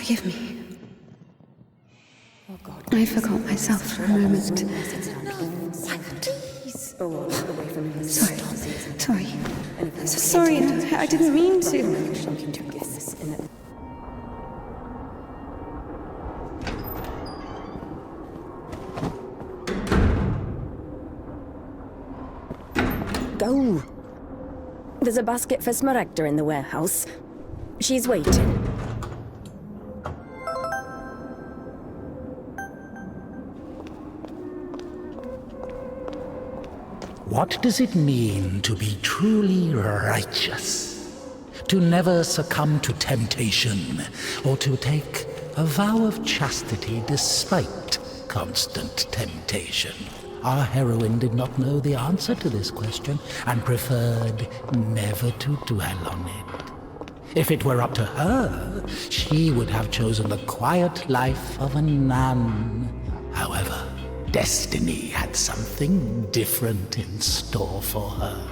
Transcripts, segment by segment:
Forgive me. I forgot myself for a moment. Sorry. Sorry, I didn't mean to. Go. There's a basket for Smaragda in the warehouse. She's waiting. What does it mean to be truly righteous? To never succumb to temptation, or to take a vow of chastity despite constant temptation? Our heroine did not know the answer to this question and preferred never to dwell on it. If it were up to her, she would have chosen the quiet life of a nun. However, destiny had something different in store for her.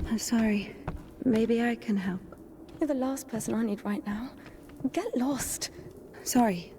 I'm sorry. Maybe I can help. You're the last person I need right now. Get lost. Sorry.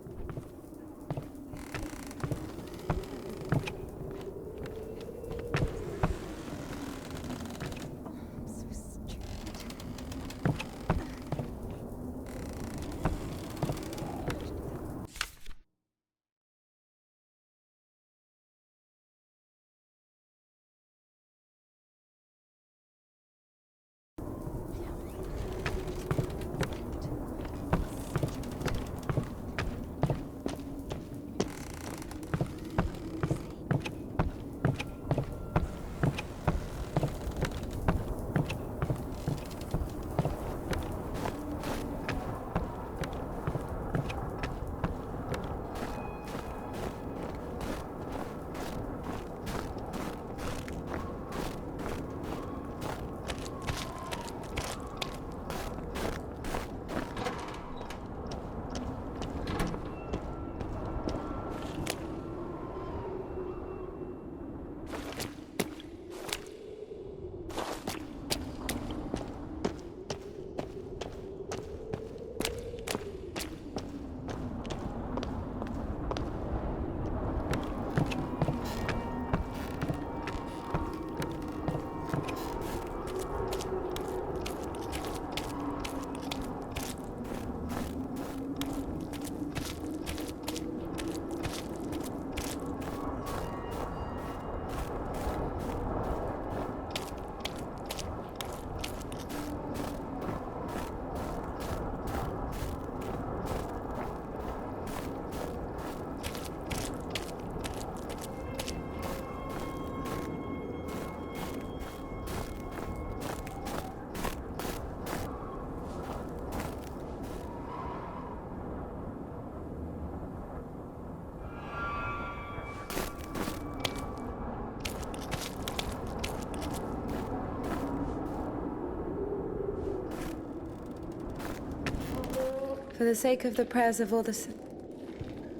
For the sake of the prayers of all the...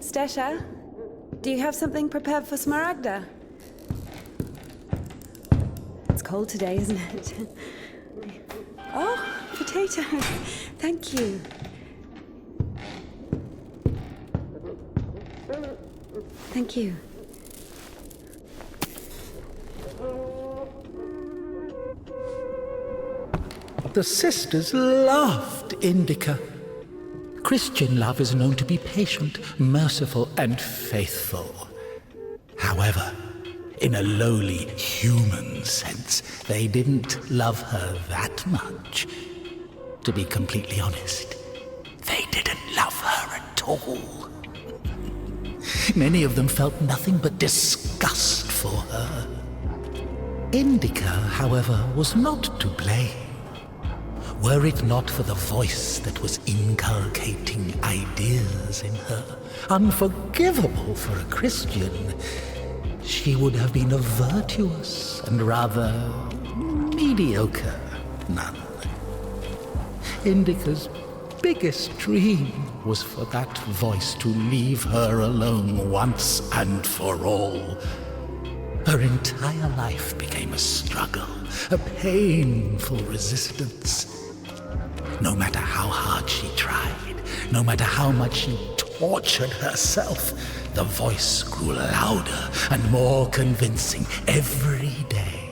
Stesha, do you have something prepared for Smaragda? It's cold today, isn't it? Oh, potatoes. Thank you. Thank you. The sisters loved Indika. Christian love is known to be patient, merciful, and faithful. However, in a lowly human sense, they didn't love her that much. To be completely honest, they didn't love her at all. Many of them felt nothing but disgust for her. Indika, however, was not to blame. Were it not for the voice that was inculcating ideas in her, unforgivable for a Christian, she would have been a virtuous and rather mediocre nun. Indika's biggest dream was for that voice to leave her alone once and for all. Her entire life became a struggle, a painful resistance. No matter how hard she tried, no matter how much she tortured herself, the voice grew louder and more convincing every day.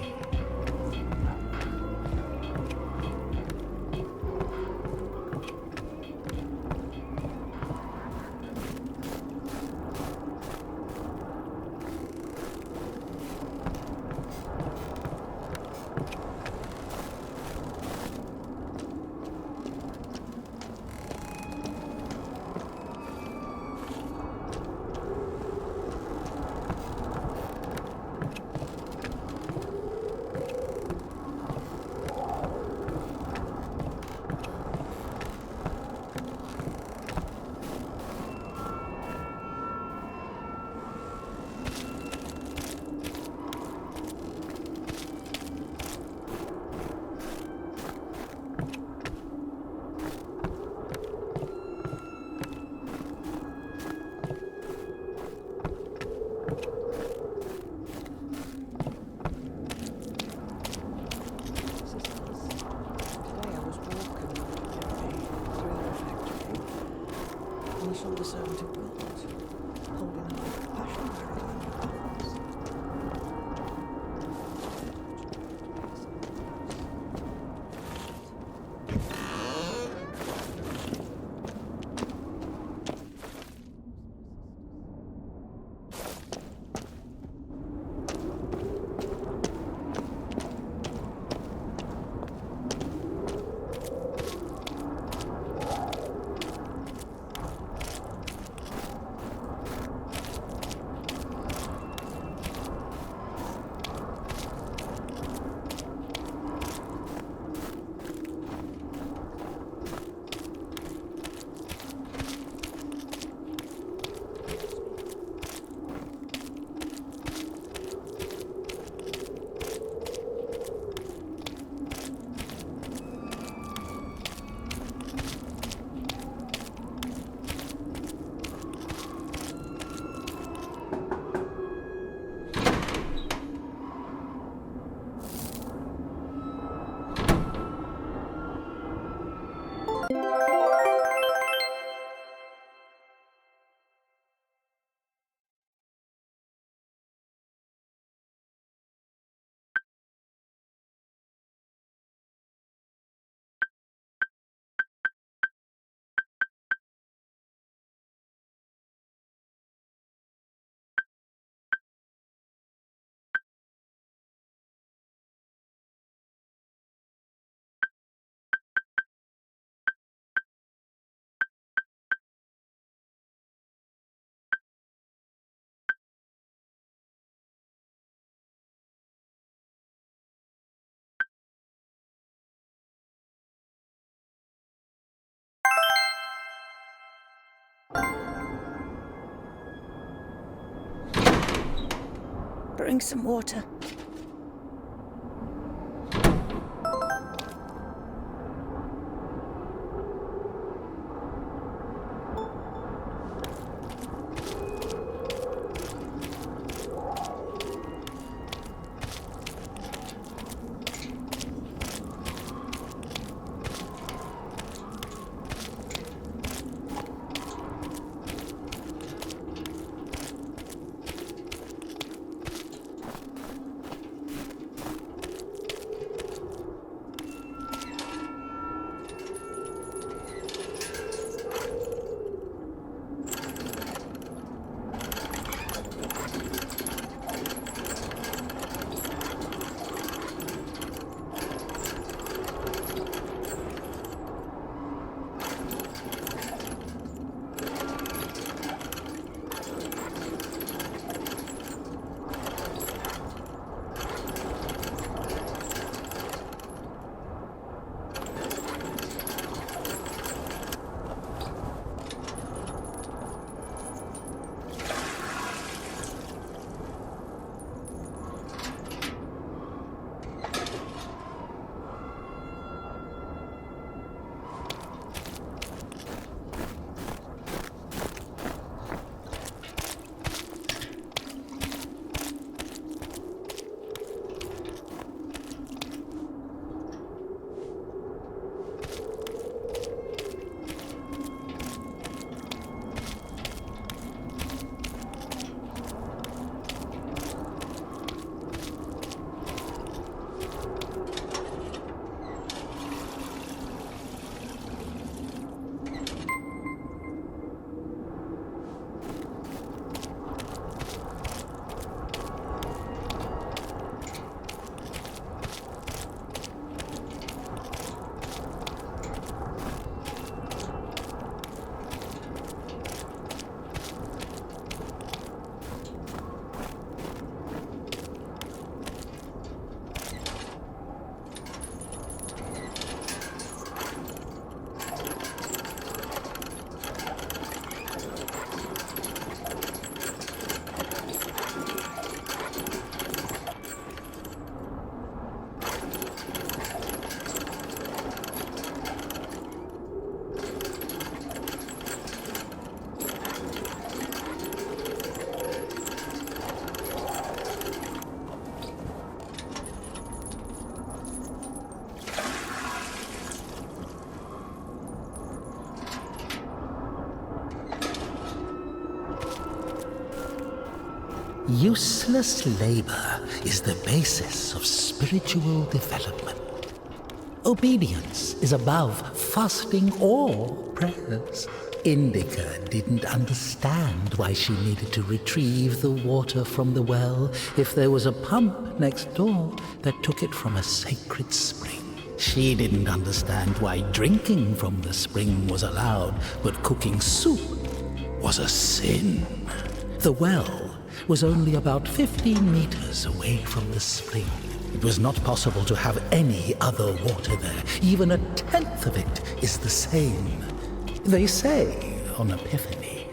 Bring some water. Useless labor is the basis of spiritual development. Obedience is above fasting or prayers. Indika didn't understand why she needed to retrieve the water from the well if there was a pump next door that took it from a sacred spring. She didn't understand why drinking from the spring was allowed, but cooking soup was a sin. The well was only about 15 meters away from the spring. It was not possible to have any other water there. Even a tenth of it is the same. They say on Epiphany,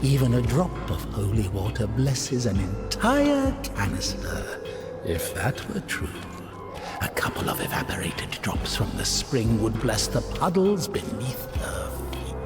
even a drop of holy water blesses an entire canister. If that were true, a couple of evaporated drops from the spring would bless the puddles beneath her feet.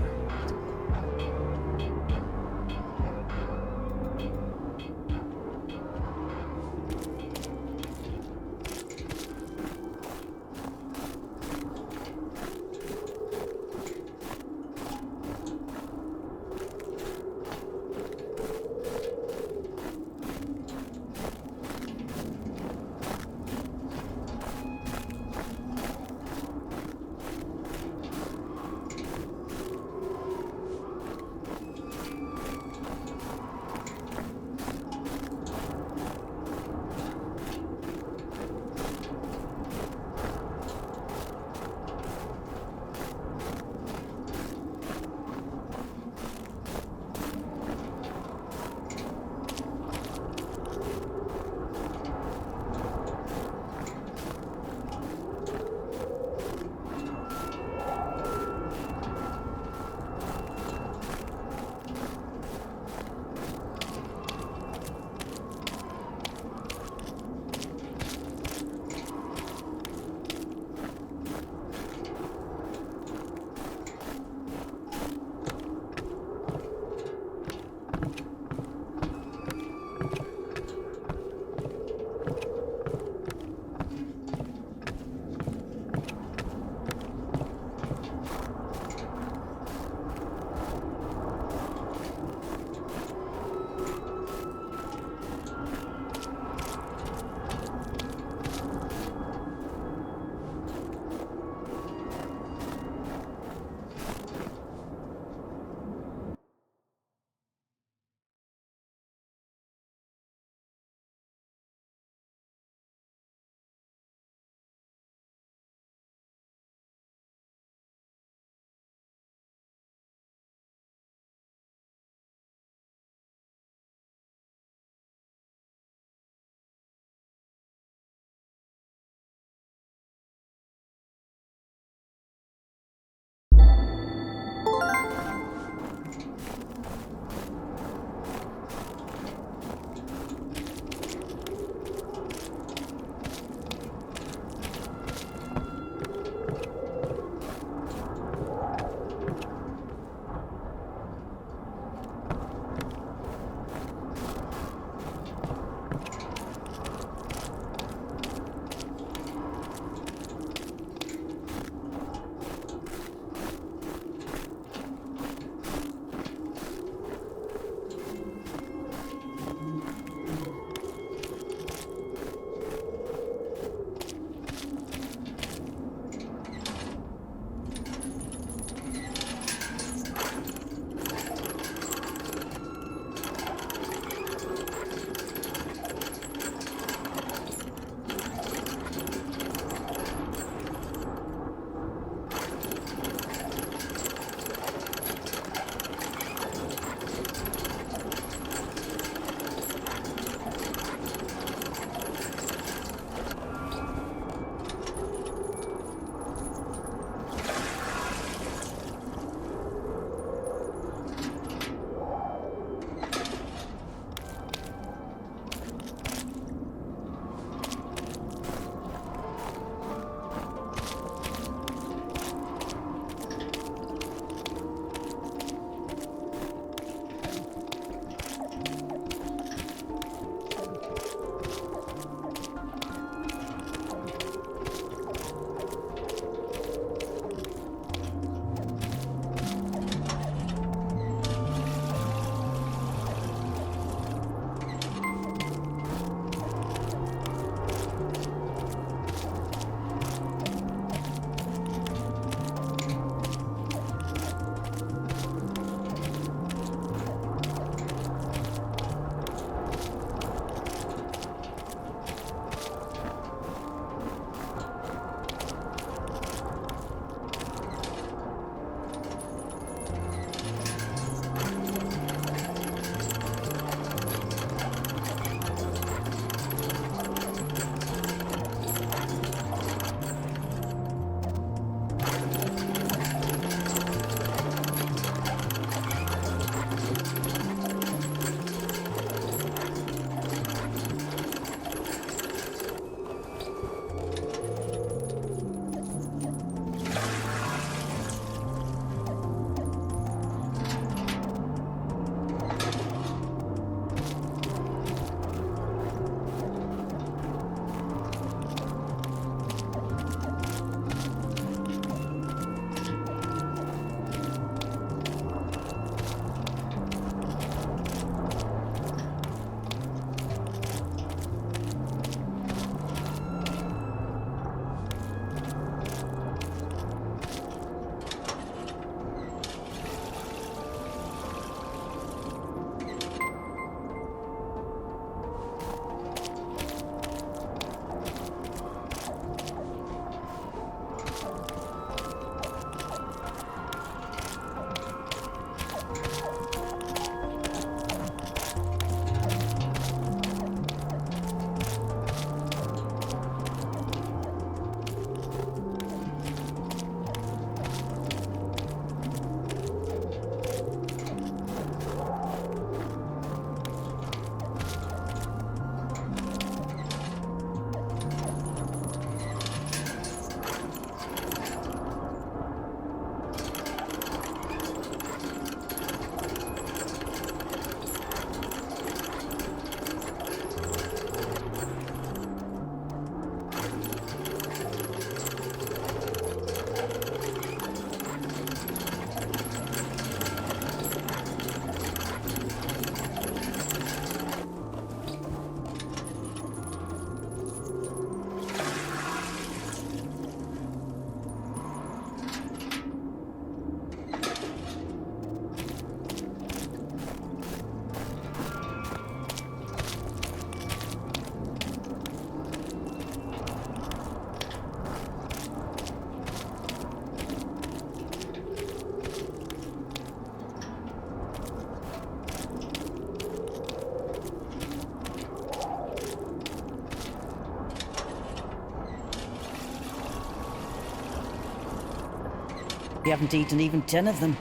We haven't eaten even 10 of them.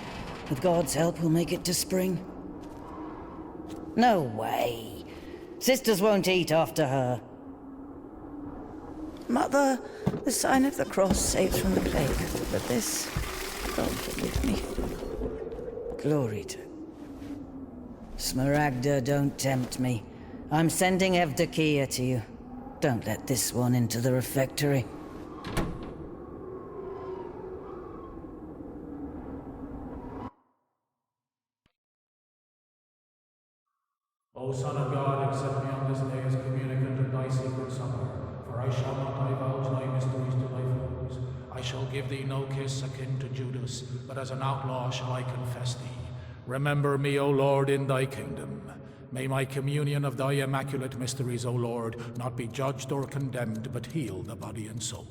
With God's help, we'll make it to spring. No way. Sisters won't eat after her. Mother, the sign of the cross saves from the plague, but this, God forgive me. Glory to... Smaragda, don't tempt me. I'm sending Evdokia to you. Don't let this one into the refectory. O Son of God, accept me on this day as communicant of thy sacred supper, for I shall not divulge thy mysteries to thy foes. I shall give thee no kiss akin to Judas, but as an outlaw shall I confess thee. Remember me, O Lord, in thy kingdom. May my communion of thy immaculate mysteries, O Lord, not be judged or condemned, but heal the body and soul.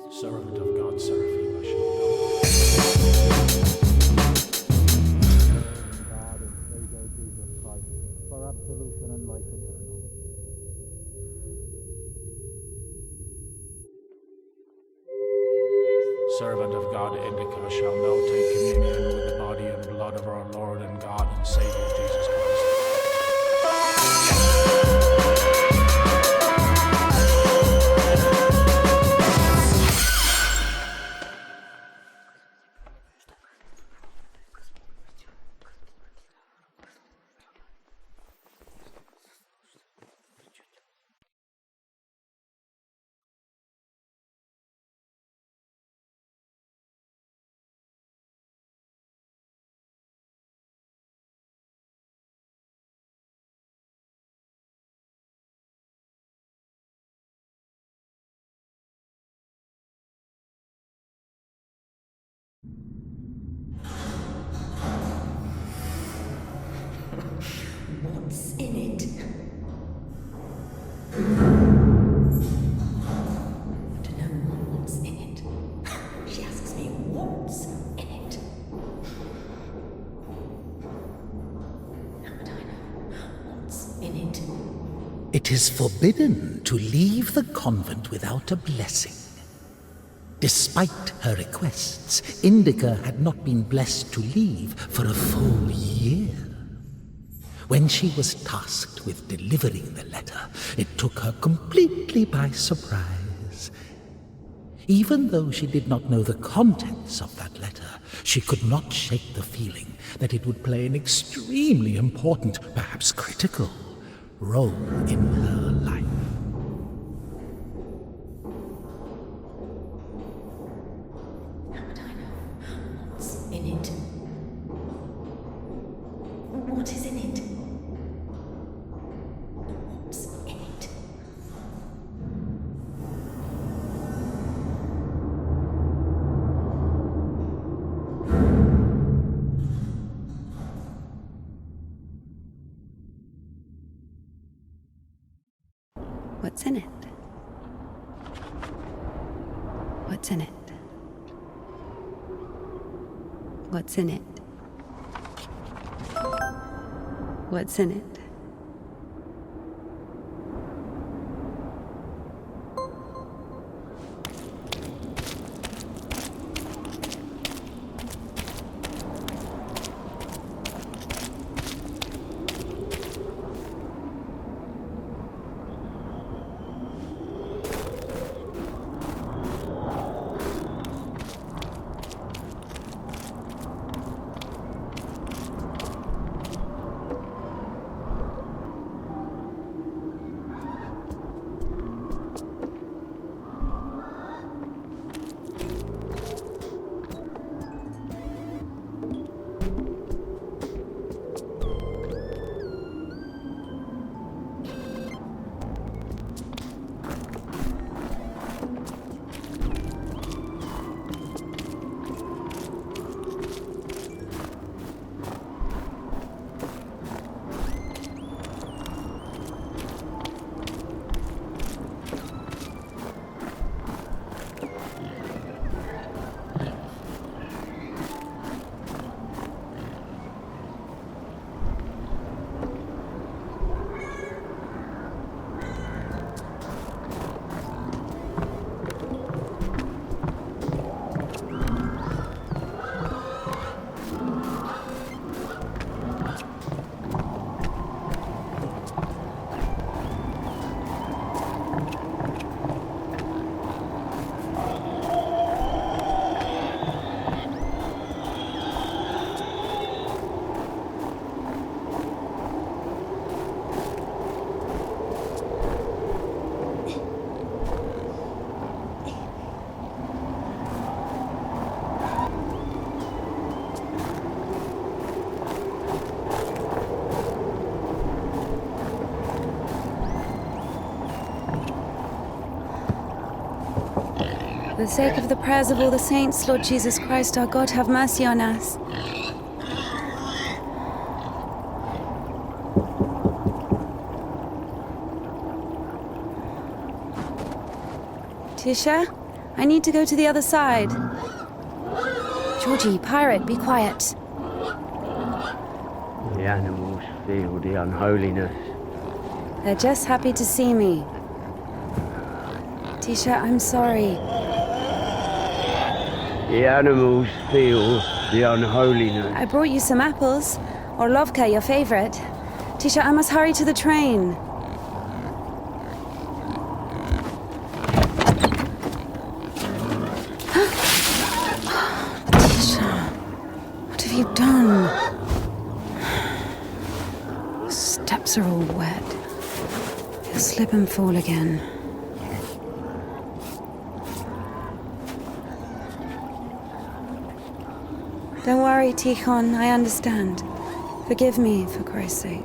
Servant of God, Seraphim, I shall God and Savior Jesus Christ, for absolution and life eternal. Servant of God, Indika, shall now take communion with the body and blood of our Lord and God and Savior Jesus Christ. What's in it? I don't know what's in it. She asks me what's in it. How would I know what's in it? It is forbidden to leave the convent without a blessing. Despite her requests, Indika had not been blessed to leave for a full year. When she was tasked with delivering the letter, it took her completely by surprise. Even though she did not know the contents of that letter, she could not shake the feeling that it would play an extremely important, perhaps critical, role in her life. How would I know what's in it? What is in it? What's in it? What's in it? What's in it? What's in it? What's in it? For the sake of the prayers of all the saints, Lord Jesus Christ, our God, have mercy on us. Tisha, I need to go to the other side. Georgie, pirate, be quiet. The animals feel the unholiness. They're just happy to see me. Tisha, I'm sorry. The animals feel the unholiness. I brought you some apples. Orlovka, your favorite. Tisha, I must hurry to the train. Tisha, what have you done? The steps are all wet. You'll slip and fall again. Don't worry, Tikhon, I understand. Forgive me, for Christ's sake.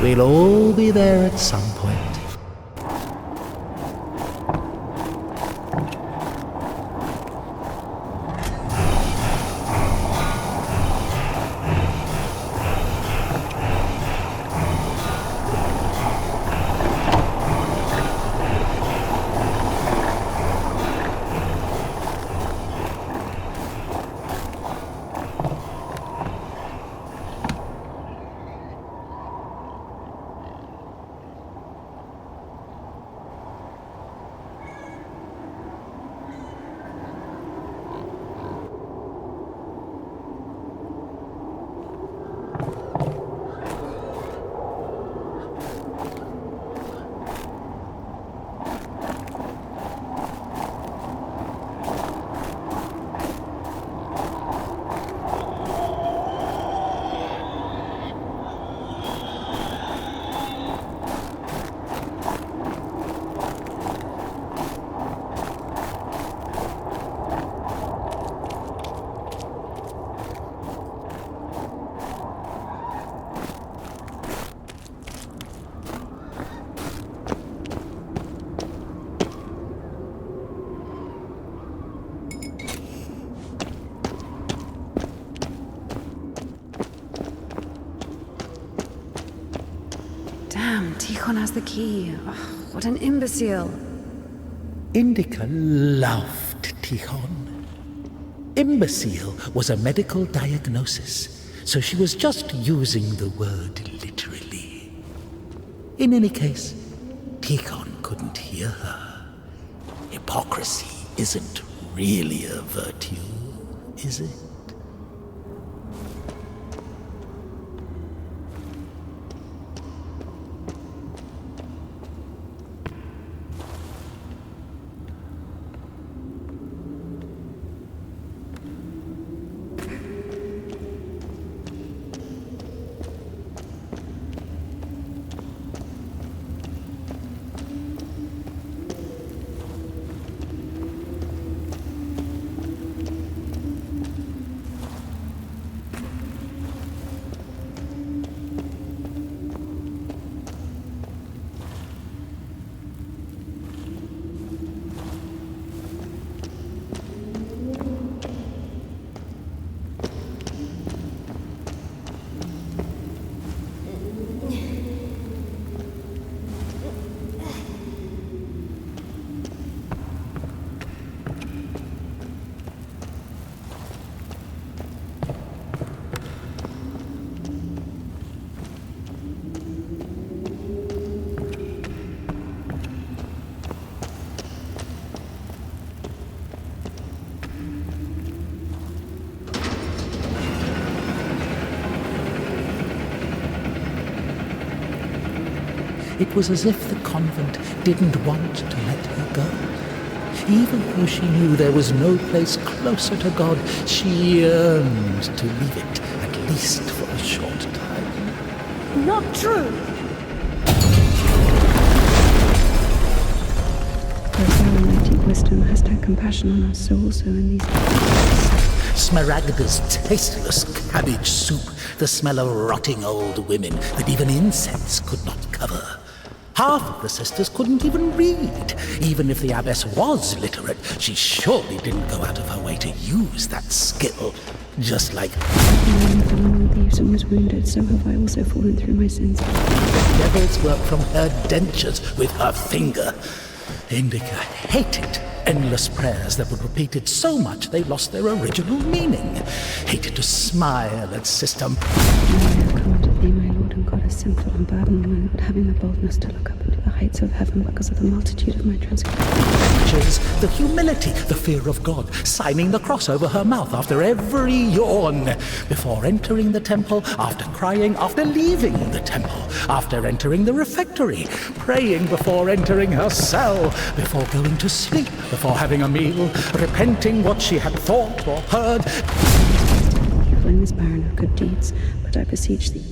We'll all be there at some point. Damn, Tikhon has the key. Oh, what an imbecile. Indika loved Tikhon. Imbecile was a medical diagnosis, so she was just using the word literally. In any case, Tikhon couldn't hear her. Hypocrisy isn't really a virtue, is it? It was as if the convent didn't want to let her go. Even though she knew there was no place closer to God, she yearned to leave it, at least for a short time. Not true! Almighty wisdom hast had compassion on us, so also in these Smaragda's tasteless cabbage soup, the smell of rotting old women that even incense could not cover. Half of the sisters couldn't even read. Even if the abbess was literate, she surely didn't go out of her way to use that skill. Just like thieves and was wounded, so have I also fallen through my sins. the devil's work from her dentures with her finger. Indika hated endless prayers that were repeated so much they lost their original meaning. Hated to smile at system. I have come unto thee, my Lord and God, a sinful and burdened woman, not having the boldness to look up into the heights of heaven because of the multitude of my transgressions. The humility, the fear of God, signing the cross over her mouth after every yawn, before entering the temple, after crying, after leaving the temple, after entering the refectory, praying before entering her cell, before going to sleep, before having a meal, repenting what she had thought or heard. You flame is barren of good deeds, but I beseech thee.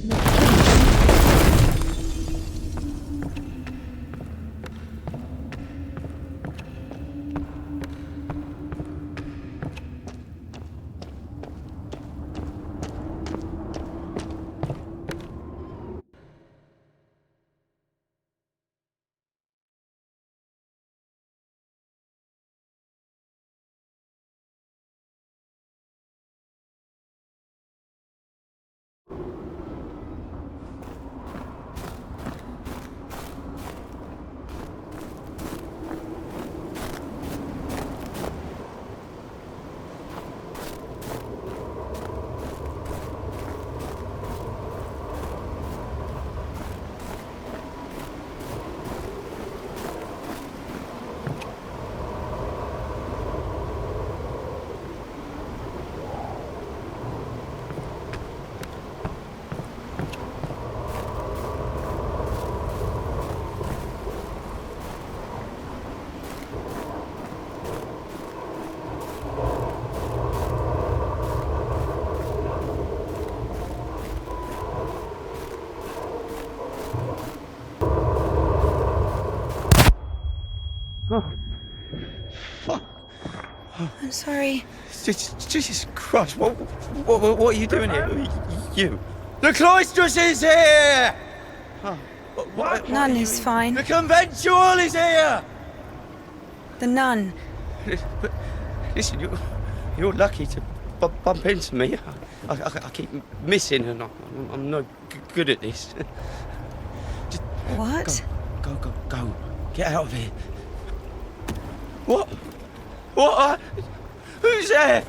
Fuck. I'm sorry. Jesus Christ, what are you doing here? You. The cloistress is here! What Nun are you is in- fine. The conventual is here! The nun. But listen, you're lucky to bump into me. I keep missing and I'm no good at this. What? Go. Get out of here. What? What? Who's there?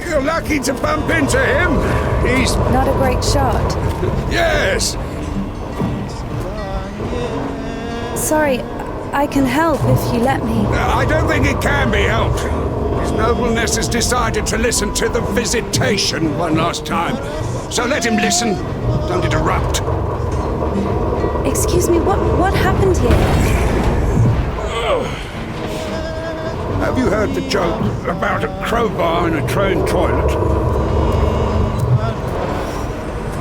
You're lucky to bump into him. He's... Not a great shot. Yes! Sorry, I can help if you let me. I don't think it can be helped. His nobleness has decided to listen to the visitation one last time. So let him listen. Don't interrupt. Excuse me, what happened here? Have you heard the joke about a crowbar in a train toilet?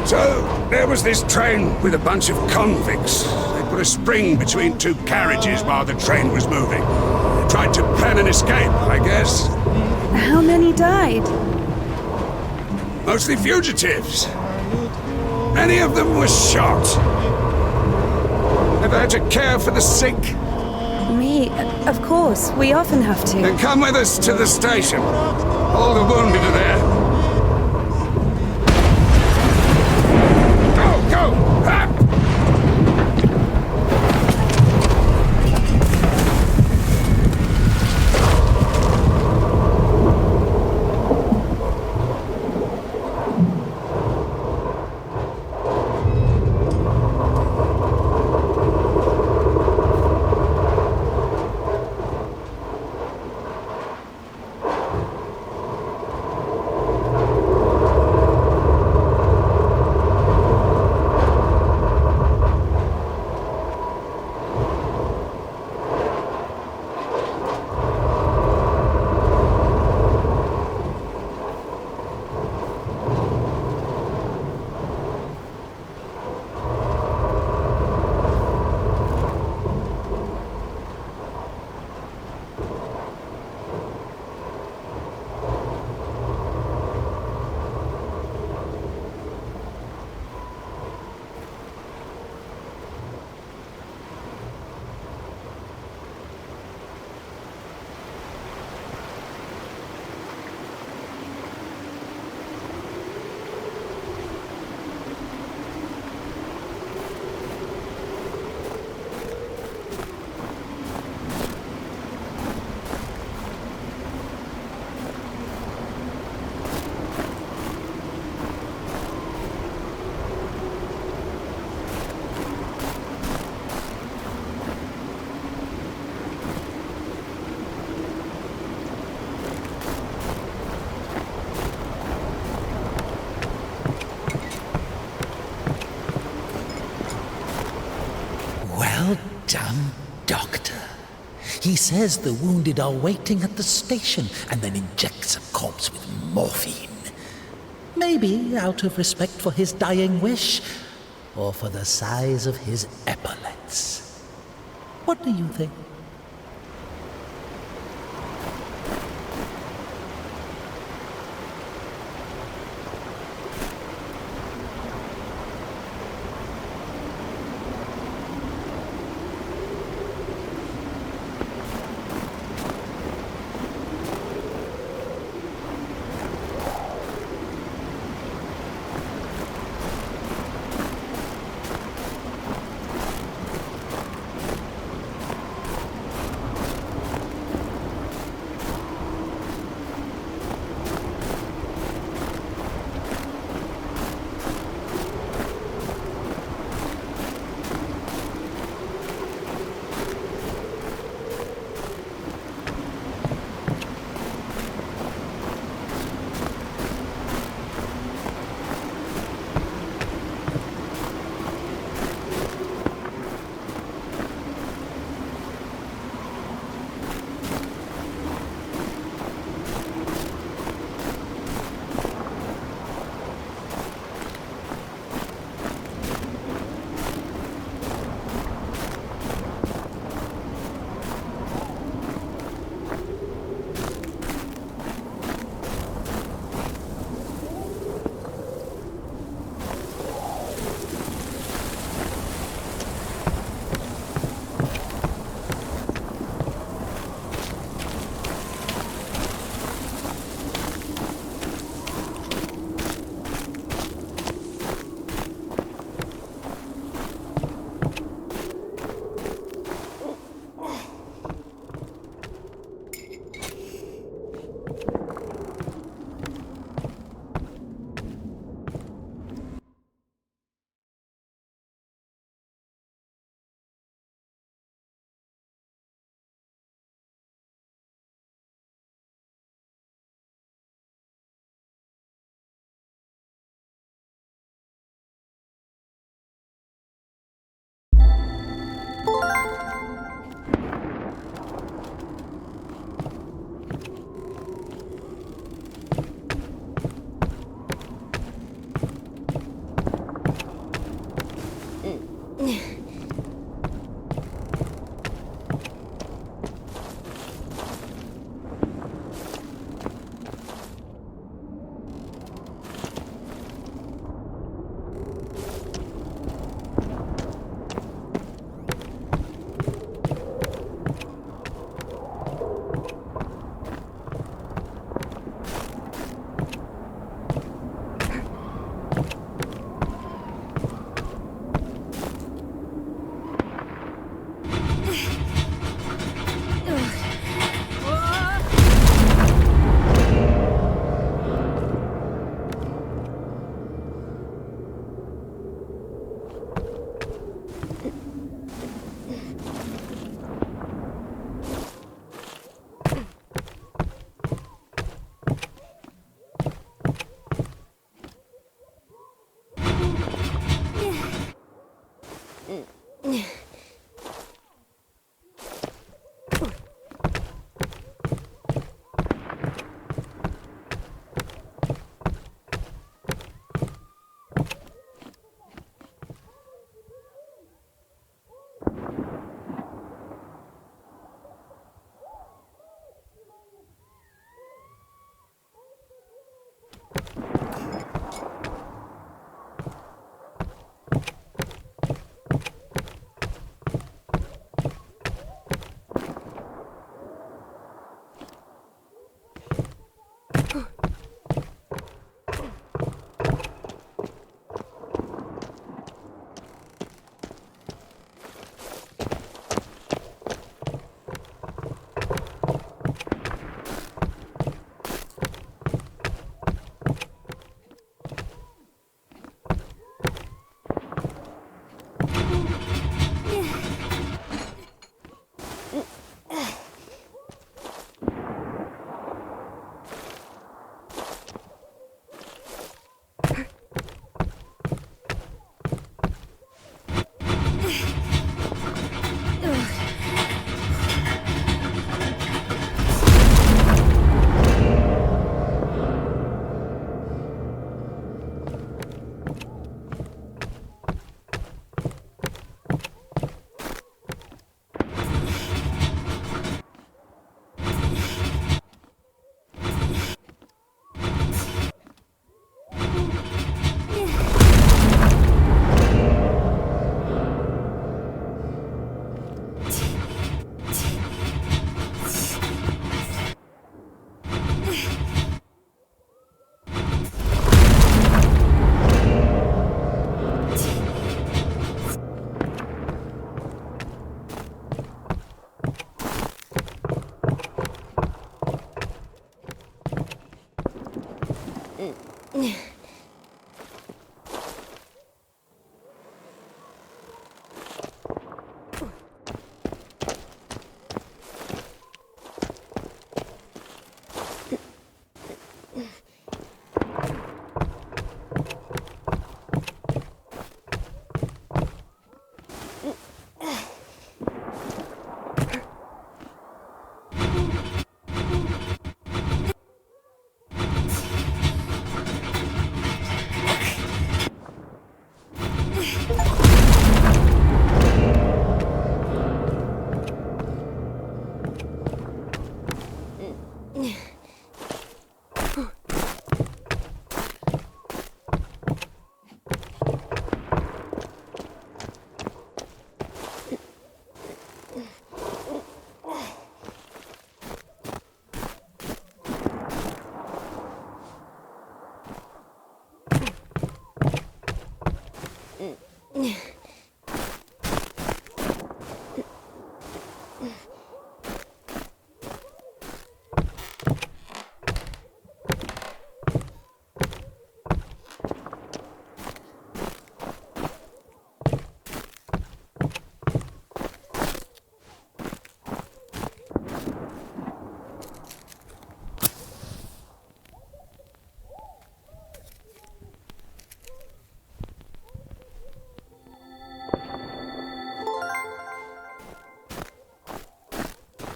So, there was this train with a bunch of convicts. They put a spring between two carriages while the train was moving. They tried to plan an escape, I guess. How many died? Mostly fugitives. Many of them were shot. Ever had to care for the sick? Me? Of course. We often have to. Then come with us to the station. All the wounded are there. Go! Ha! Well done, Doctor. He says the wounded are waiting at the station and then injects a corpse with morphine. Maybe out of respect for his dying wish, or for the size of his epaulets. What do you think?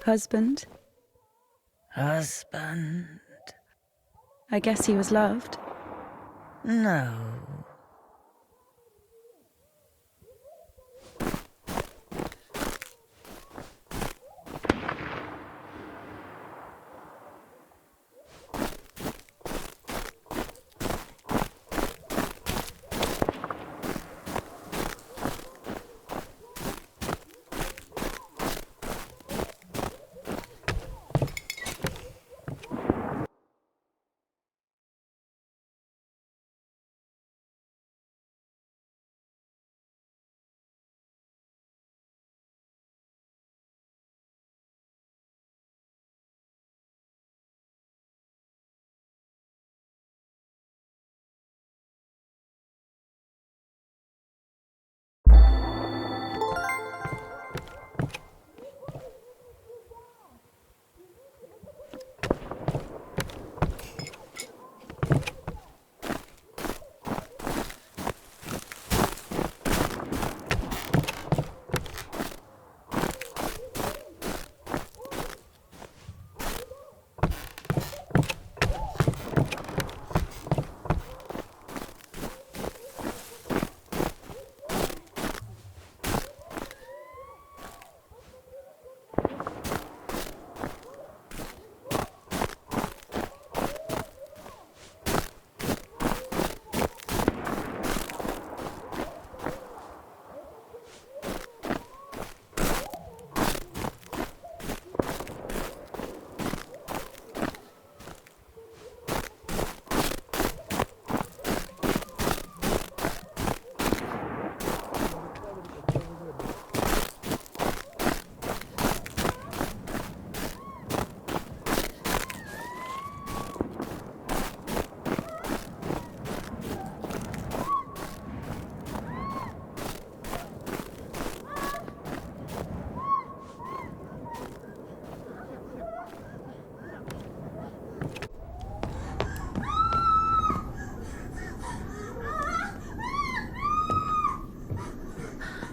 Husband? Husband? I guess he was loved. No.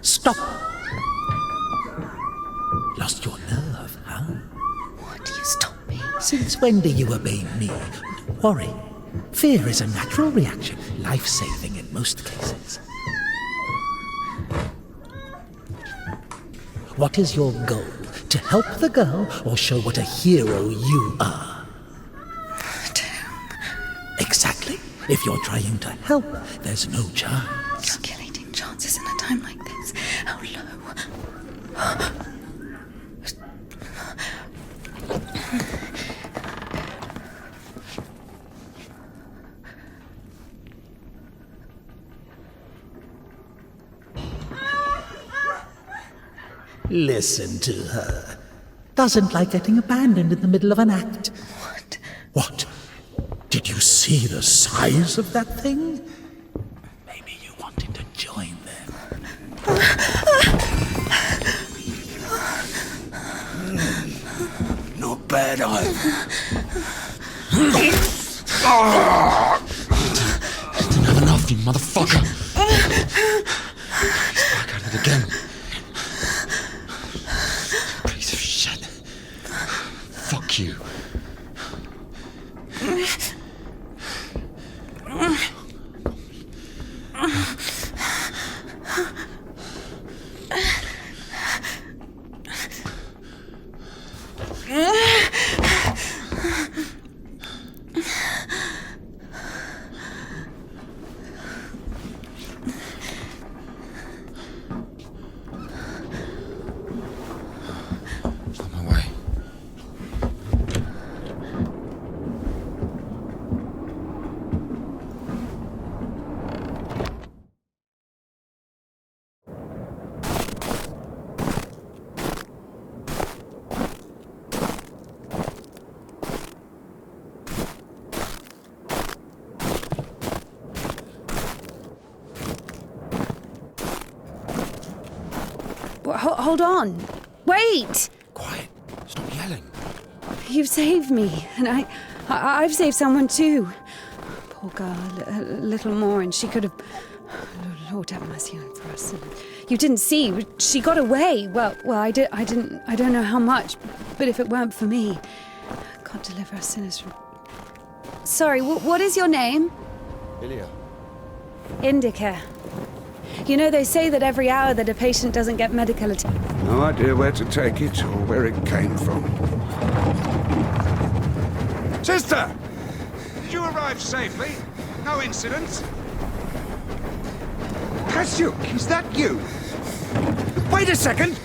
Stop! Lost your nerve, huh? What? You stop me? Since when do you obey me? Don't worry. Fear is a natural reaction, life-saving in most cases. What is your goal? To help the girl or show what a hero you are? Exactly. If you're trying to help, there's no chance. Calculating chances in a time like this. How low? Listen to her. Doesn't like getting abandoned in the middle of an act. What? What? Did you see the size of that thing? Maybe you wanted to join them. Not bad either. Didn't have enough, you motherfucker. Back at it again. Piece of shit. Fuck you. On my way. Hold on. Wait! Quiet. Stop yelling. You've saved me, and I've saved someone too. Poor girl, a little more, and she could have. Lord have mercy on for us. You didn't see. She got away. Well, I don't know how much, but if it weren't for me, God deliver us sinners from... Sorry, what is your name? Ilya. Indika. You know, they say that every hour that a patient doesn't get medical attention... No idea where to take it or where it came from. Sister! Did you arrive safely? No incidents? Kasyuk, is that you? Wait a second!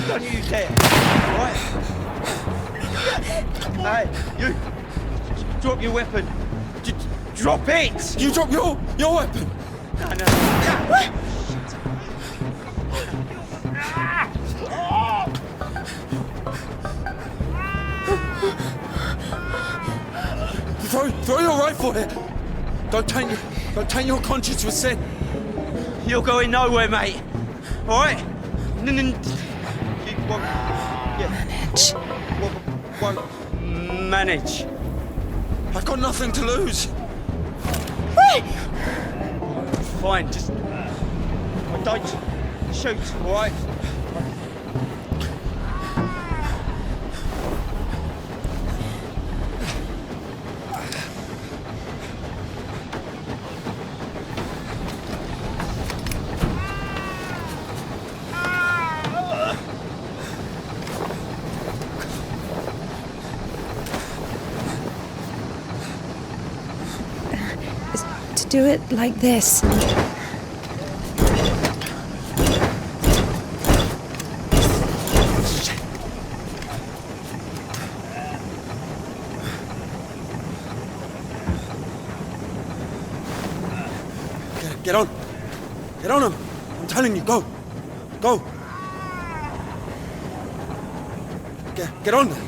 Don't you dare! Right? Hey, you! Drop your weapon! Drop it! You drop your weapon! No. Throw your rifle here! Don't taint your conscience with sin! You're going nowhere, mate! Alright? You won't... Manage. Won't manage. I've got nothing to lose! Fine, just... Don't shoot, alright? To do it like this. Get on! Get on him! I'm telling you, go! Go! Get on there!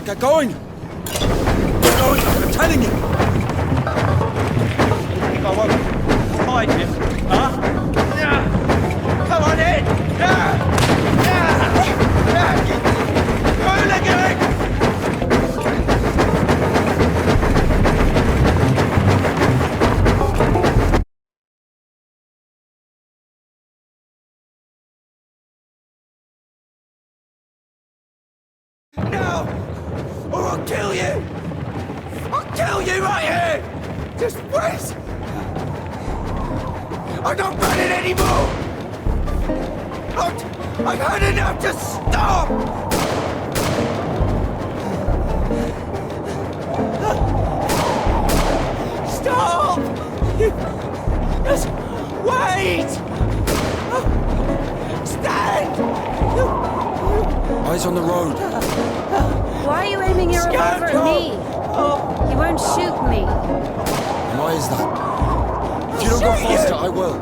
Get going! Get going! I'm telling you! I won't hide him, huh? Yeah. Come on in! Yeah. No! Or I'll kill you! I'll kill you right here! Just wait! I'm not running anymore! I've had enough! Just stop! Stop! Just wait! Stand! Eyes on the road. Why are you aiming your revolver at me? You won't shoot me. And why is that? If you don't go faster, I will.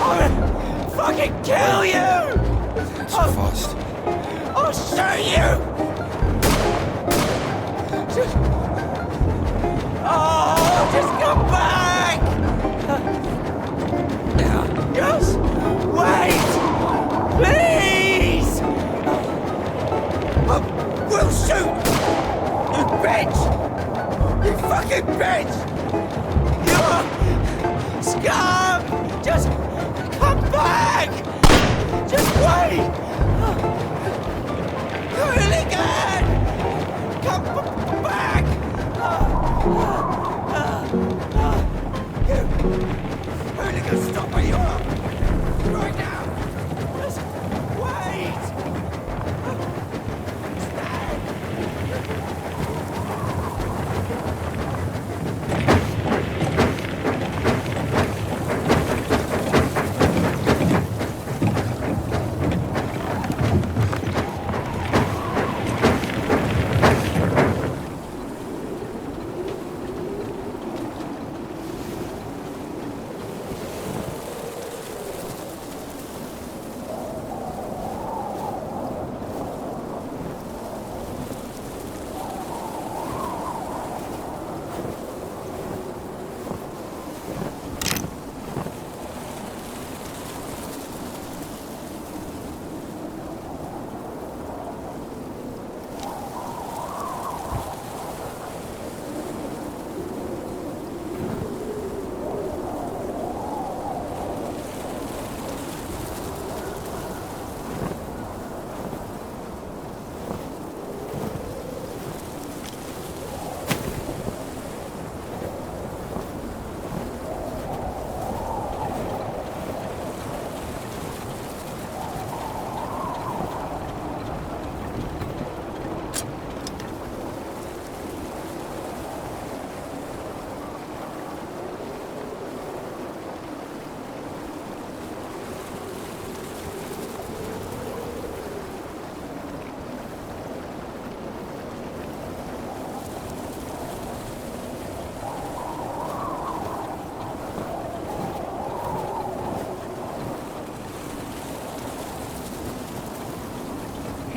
I'll fucking kill you! So fast. I'll shoot you! Just come back! Just wait! Please! We'll shoot! You bitch! You fucking bitch! You scum! Just come back! Just wait! Hooligan! Come back! Hooligan, stop where you are! Right now! Just wait!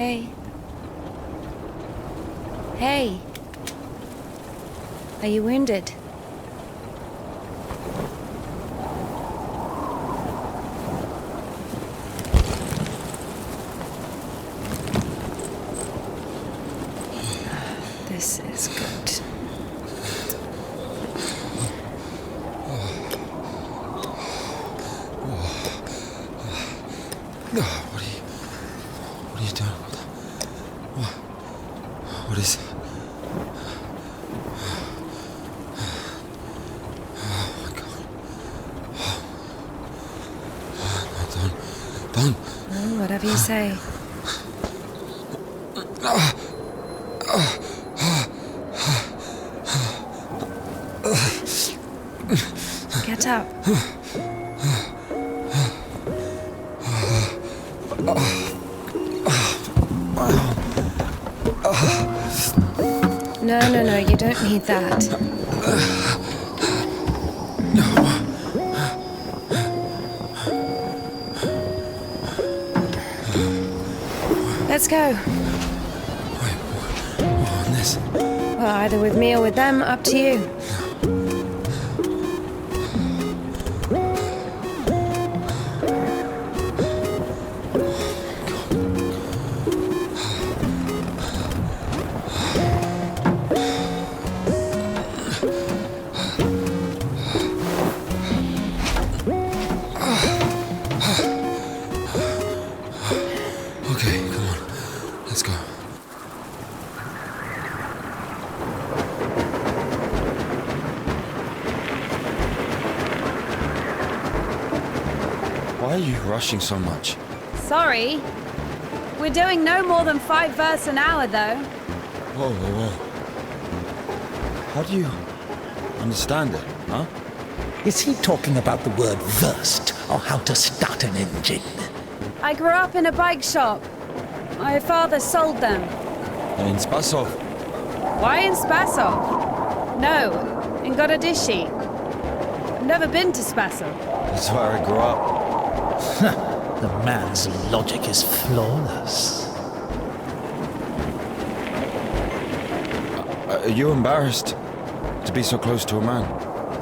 Hey. Hey. Are you wounded? This is good. What are you doing? What is... Oh my God. No, don't. Oh, whatever you say. Get up. No, you don't need that. Let's go. Wait, what on this? Well, either with me or with them, up to you. Okay, come on. Let's go. Why are you rushing so much? Sorry. We're doing no more than 5 verses an hour, though. Whoa. How do you understand it, huh? Is he talking about the word versed or how to start an engine? I grew up in a bike shop. My father sold them. In Spasov. Why in Spasov? No, in Gorodishi. I've never been to Spasov. That's where I grew up. The man's logic is flawless. Are you embarrassed to be so close to a man?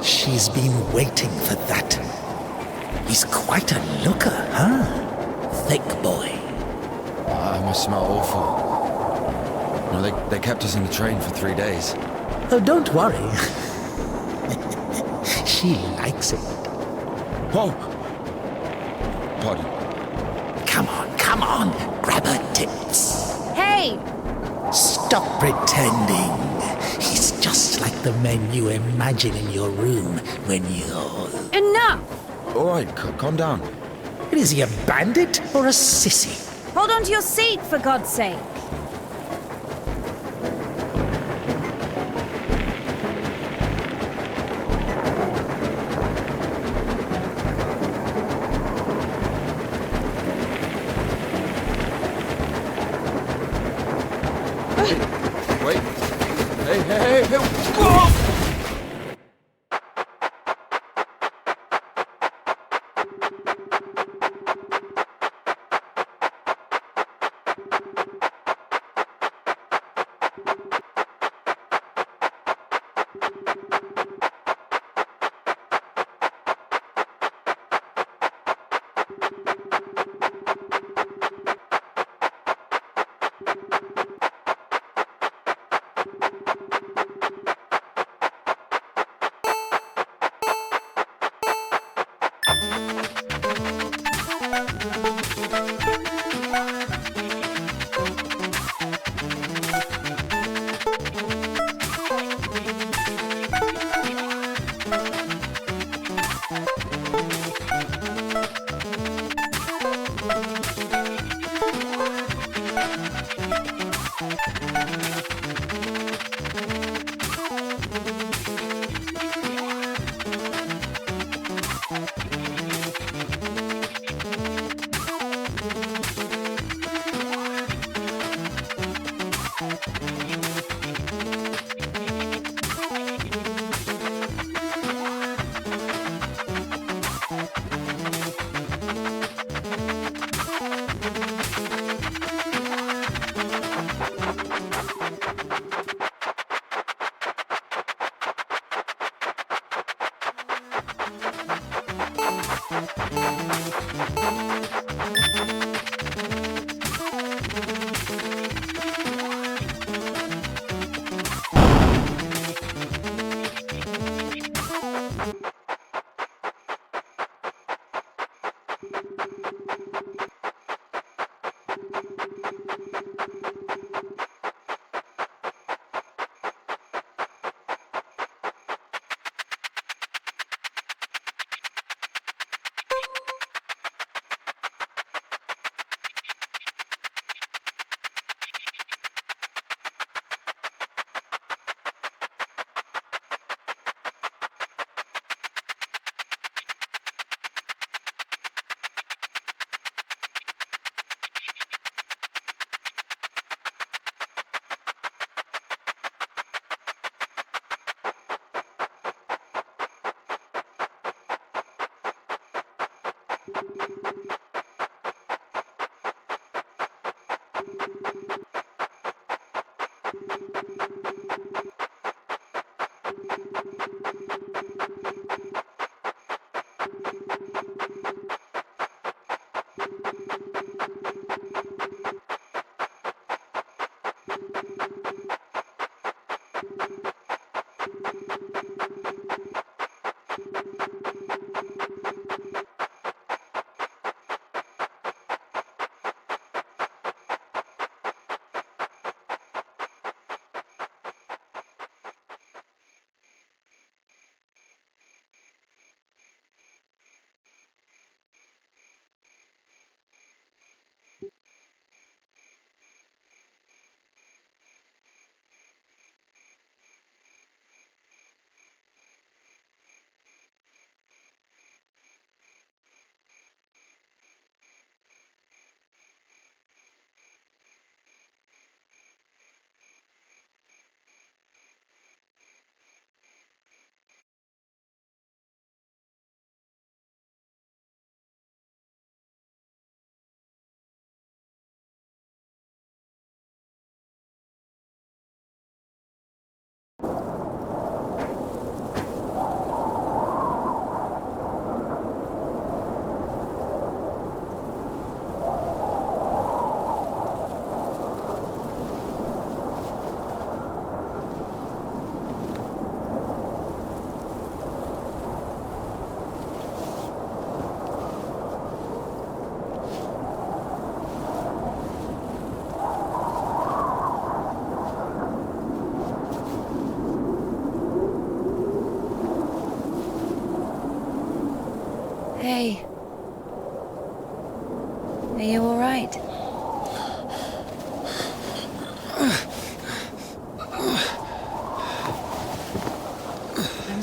She's been waiting for that. He's quite a looker, huh? Thick boy. I must smell awful. No, they kept us in the train for 3 days. Oh, don't worry. She likes it. Whoa! Pardon. Come on, grab her tits. Hey! Stop pretending. He's just like the men you imagine in your room when you're... Enough! All right, calm down. Is he a bandit or a sissy? Hold on to your seat, for God's sake. Wait. Hey. Whoa!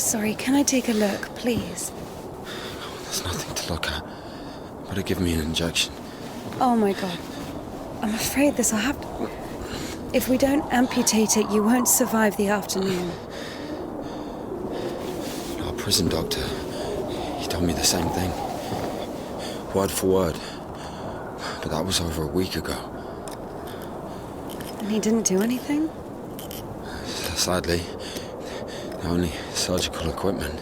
Sorry, can I take a look, please? There's nothing to look at. Better give me an injection. Oh my god. I'm afraid this'll have to... If we don't amputate it, you won't survive the afternoon. Our prison doctor, he told me the same thing. Word for word. But that was over a week ago. And he didn't do anything? Sadly, the only surgical equipment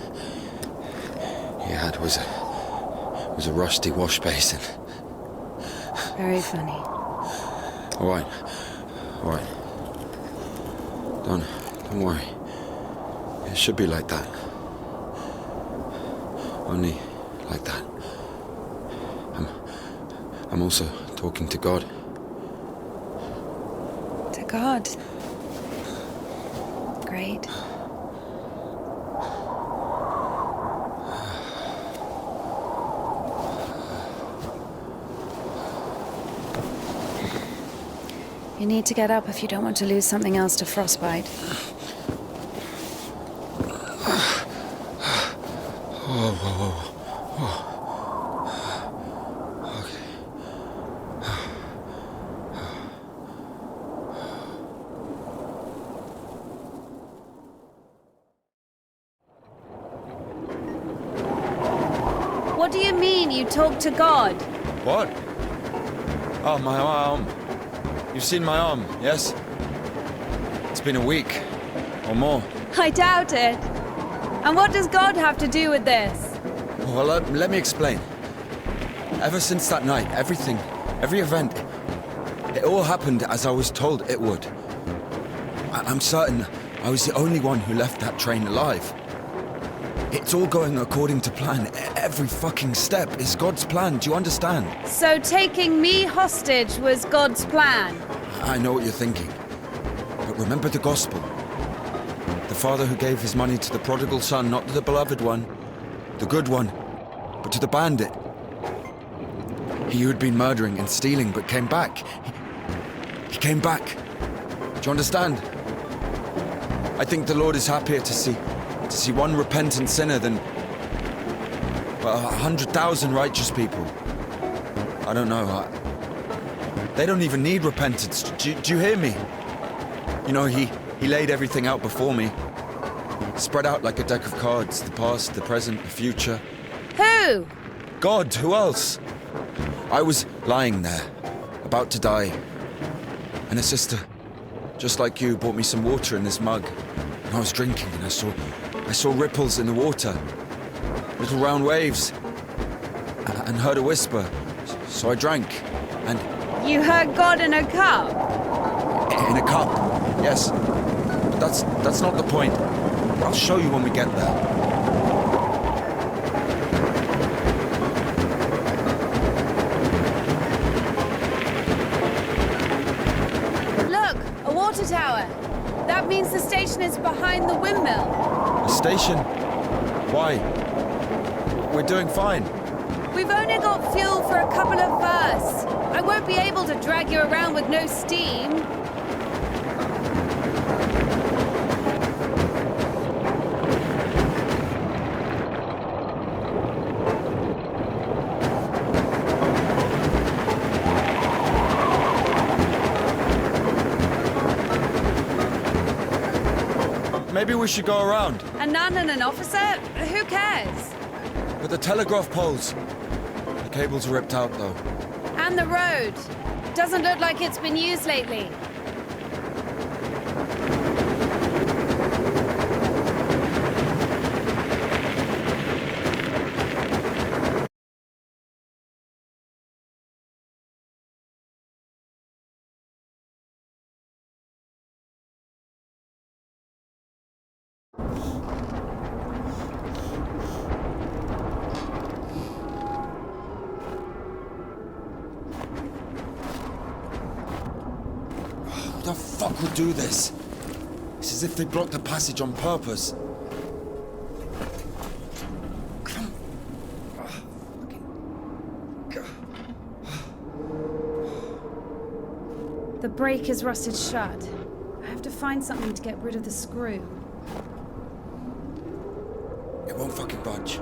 he had was a rusty wash basin. Very funny. All right. Don't worry. It should be like that. Only like that. I'm also talking to God. To God. Great. You need to get up if you don't want to lose something else to frostbite. What do you mean you talk to God? What? Oh, my arm. You've seen my arm, yes? It's been a week. Or more. I doubt it. And what does God have to do with this? Well, let me explain. Ever since that night, everything, every event, it all happened as I was told it would. I'm certain I was the only one who left that train alive. It's all going according to plan. Every fucking step is God's plan, do you understand? So taking me hostage was God's plan? I know what you're thinking. But remember the gospel. The father who gave his money to the prodigal son, not to the beloved one, the good one, but to the bandit. He who had been murdering and stealing but came back. He came back. Do you understand? I think the Lord is happier to see one repentant sinner than, well, 100,000 righteous people. I don't know. They don't even need repentance. Do you hear me? You know, he laid everything out before me. Spread out like a deck of cards. The past, the present, the future. Who? God, who else? I was lying there, about to die. And a sister, just like you, brought me some water in this mug. And I was drinking and I saw ripples in the water. Little round waves. And heard a whisper. So I drank. And... You heard God in a cup? In a cup, yes. But that's not the point. I'll show you when we get there. Look, a water tower. That means the station is behind the windmill. A station? Why? We're doing fine. We've only got fuel for a couple of versts. I won't be able to drag you around with no steam. Maybe we should go around. A nun and an officer? Who cares? But the telegraph poles. The cables are ripped out, though. And the road. Doesn't look like it's been used lately. Who the fuck would do this? It's as if they blocked the passage on purpose. The brake is rusted shut. I have to find something to get rid of the screw. It won't fucking budge.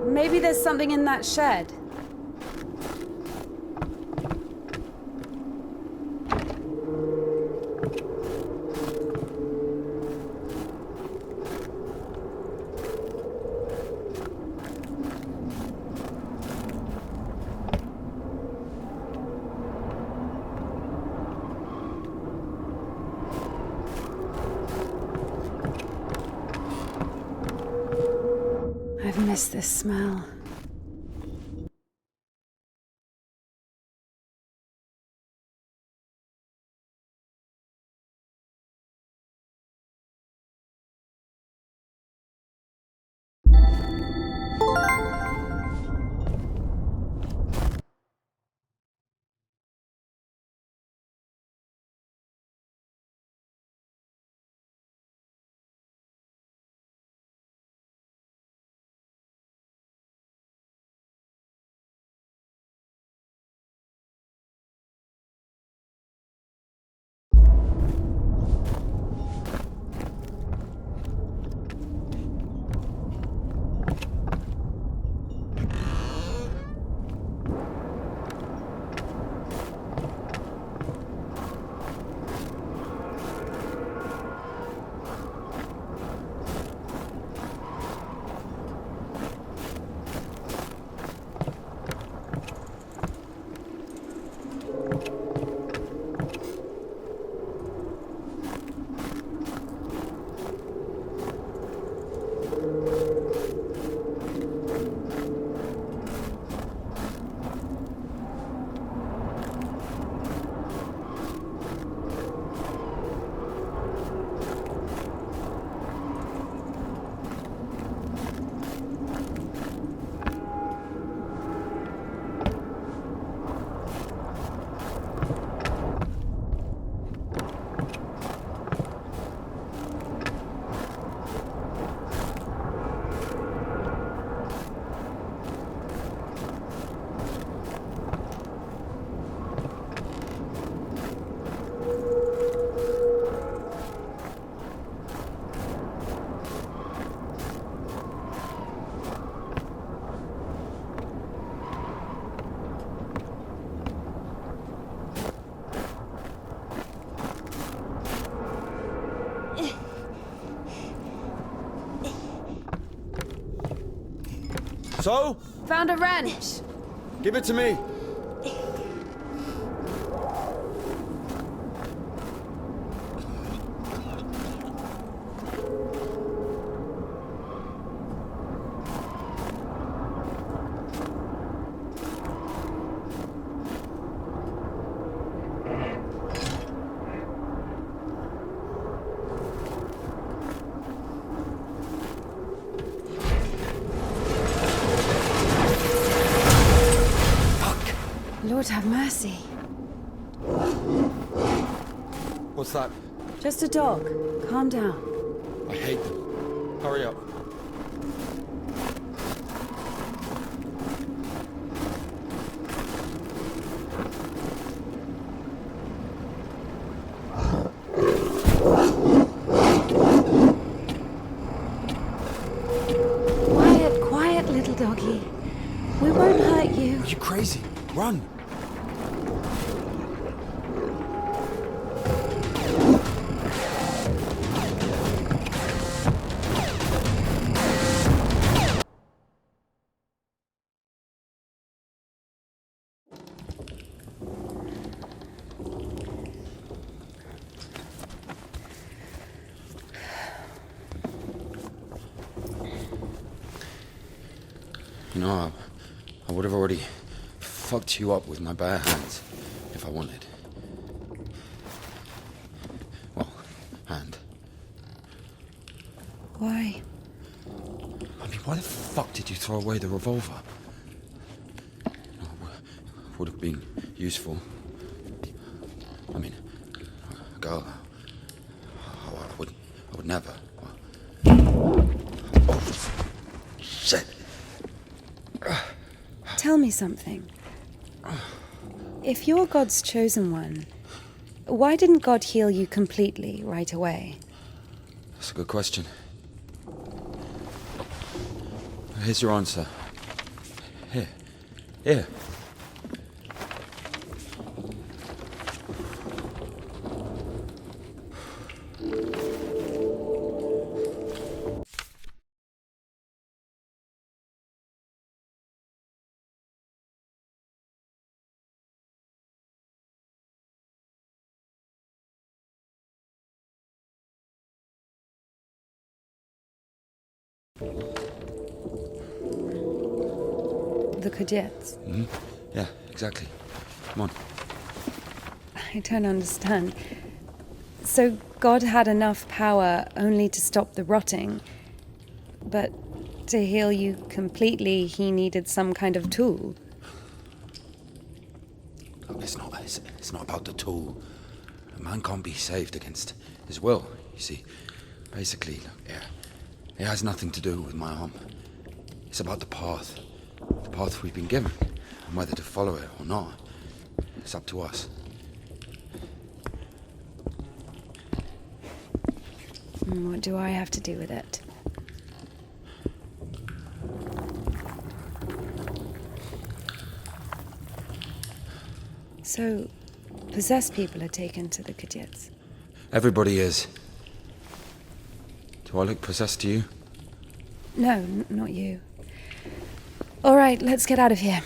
Maybe there's something in that shed. I've missed this smell. So? Found a wrench. Give it to me. Lord have mercy. What's that? Just a dog. Calm down. I hate them. Hurry up. Quiet, quiet, little doggy. We won't hurt you. Are you crazy? Run! You know, I would have already fucked you up with my bare hands if I wanted. Well, hand. Why? I mean, why the fuck did you throw away the revolver? Would have been useful. I mean, a girl. I would never. Oh, shit. Tell me something. If you're God's chosen one, why didn't God heal you completely right away? That's a good question. Here's your answer. Here. Here. The Kudets. Mm-hmm. Yeah, exactly. Come on. I don't understand. So God had enough power only to stop the rotting, but to heal you completely, he needed some kind of tool. Look, it's not about the tool. A man can't be saved against his will, you see. Basically, look, yeah, it has nothing to do with my arm. It's about the path. The path we've been given. And whether to follow it or not, it's up to us. What do I have to do with it? So, possessed people are taken to the Kudets. Everybody is. Do I look possessed to you? No, not you. All right, let's get out of here.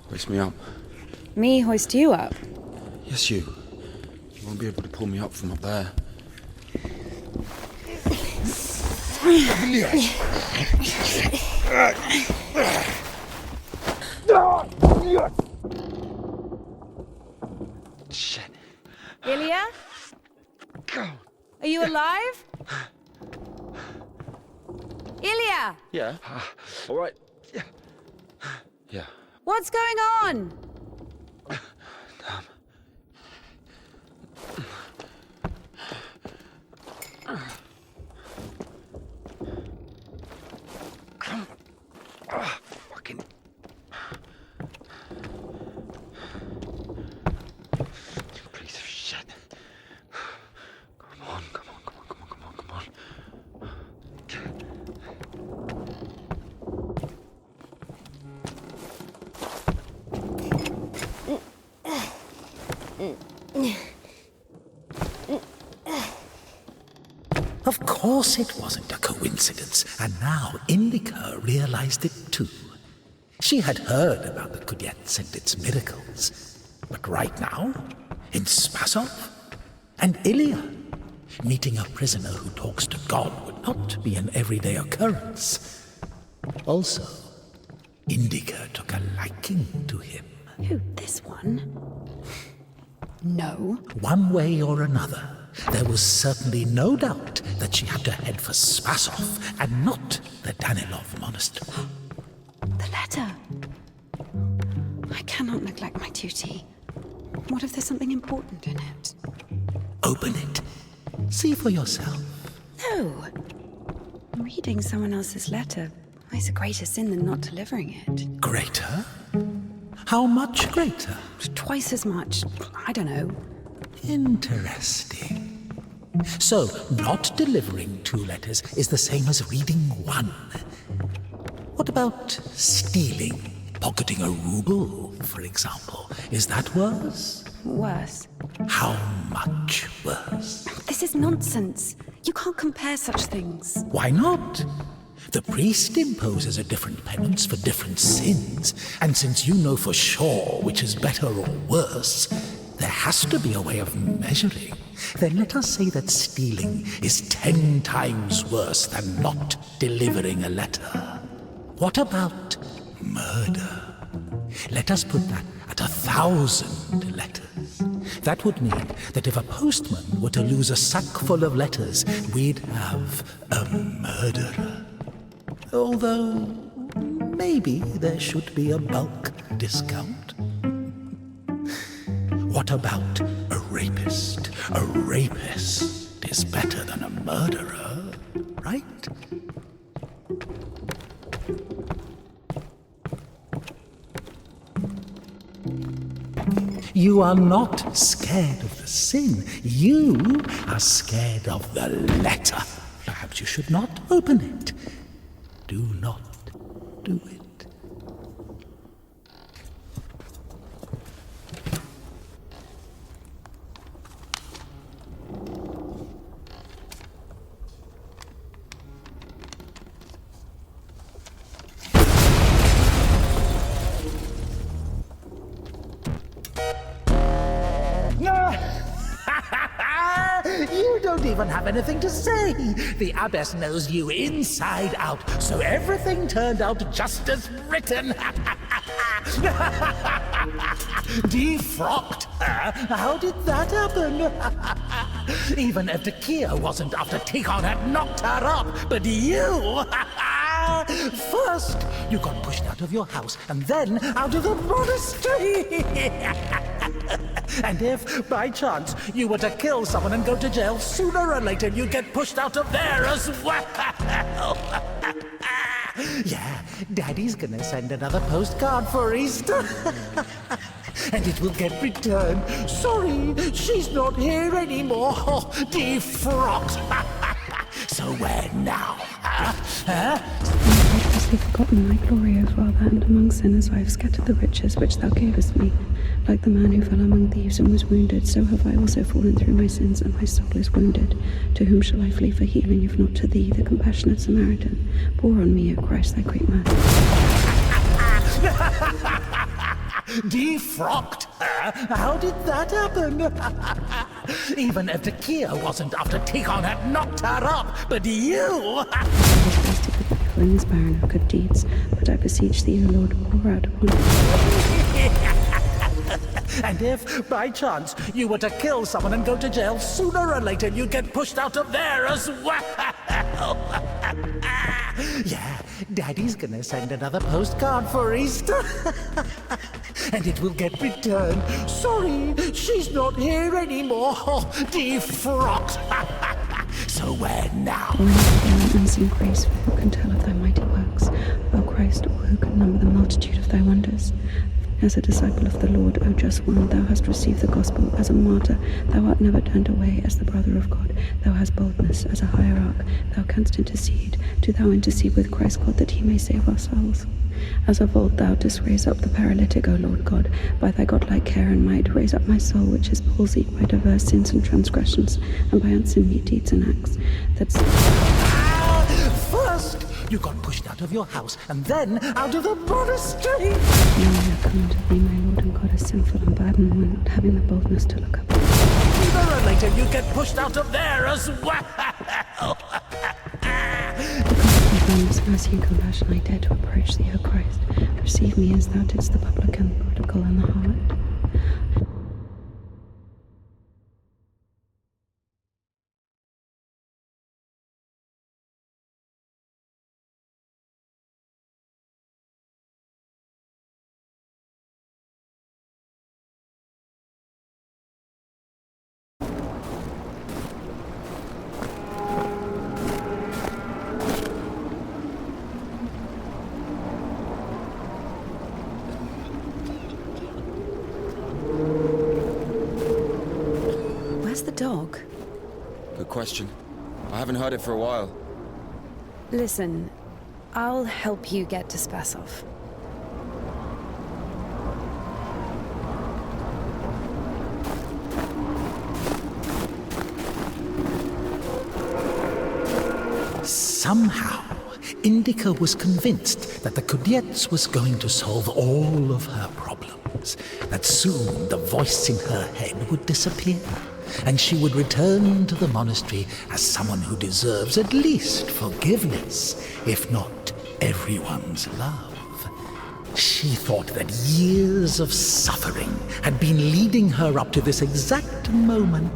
Hoist me up. Me hoist you up? Yes, you. You won't be able to pull me up from up there. Shit. Ilya? Are you alive? Ilya! Yeah. All right. Yeah. Yeah. What's going on? Damn. Fucking. You piece of shit. Come on, come on, come on, come on, come on, come on. course it wasn't a coincidence, and now Indika realized it too. She had heard about the Kudets and its miracles, but right now, in Spasov and Ilya, meeting a prisoner who talks to God would not be an everyday occurrence. Also, Indika took a liking to him. Who, this one? No. One way or another, there was certainly no doubt that she had to head for Spasov and not the Danilov monastery. The letter. I cannot neglect my duty. What if there's something important in it? Open it. See for yourself. No. Reading someone else's letter is a greater sin than not delivering it. Greater? How much greater? Twice as much. I don't know. Interesting. So, not delivering 2 letters is the same as reading 1. What about stealing? Pocketing a ruble, for example. Is that worse? Worse. How much worse? This is nonsense. You can't compare such things. Why not? The priest imposes a different penance for different sins, and since you know for sure which is better or worse, there has to be a way of measuring. Then let us say that stealing is 10 times worse than not delivering a letter. What about murder? Let us put that at 1,000 letters. That would mean that if a postman were to lose a sack full of letters, we'd have a murderer. Although, maybe there should be a bulk discount. What about a rapist? A rapist is better than a murderer, right? You are not scared of the sin. You are scared of the letter. Perhaps you should not open it. Do not do it. You don't even have anything to say. The abbess knows you inside out, so everything turned out just as written. Defrocked her? How did that happen? Even Evdokia wasn't after Tikhon had knocked her up, but you... First, you got pushed out of your house, and then out of the monastery. And if, by chance, you were to kill someone and go to jail, sooner or later you'd get pushed out of there as well. Yeah, Daddy's gonna send another postcard for Easter. And it will get returned. Sorry, she's not here anymore. Defrocked. So where now? I have purposely forgotten my glory, O Father, and among sinners I have scattered the riches which thou gavest me. Like the man who fell among thieves and was wounded, so have I also fallen through my sins, and my soul is wounded. To whom shall I flee for healing, if not to thee, the compassionate Samaritan? Pour on me, O Christ, thy great mercy. Defrocked her? How did that happen? Even Evdokia wasn't after Tikhon had knocked her up, but you... I was wasted with my holiness barren of good deeds, but I beseech thee, O Lord, pour out upon me. And if, by chance, you were to kill someone and go to jail, sooner or later you'd get pushed out of there as well. Yeah, Daddy's gonna send another postcard for Easter. And it will get returned. Sorry, she's not here anymore. Defrocked. So where now? Pour into thee an unseen grace, for who can tell of thy mighty works? O Christ, or who can number the multitude of thy wonders? As a disciple of the Lord, O just one, thou hast received the gospel. As a martyr, thou art never turned away. As the brother of God, thou hast boldness. As a hierarch, thou canst intercede. Do thou intercede with Christ God, that he may save our souls. As of old thou didst raise up the paralytic, O Lord God, by thy godlike care and might, raise up my soul, which is palsied by diverse sins and transgressions, and by unseemly deeds and acts, that... First, you got pushed out of your house, and then out of the monastery. Now I have come unto thee, my Lord and God, as sinful and bad, and one not having the boldness to look up. Sooner or later, you get pushed out of there as well. Because of thy mercy and compassion, I dare to approach thee, O Christ. Receive me as thou didst the publican, the prodigal, and the harlot. Where's the dog? Good question. I haven't heard it for a while. Listen, I'll help you get to Spasov. Somehow, Indika was convinced that the Kudets was going to solve all of her problems, that soon the voice in her head would disappear, and she would return to the monastery as someone who deserves at least forgiveness, if not everyone's love. She thought that years of suffering had been leading her up to this exact moment.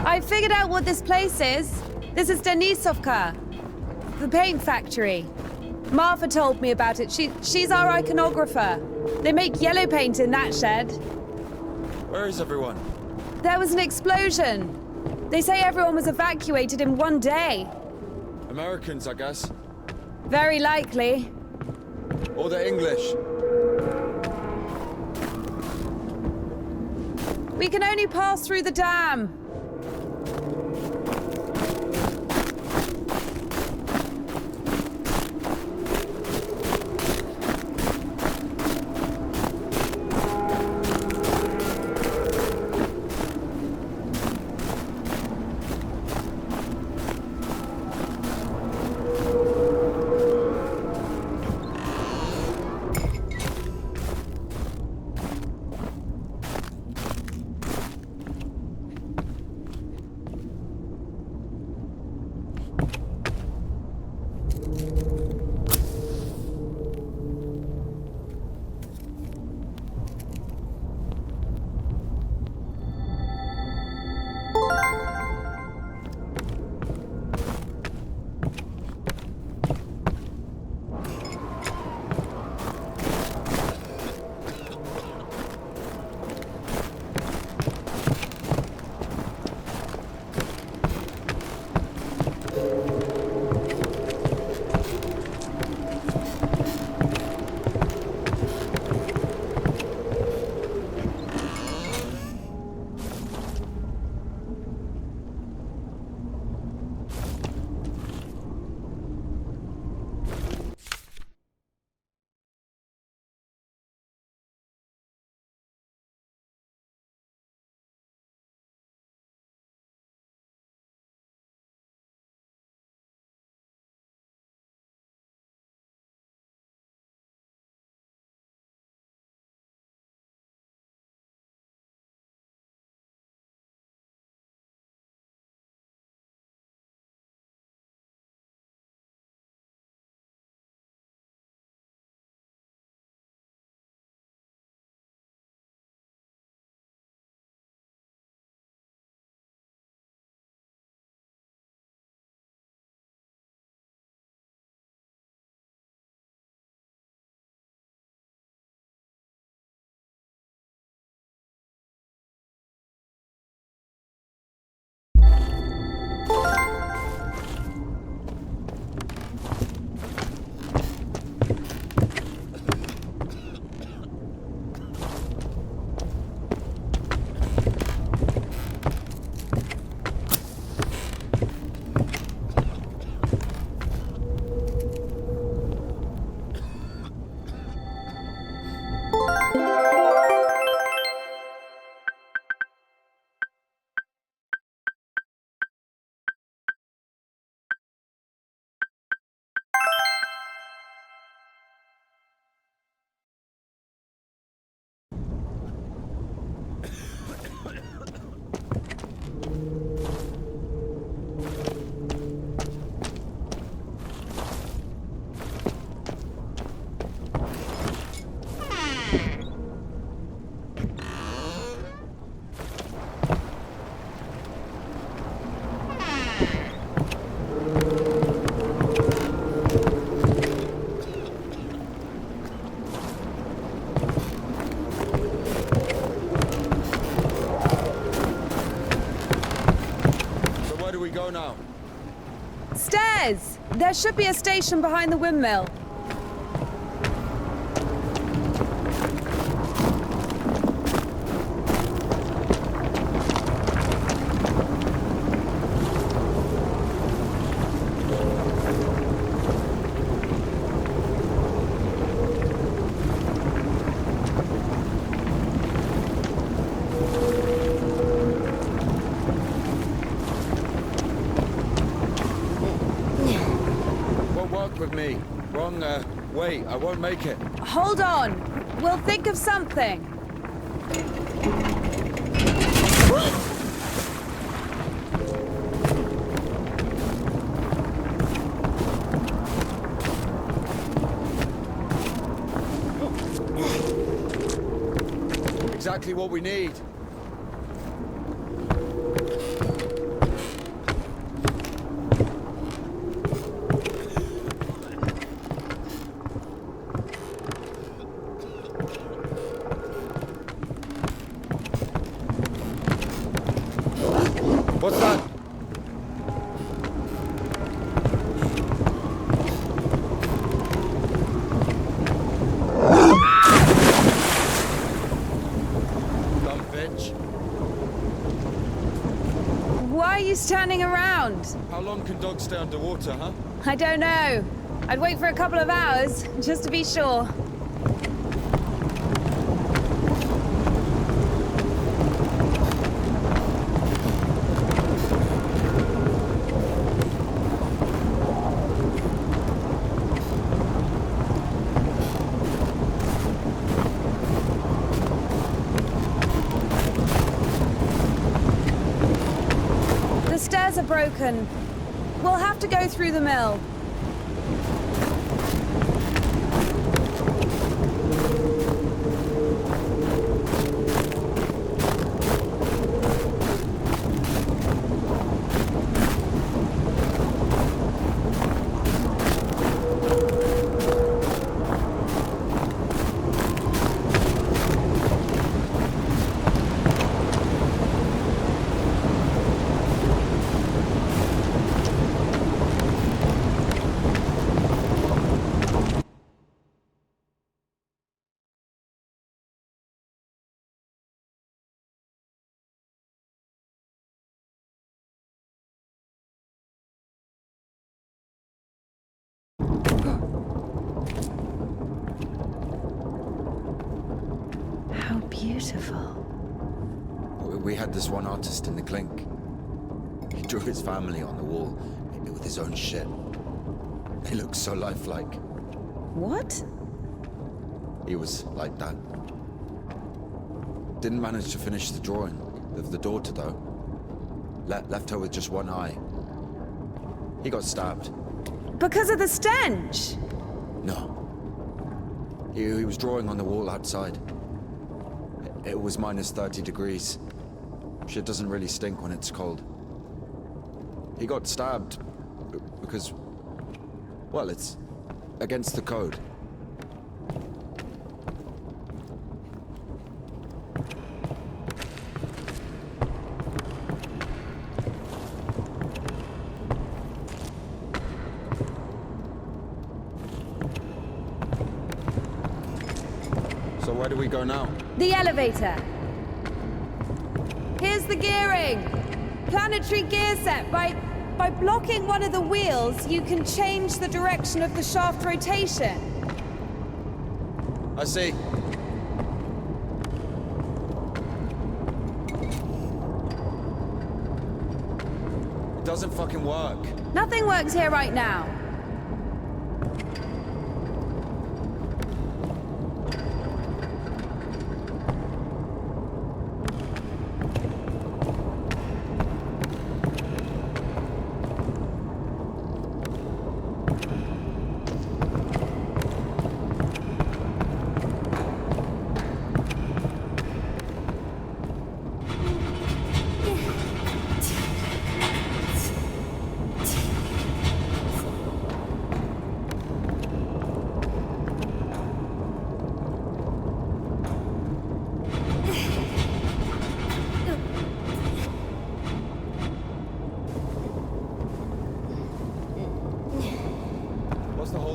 I figured out what this place is. This is Denisovka, the paint factory. Martha told me about it. She's our iconographer. They make yellow paint in that shed. Where is everyone? There was an explosion. They say everyone was evacuated in one day. Americans, I guess. Very likely. Or the English. We can only pass through the dam. Stairs! There should be a station behind the windmill. With me. Wrong, way. I won't make it. Hold on. We'll think of something. Exactly what we need. What's that? Dumb bitch. Why are you standing around? How long can dogs stay underwater, huh? I don't know. I'd wait for a couple of hours, just to be sure. The stairs are broken. We'll have to go through the mill. How beautiful. We had this one artist in the clink. He drew his family on the wall with his own shit. They look so lifelike. What? He was like that. Didn't manage to finish the drawing of the daughter, though. Left her with just one eye. He got stabbed. Because of the stench? No. He was drawing on the wall outside. It was minus 30 degrees. Shit doesn't really stink when it's cold. He got stabbed because, well, it's against the code. So where do we go now? The elevator. Here's the gearing. Planetary gear set. By blocking one of the wheels, you can change the direction of the shaft rotation. I see. It doesn't fucking work. Nothing works here right now.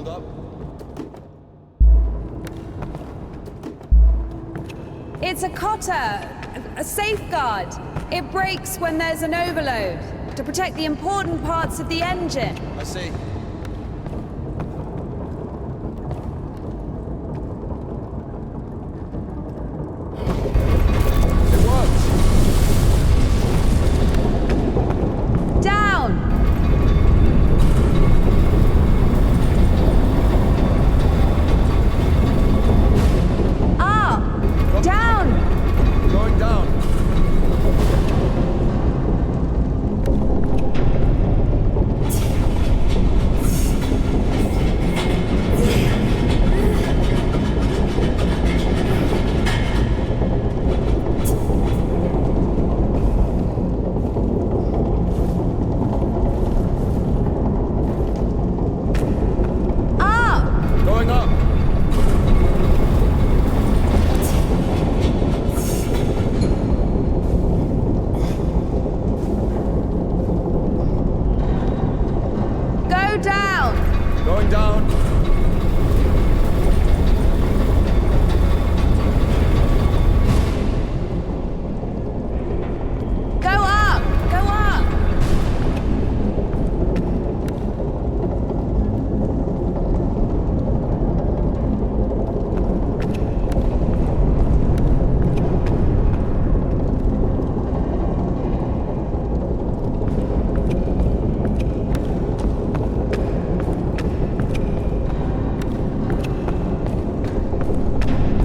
Hold up. It's a cotter, a safeguard. It breaks when there's an overload to protect the important parts of the engine. I see. It works. Down! Up! Down! Going down. Up! Going up. Go down! Going down. Go up! Go up!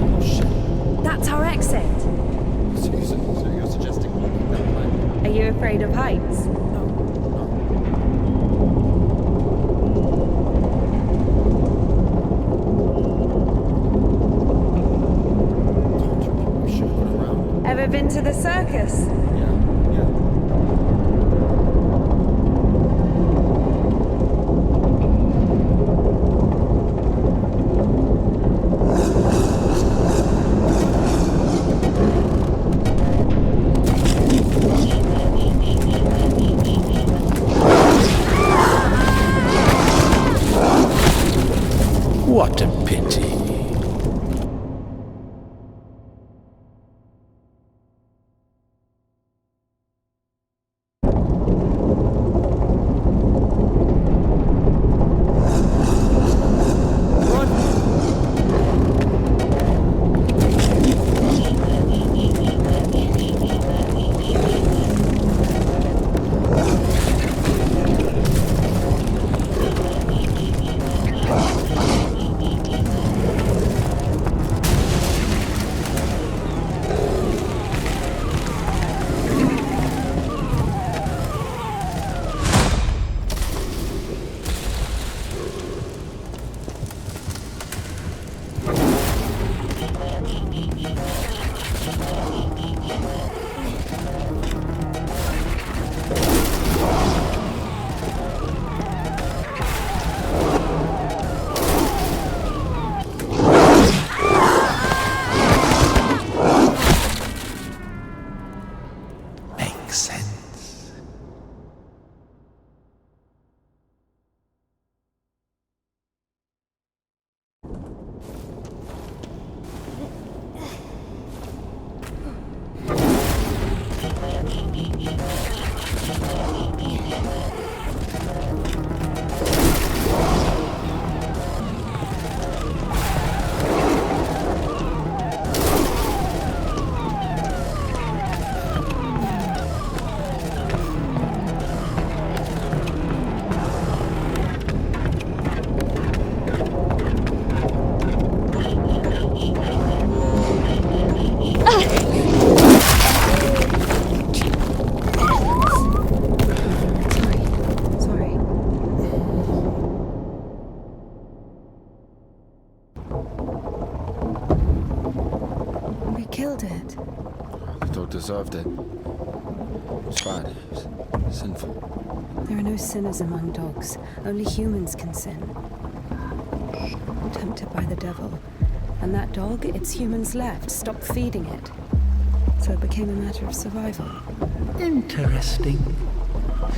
Oh shit. That's our exit. So you're suggesting walking that way? Are you afraid of heights? Told you we should have gone around. Ever been to the circus? Yeah. What a pity. Makes sense. Sorry. We killed it. The dog deserved it. It was bad. It was sinful. There are no sinners among dogs. Only humans can sin. Tempted by the devil. And that dog, its humans left, stopped feeding it. So it became a matter of survival. Interesting.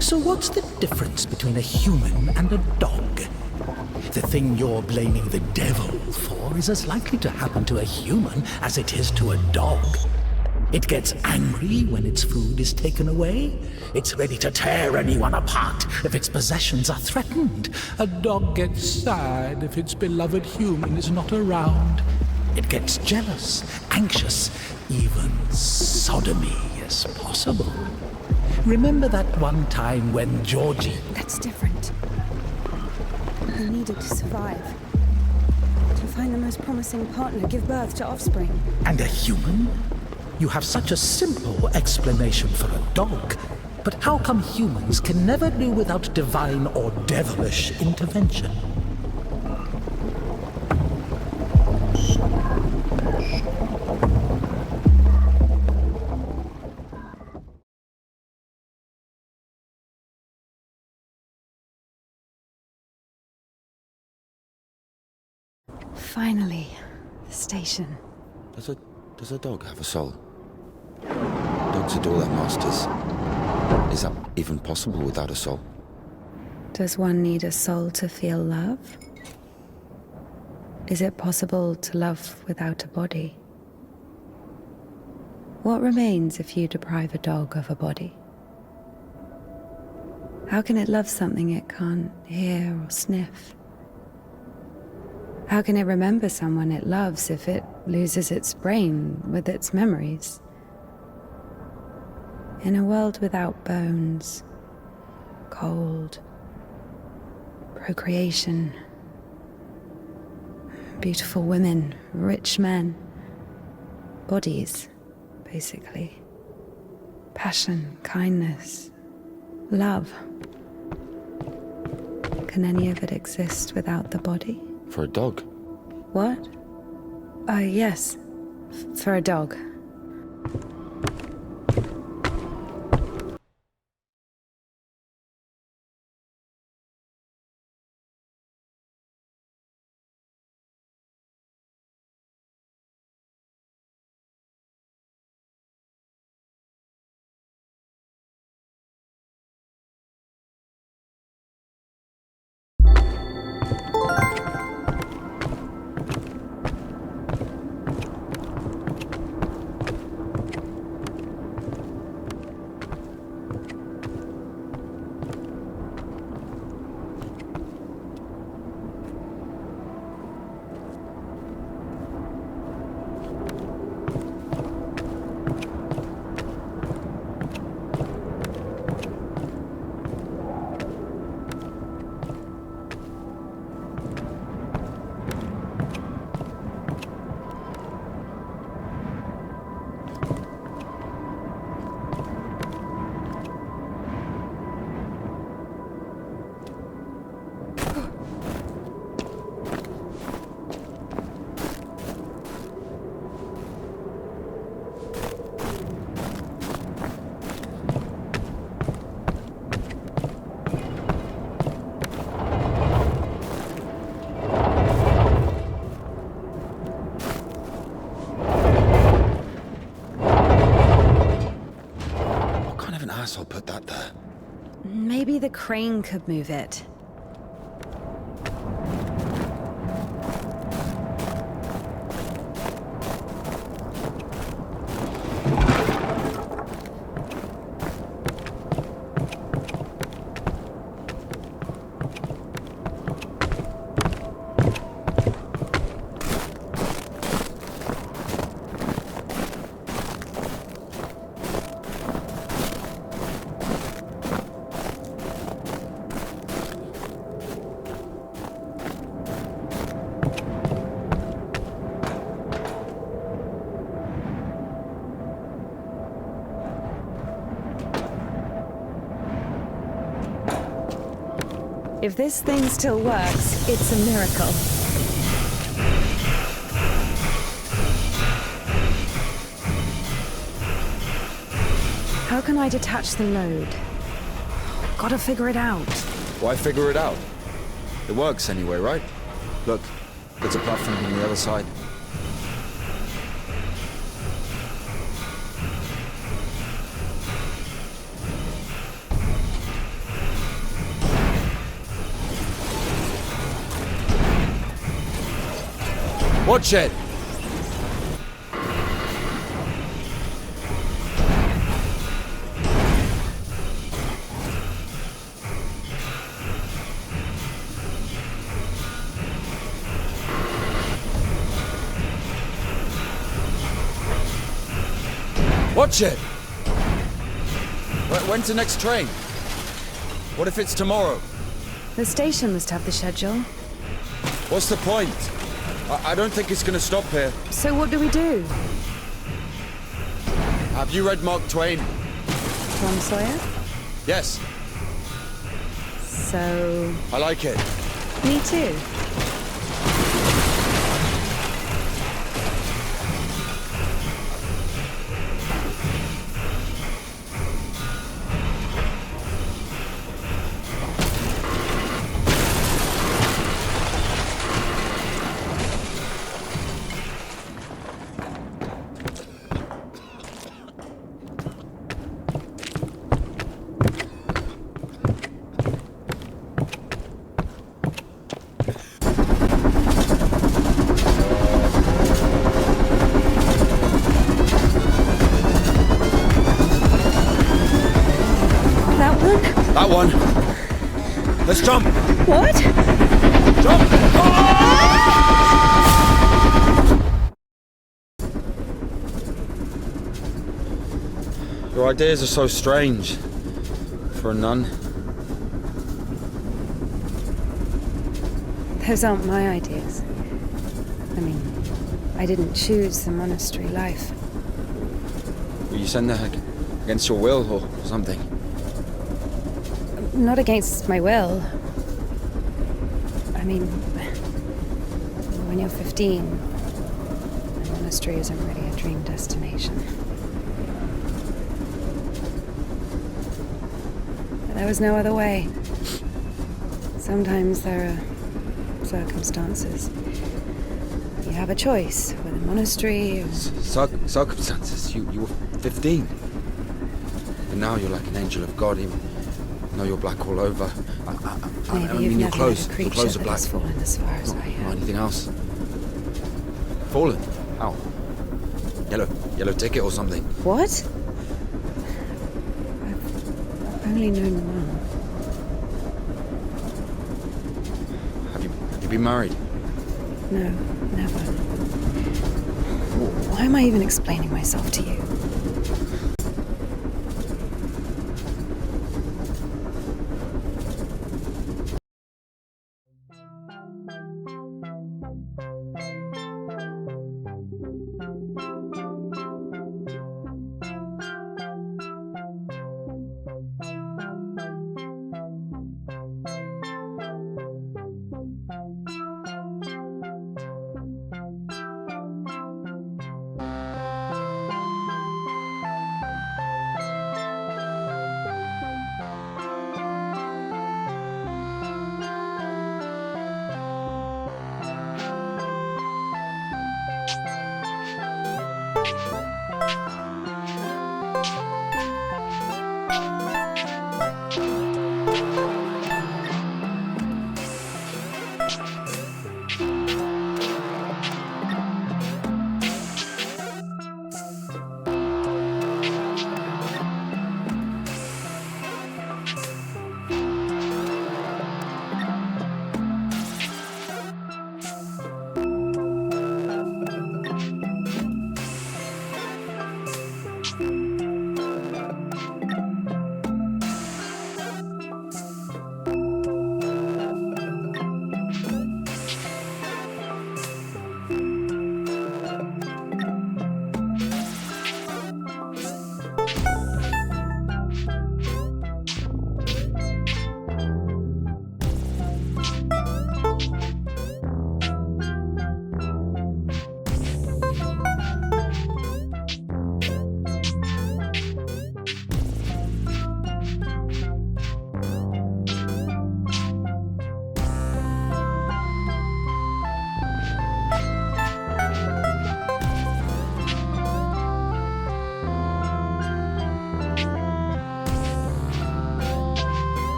So what's the difference between a human and a dog? The thing you're blaming the devil for is as likely to happen to a human as it is to a dog. It gets angry when its food is taken away. It's ready to tear anyone apart if its possessions are threatened. A dog gets sad if its beloved human is not around. It gets jealous, anxious, even sodomy is possible. Remember that one time when Georgie... That's different. I needed to survive. To find the most promising partner, give birth to offspring. And a human? You have such a simple explanation for a dog. But how come humans can never do without divine or devilish intervention? Finally, the station. Does a dog have a soul? Dogs adore their masters. Is that even possible without a soul? Does one need a soul to feel love? Is it possible to love without a body? What remains if you deprive a dog of a body? How can it love something it can't hear or sniff? How can it remember someone it loves if it loses its brain with its memories? In a world without bones, cold, procreation, beautiful women, rich men, bodies, basically. Passion, kindness, love. Can any of it exist without the body? For a dog? What? Yes. For a dog. I'll put that there. Maybe the crane could move it. If this thing still works, it's a miracle. How can I detach the load? Gotta figure it out. Why figure it out? It works anyway, right? Look, there's a platform on the other side. Watch it! Watch it! When's the next train? What if it's tomorrow? The station must have the schedule. What's the point? I don't think it's gonna stop here. So what do we do? Have you read Mark Twain? Tom Sawyer? Yes, So... I like it. me too. That one? That one. Let's jump! What? Jump! Your ideas are so strange. For a nun. Those aren't my ideas. I mean, I didn't choose the monastery life. Were you sent there against your will or something? Not against my will. I mean, when you're 15, the monastery isn't really a dream destination. But there was no other way. Sometimes there are circumstances. You have a choice with a monastery or... Circumstances. You were 15. And now you're like an angel of God. Even though you're black all over. I Maybe mean, you've your never clothes. met a Your creature clothes are that black. has fallen as far as I Or have. anything else. Fallen? How? Yellow ticket or something. What? I've only known one. Have you been married? No, never. Why am I even explaining myself to you?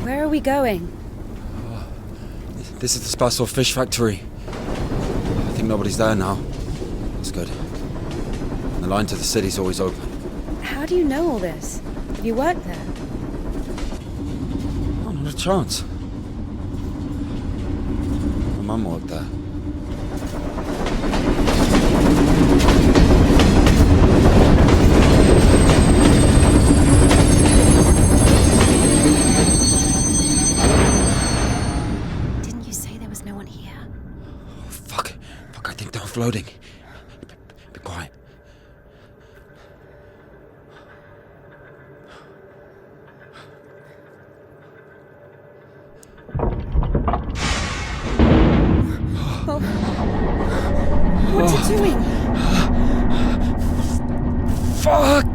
Where are we going? This is the Spassor fish factory. I think nobody's there now. That's good. The line to the city's always open. How do you know all this? Have you worked there? Oh, not a chance. My mum worked there. Didn't you say there was no one here? Oh, fuck, I think they're floating. Be quiet. What are you doing? Fuck!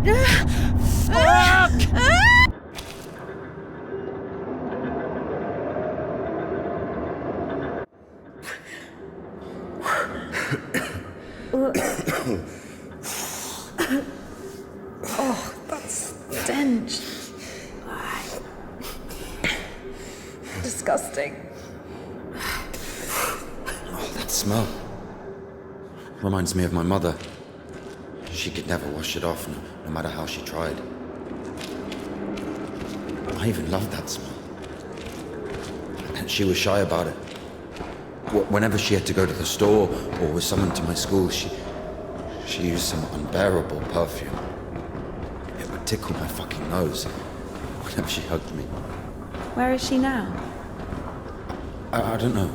Oh, that stench. Disgusting. Oh, that smell. Reminds me of my mother. She could never wash it off, no matter how she tried. I even loved that smell. And she was shy about it. Whenever she had to go to the store or was summoned to my school, she used some unbearable perfume. It would tickle my fucking nose whenever she hugged me. Where is she now? I don't know.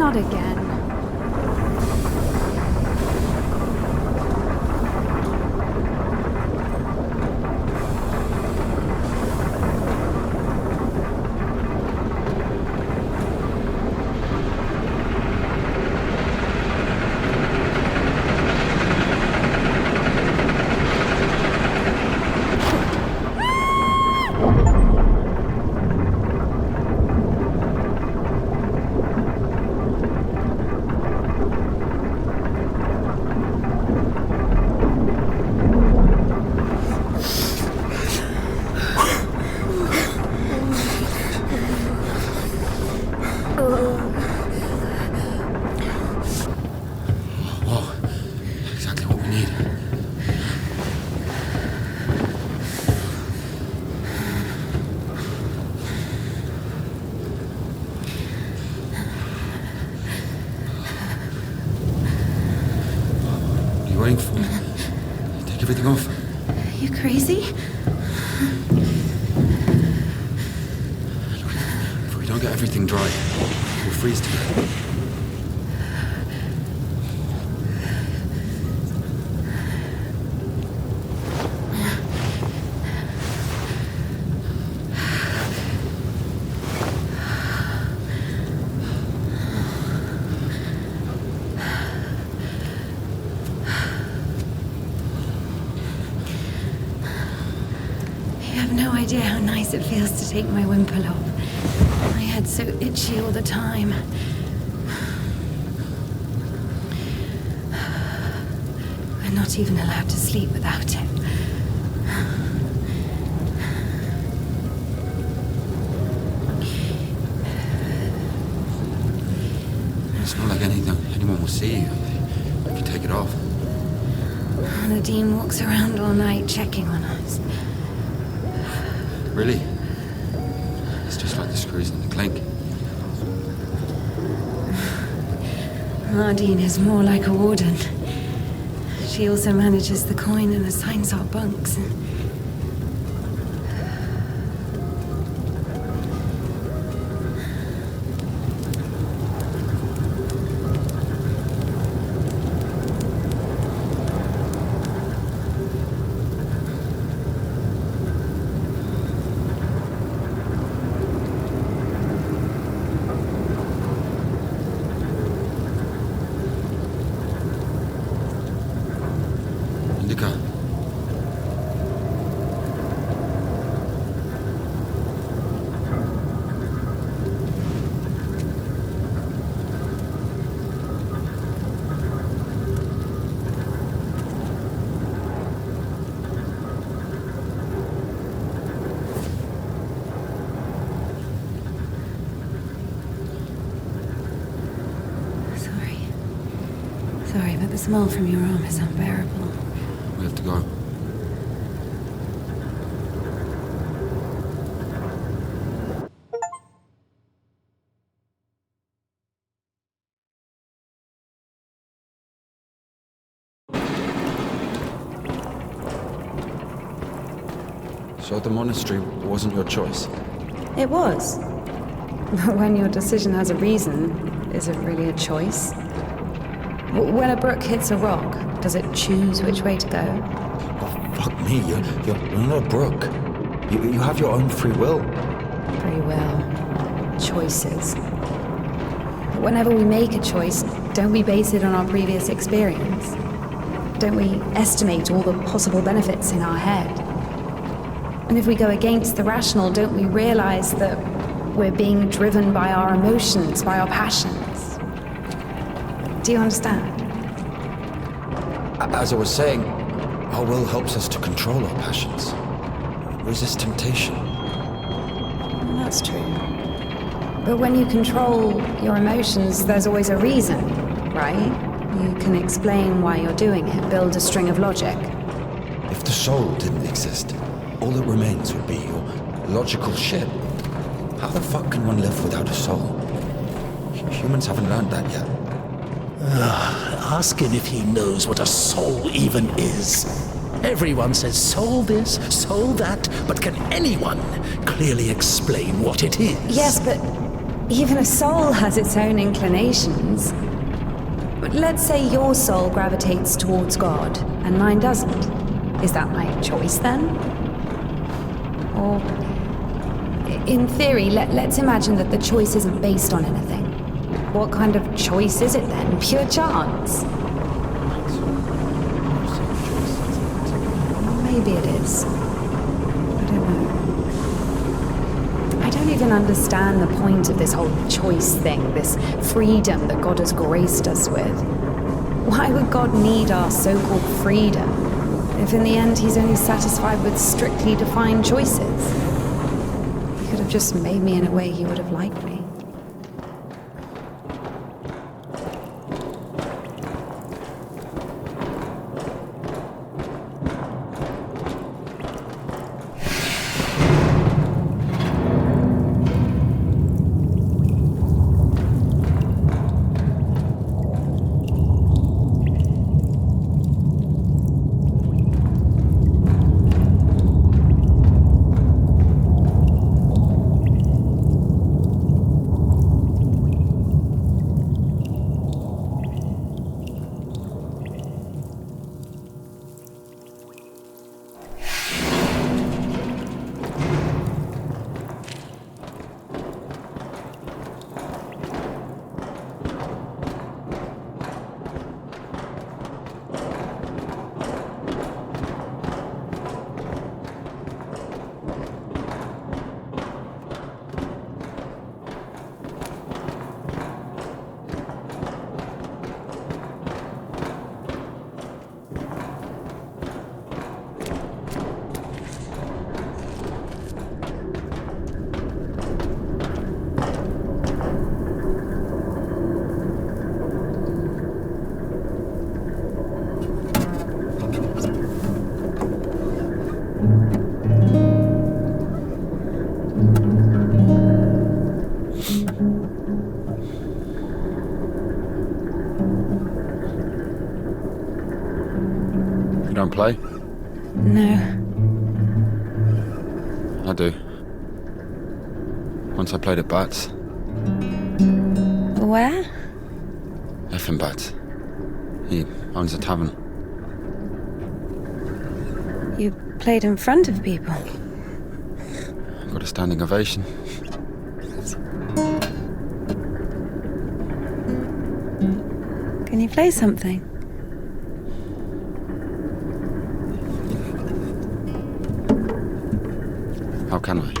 Not again. Exactly what we need. What are you waiting for? Take everything off. You crazy? If we don't get everything dry, we'll freeze to death. You have no idea how nice it feels to take my wimple off. My head's so itchy all the time. We're not even allowed to sleep without it. It's not like anyone will see you if you take it off. Nadine walks around all night checking on us. Really? It's just like the screws in the clink. Nadine is more like a warden. She also manages the coin and assigns our bunks. Indika. Sorry, but the smell from your arm is unbearable. We have to go. So the monastery wasn't your choice? It was. But when your decision has a reason, is it really a choice? When a brook hits a rock, does it choose which way to go? Oh, fuck me, you're not a brook. You have your own free will. Free will. Choices. But whenever we make a choice, don't we base it on our previous experience? Don't we estimate all the possible benefits in our head? And if we go against the rational, don't we realize that we're being driven by our emotions, by our passions? Do you understand? As I was saying, our will helps us to control our passions. Resist temptation. Well, that's true. But when you control your emotions, there's always a reason, right? You can explain why you're doing it, build a string of logic. If the soul didn't exist, all that remains would be your logical shit. How the fuck can one live without a soul? Humans haven't learned that yet. Ask him if he knows what a soul even is. Everyone says soul this, soul that, but can anyone clearly explain what it is? Yes, but Even a soul has its own inclinations. But let's say your soul gravitates towards God, and mine doesn't. Is that my choice then? Or, in theory, let's imagine that the choice isn't based on anything. What kind of choice is it then? Pure chance? Maybe it is. I don't know. I don't even understand the point of this whole choice thing, this freedom that God has graced us with. Why would God need our so-called freedom if in the end he's only satisfied with strictly defined choices? He could have just made me in a way he would have liked me. You don't play? No. I do. Once I played at Bats. Where? Effing Bats. He owns a tavern. You played in front of people. Got a standing ovation. Can you play something? How can I?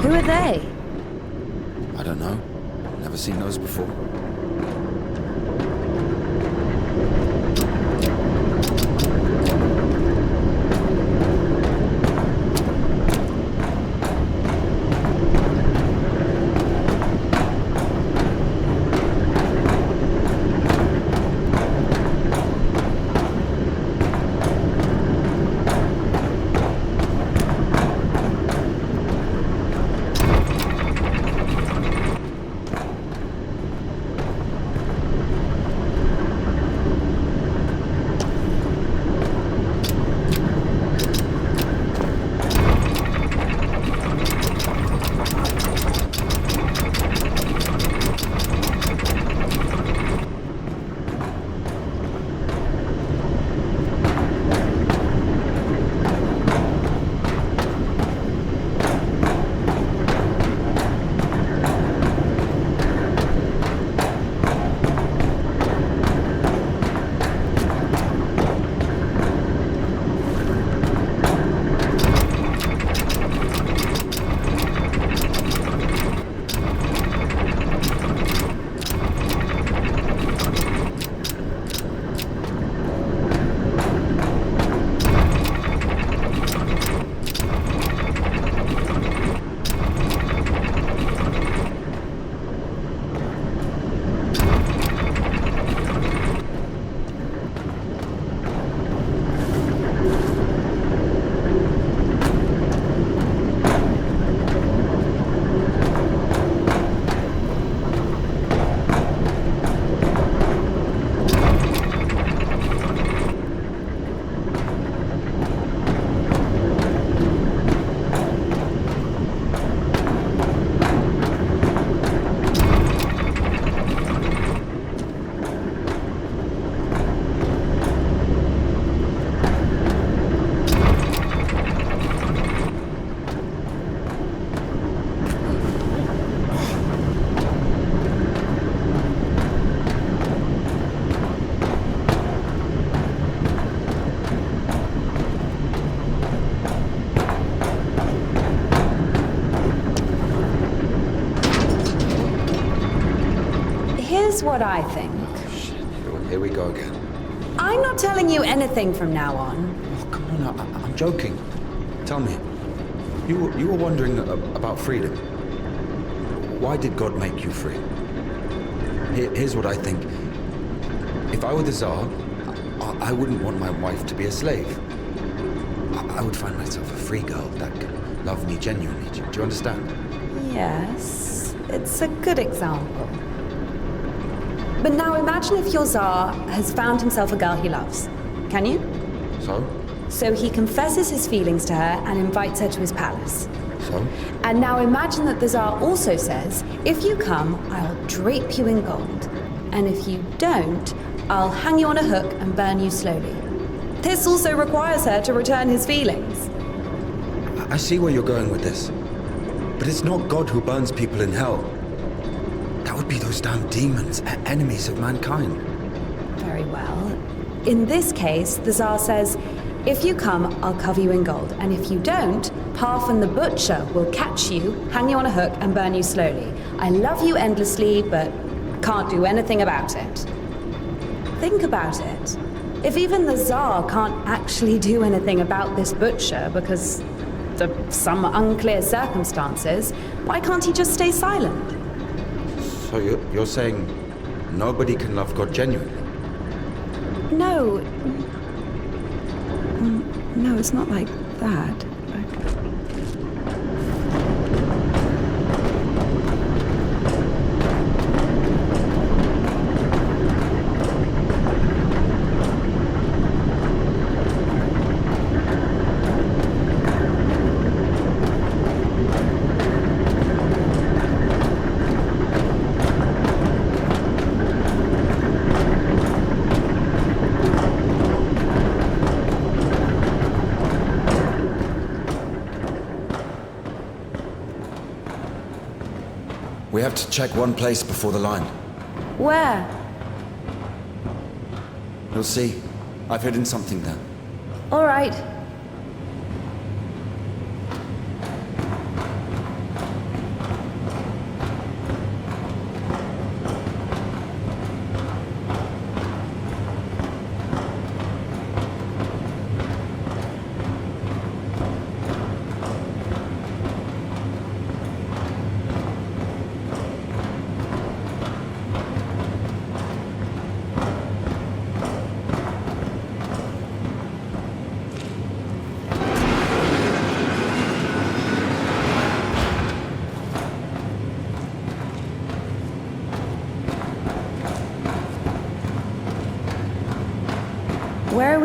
Who are they? I don't know. Never seen those before. Here's what I think. Here we go again. I'm not telling you anything from now on. Oh, come on, I'm joking. Tell me, you were wondering about freedom. Why did God make you free? Here's what I think. If I were the Tsar, I wouldn't want my wife to be a slave. I would find myself a free girl that could love me genuinely. Do you understand? Yes, it's a good example. But now imagine if your Tsar has found himself a girl he loves. Can you? So? So he confesses his feelings to her and invites her to his palace. So? And now imagine that the Tsar also says, if you come, I'll drape you in gold. And if you don't, I'll hang you on a hook and burn you slowly. This also requires her to return his feelings. I see where you're going with this. But it's not God who burns people in hell. That would be those damn demons, enemies of mankind. Very well. In this case, the Tsar says, if you come, I'll cover you in gold. And if you don't, Parfin the Butcher will catch you, hang you on a hook, and burn you slowly. I love you endlessly, but can't do anything about it. Think about it. If even the Tsar can't actually do anything about this butcher because of some unclear circumstances, why can't he just stay silent? So you're saying nobody can love God genuinely? No. No, it's not like that. We have to check one place before the line. Where? You'll see. I've hidden something there. All right.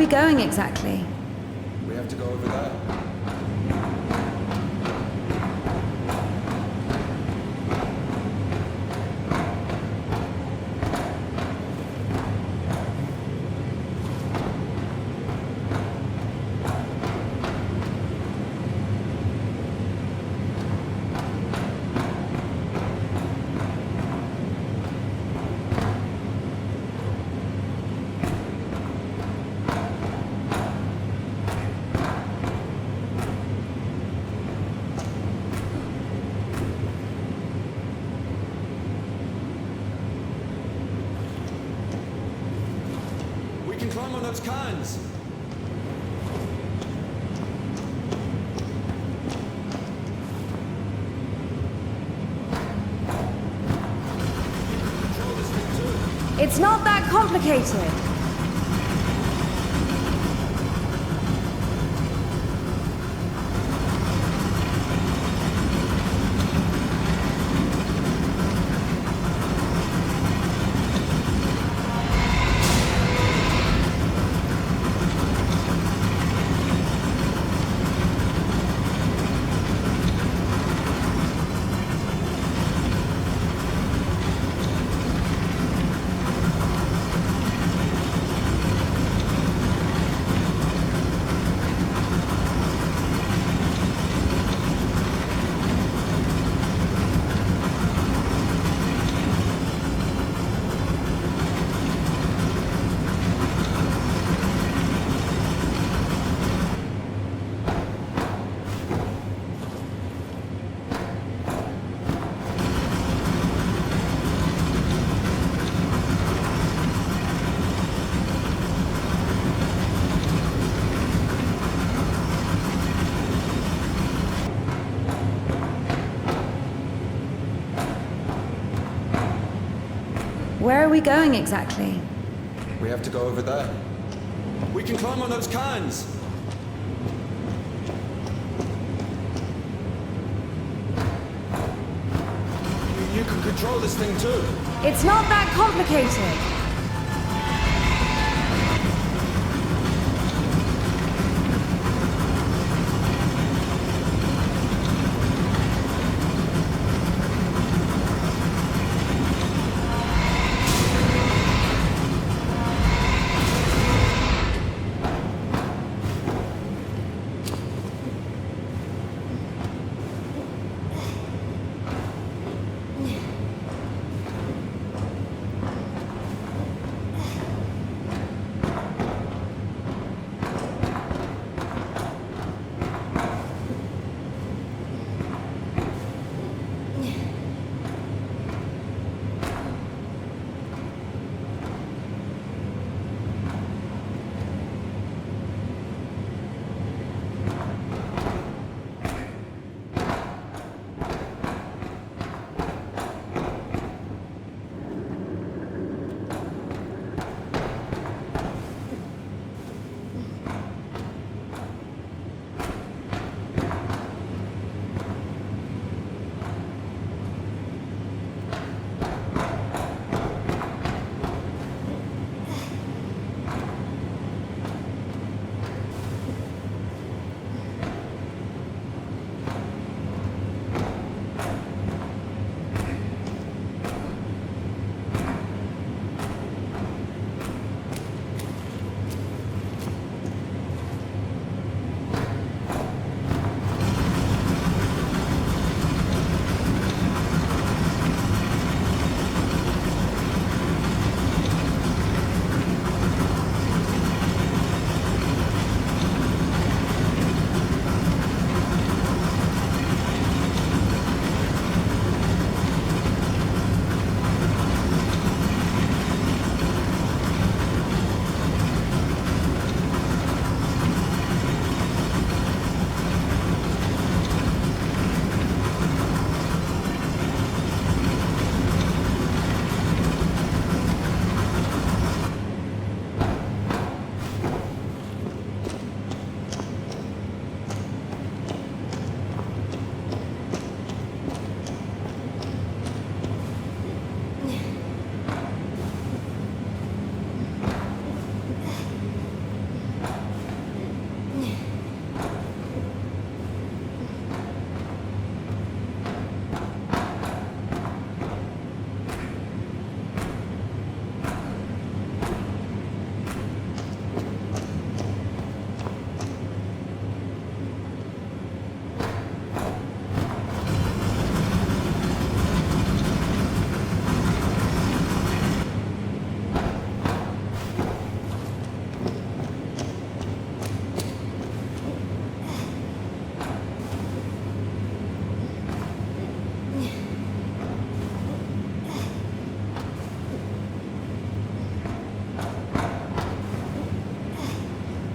we going exactly? We have to go over there. We can climb on those cans. It's not that complicated. Where are we going exactly? We have to go over there. We can climb on those cans. You can control this thing too. It's not that complicated.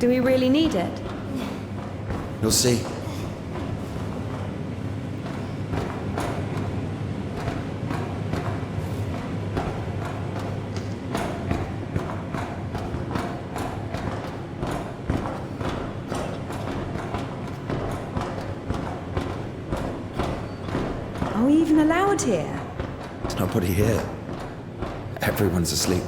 Do we really need it? You'll see. Are we even allowed here? There's nobody here. Everyone's asleep.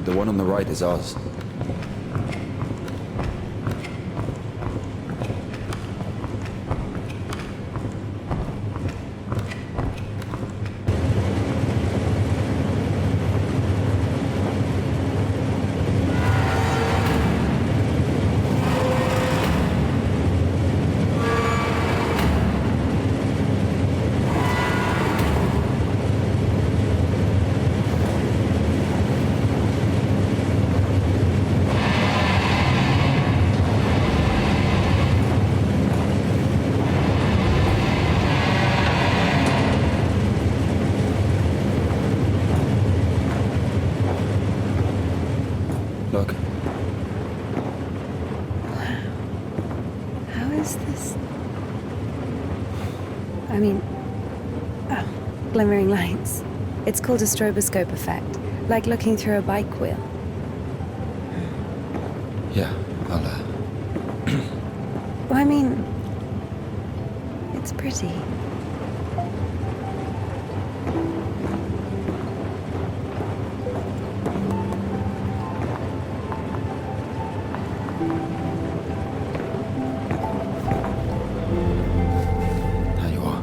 The one on the right is ours. Look, How is this? I mean, oh, glimmering lights. It's called a stroboscope effect, like looking through a bike wheel. yeah, I'll, Well, I mean, it's pretty. There you are.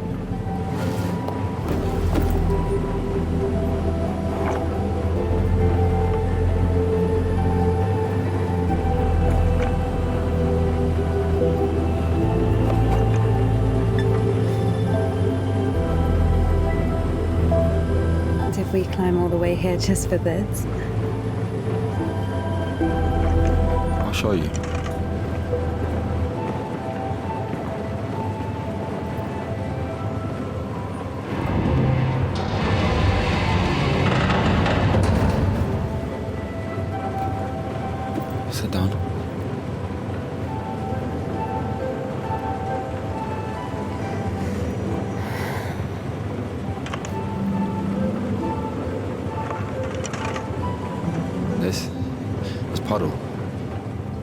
Did we climb all the way here just for this? I'll show you. Sit down. This is Puddle.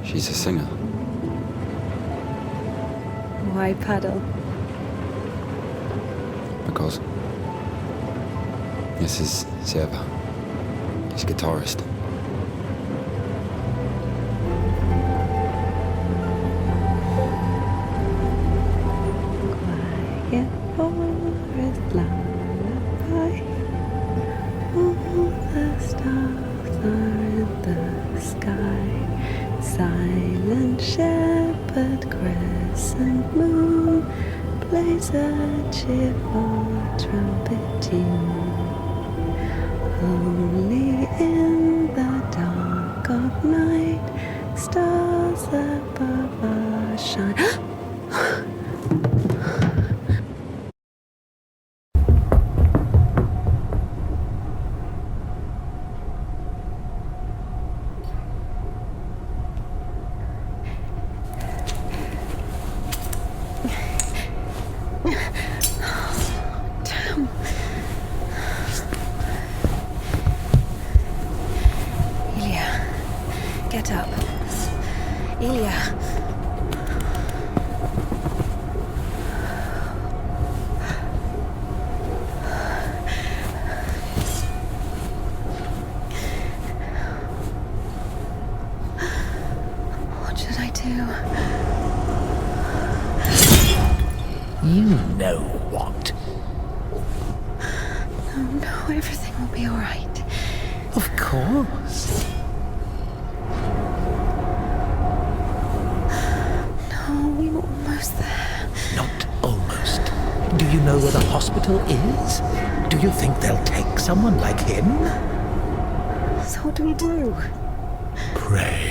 She's a singer. Why puddle? Because this is Seva. He's a guitarist. Quiet forest lullaby. All the stars are in the sky. Silent shepherd, crescent moon plays a cheerful trumpet tune. Only in the dark of night, stars above us shine. Damn. Ilya, get up. Ilya. What should I do? You know what? Oh no, everything will be alright. Of course. No, we were almost there. Not almost. Do you know where the hospital is? Do you think they'll take someone like him? So what do we do? Pray?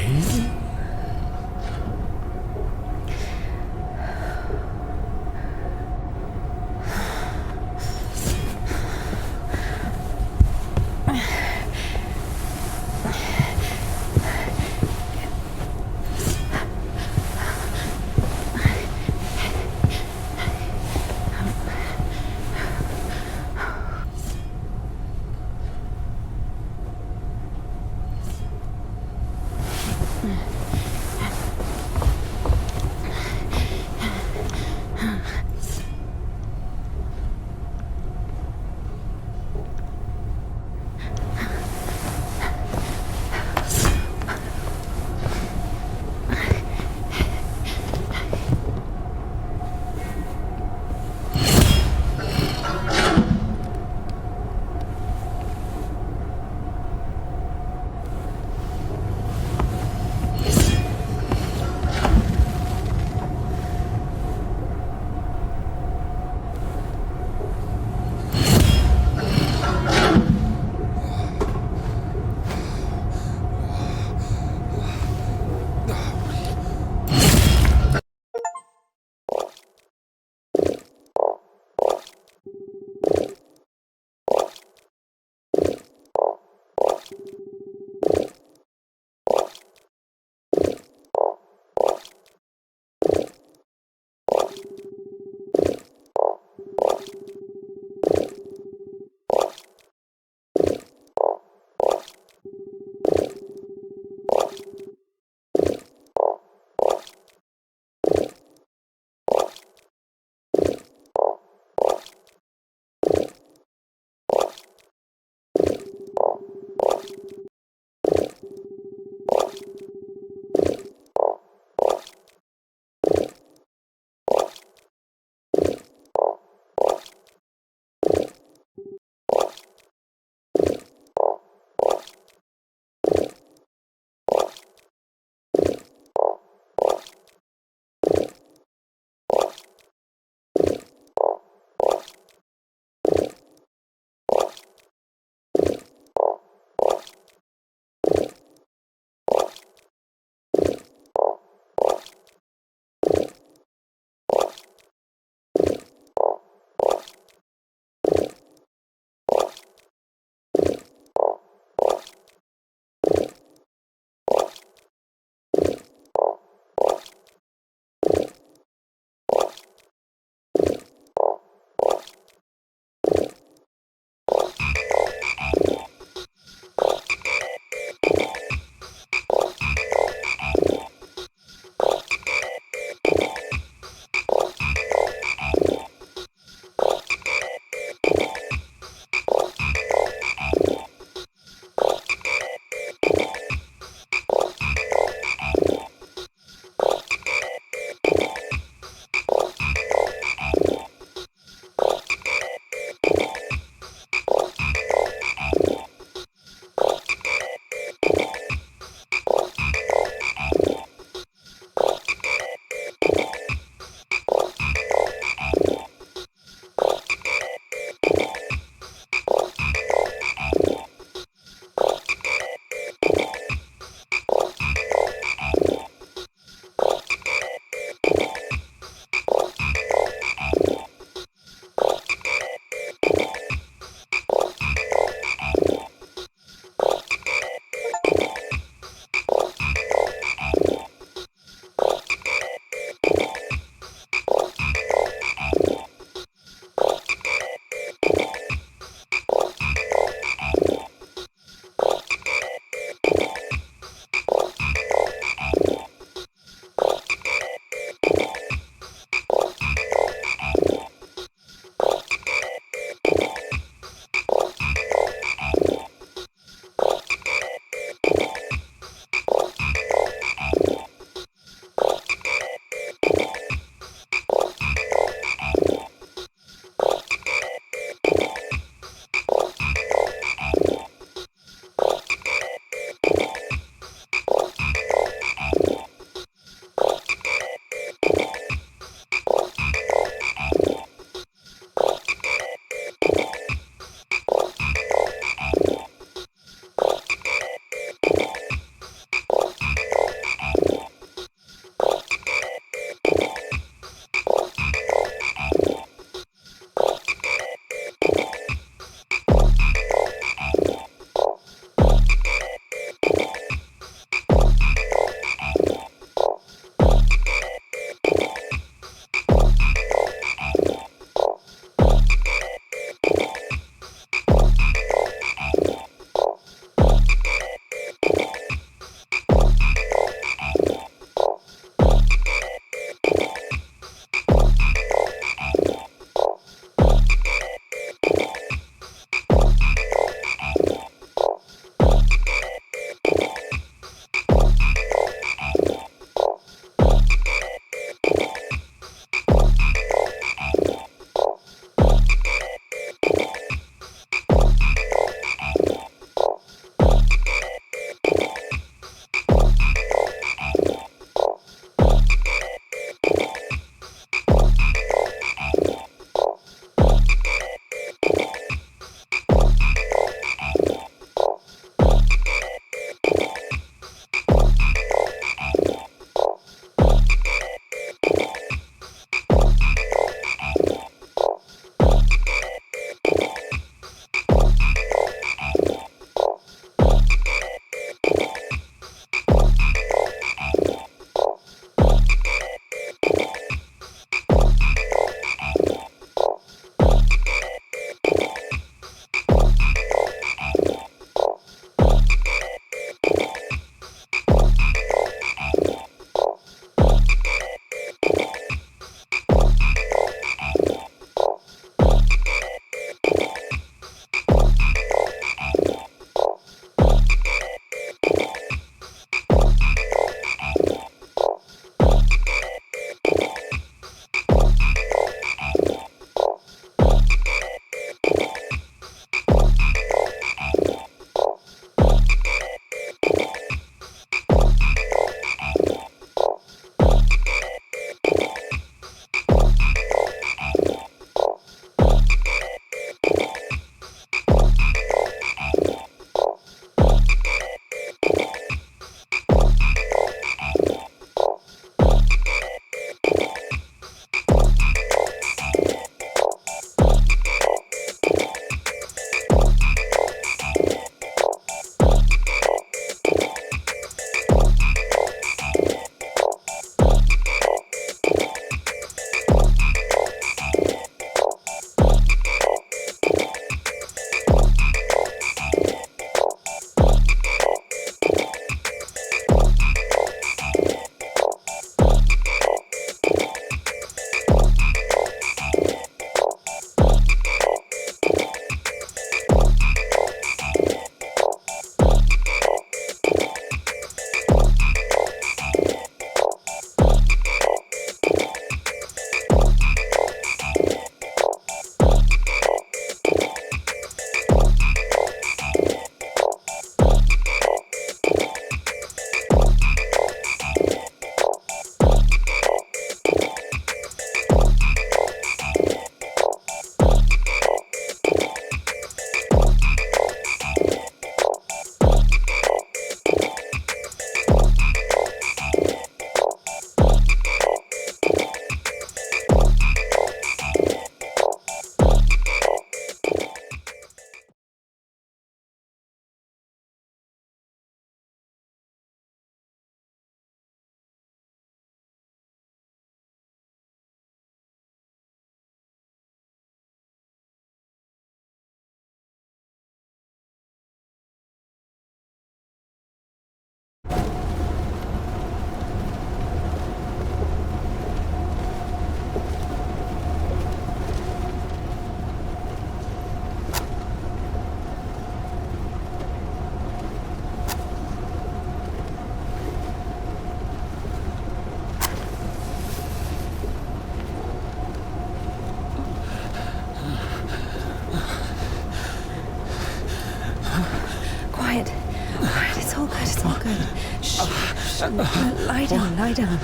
Lie down, lie down.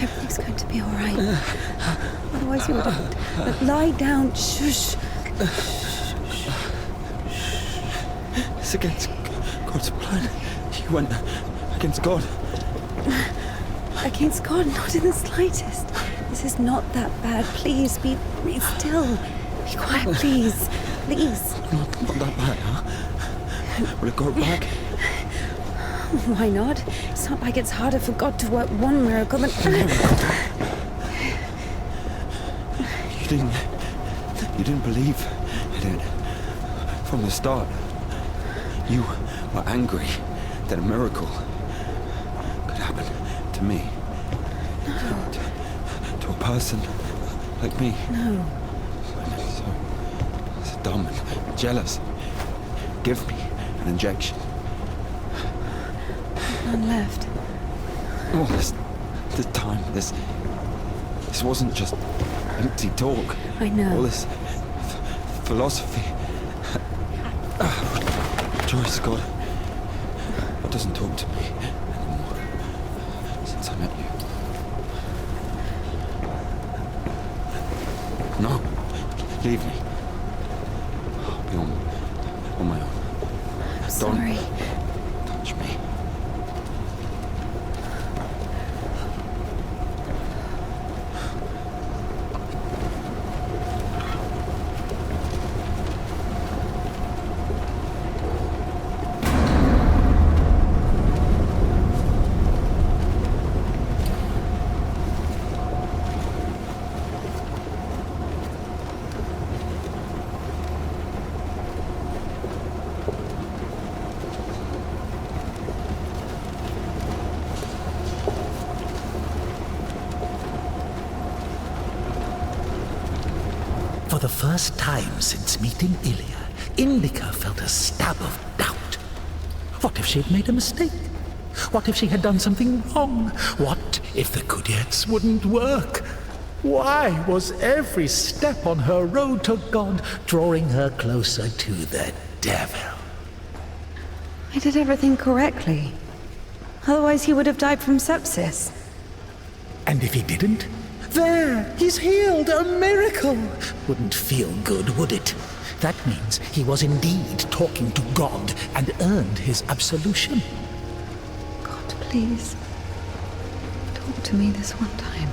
Everything's going to be all right. Otherwise you wouldn't. But lie down. Shush. It's against God's plan. You went against God. Against God? Not in the slightest. This is not that bad. Please, be still. Be quiet, please. Please. Not that bad, huh? Will it go back? Why not? It's not like it's harder for God to work one miracle than... You didn't believe in it from the start. You were angry that a miracle could happen to me. No. To a person like me. No. So dumb and jealous. Give me an injection. None left. All this time, this wasn't just empty talk. I know. All this philosophy. Joyce, God doesn't talk to me anymore since I met you. No, leave me. I'll be on my own. I'm sorry. Don't touch me. For the first time since meeting Ilya, Indika felt a stab of doubt. What if she had made a mistake? What if she had done something wrong? What if the Kudyets wouldn't work? Why was every step on her road to God drawing her closer to the devil? I did everything correctly. Otherwise he would have died from sepsis. And if he didn't? There, he's healed, a miracle! Wouldn't feel good, would it? That means he was indeed talking to God and earned his absolution. God, please. Talk to me this one time.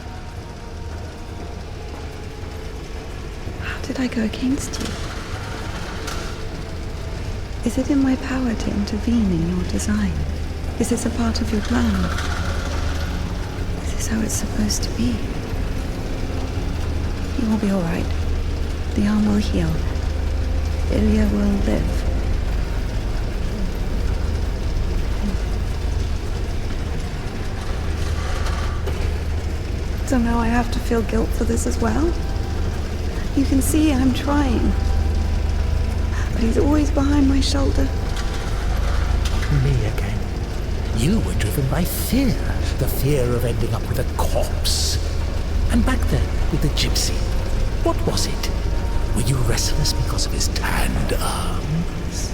How did I go against you? Is it in my power to intervene in your design? Is this a part of your plan? Is this how it's supposed to be? You will be all right. The arm will heal. Ilya will live. Somehow I have to feel guilt for this as well. You can see I'm trying. But he's always behind my shoulder. Me again. You were driven by fear. The fear of ending up with a corpse. And back then, with the gypsy, what was it? Were you restless because of his tanned arms?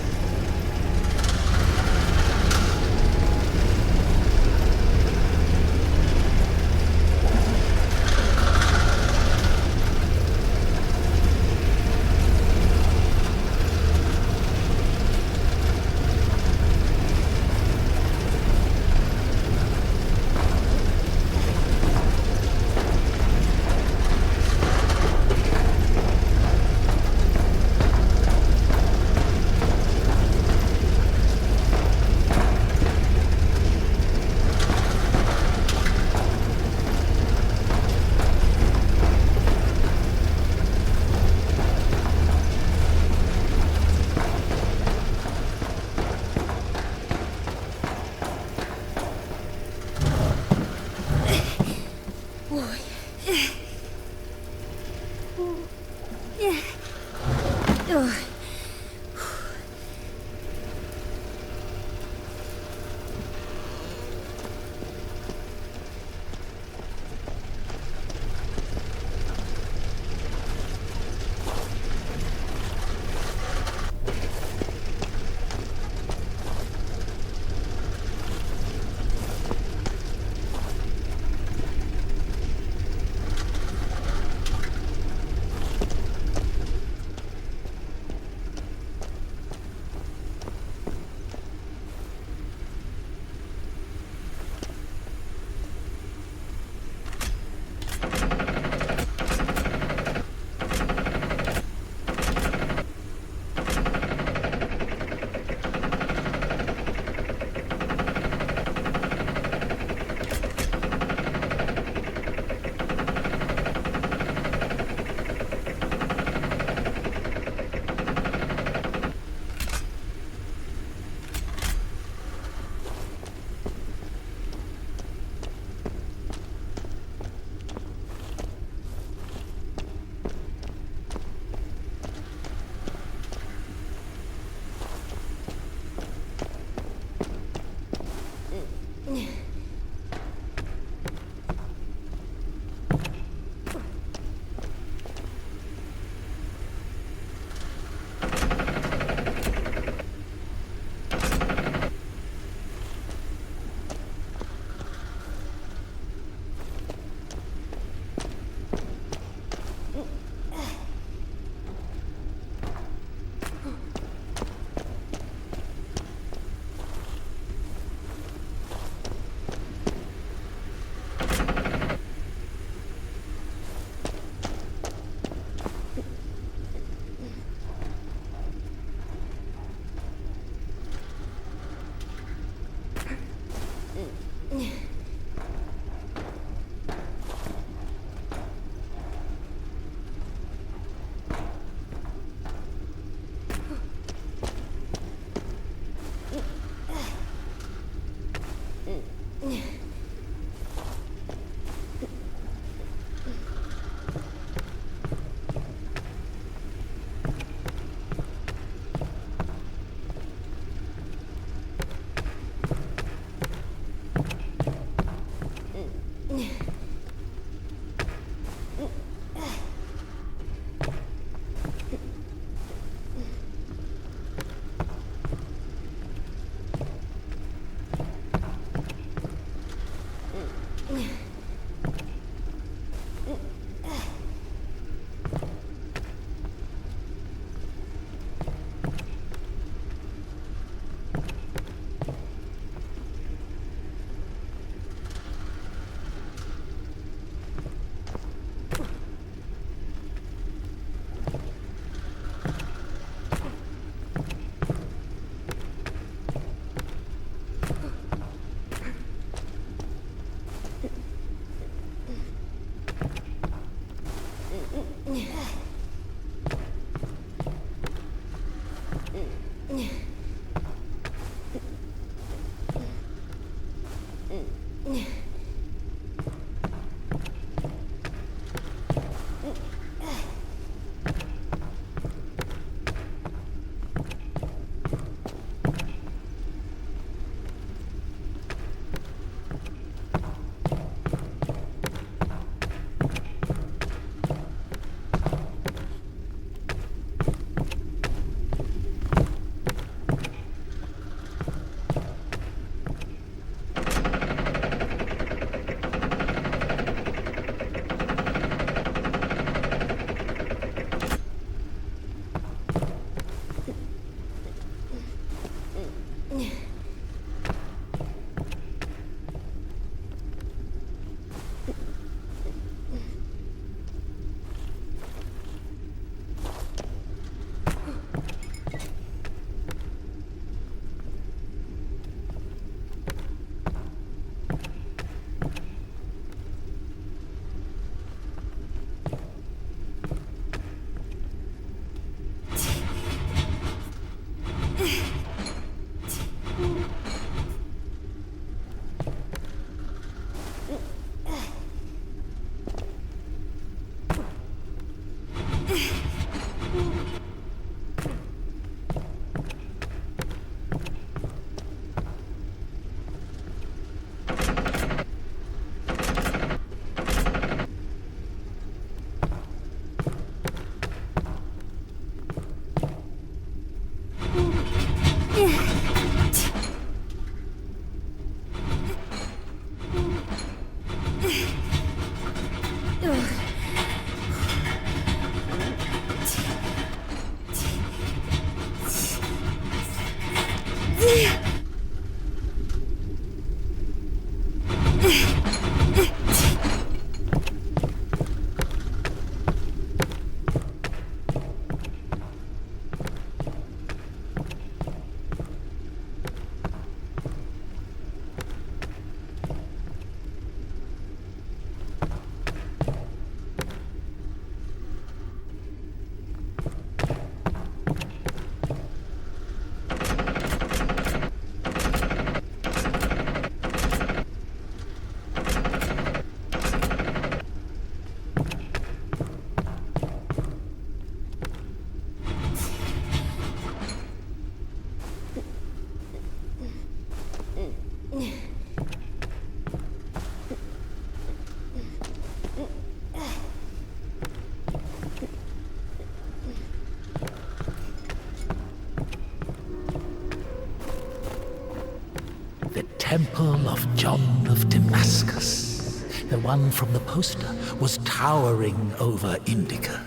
of John of Damascus. The one from the poster was towering over Indika.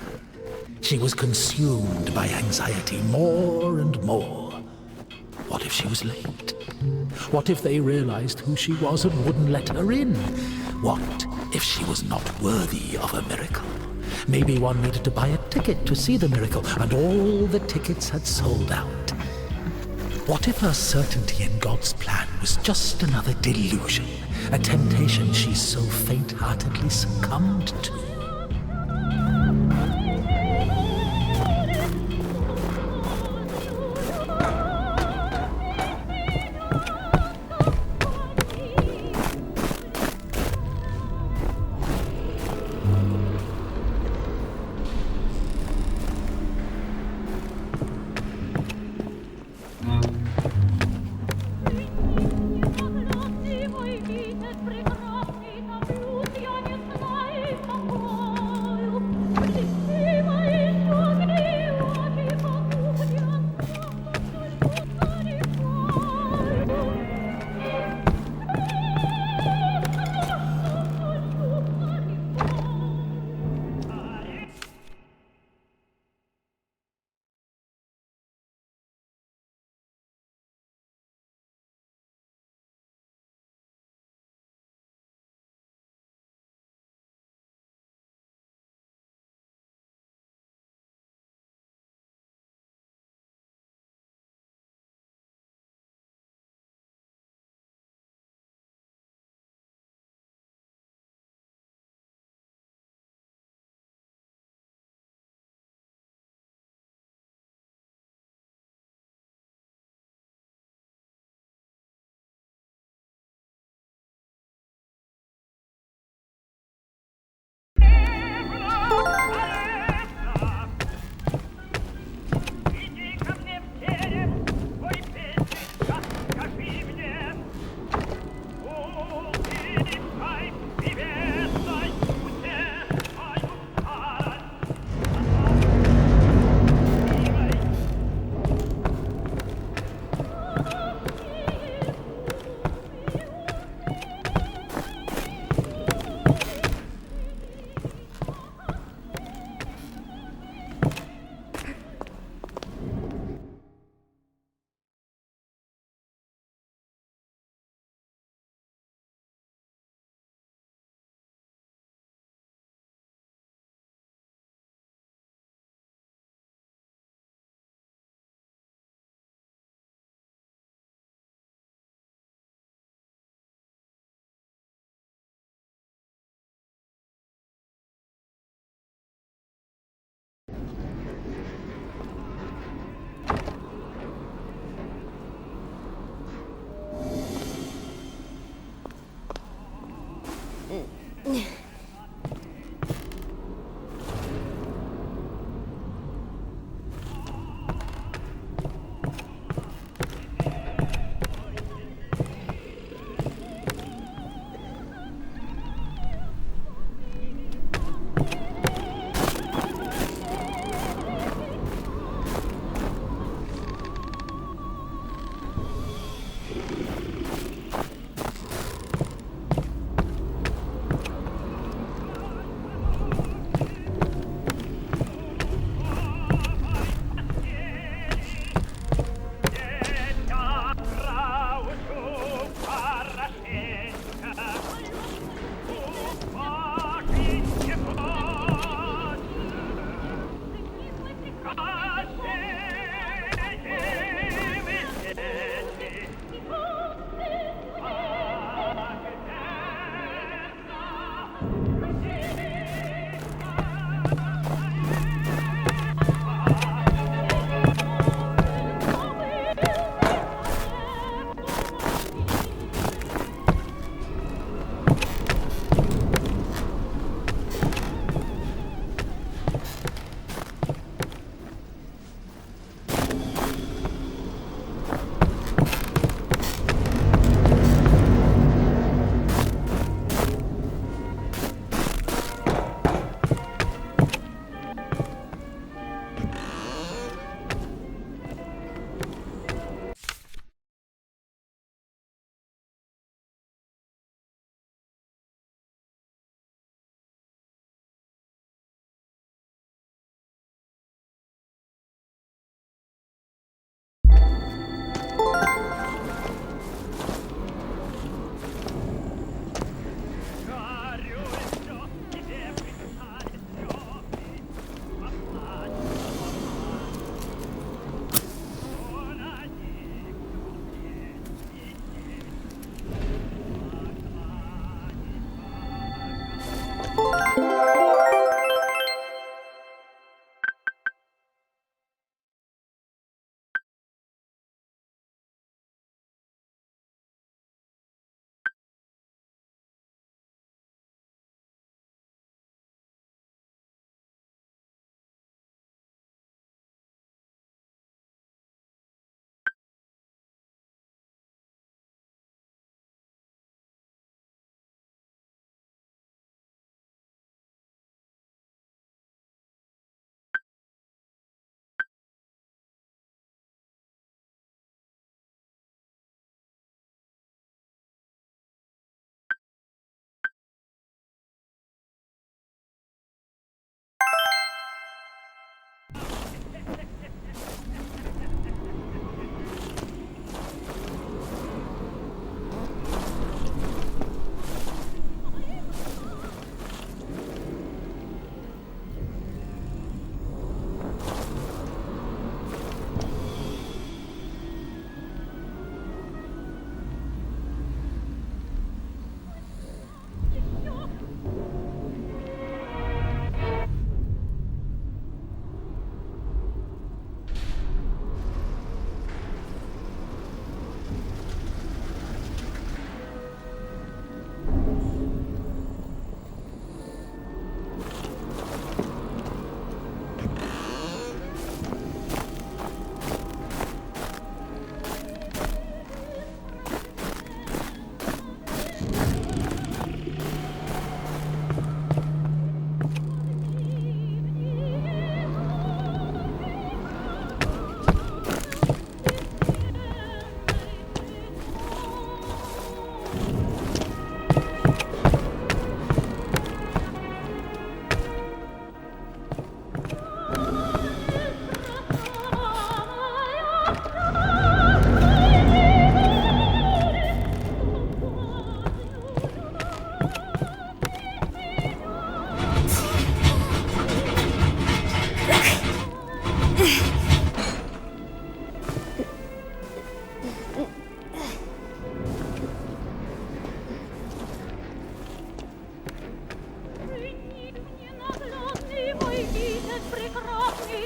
She was consumed by anxiety more and more. What if she was late? What if they realized who she was and wouldn't let her in? What if she was not worthy of a miracle? Maybe one needed to buy a ticket to see the miracle, and all the tickets had sold out. What if her certainty in God's plan was just another delusion, a temptation she so faint-heartedly succumbed to?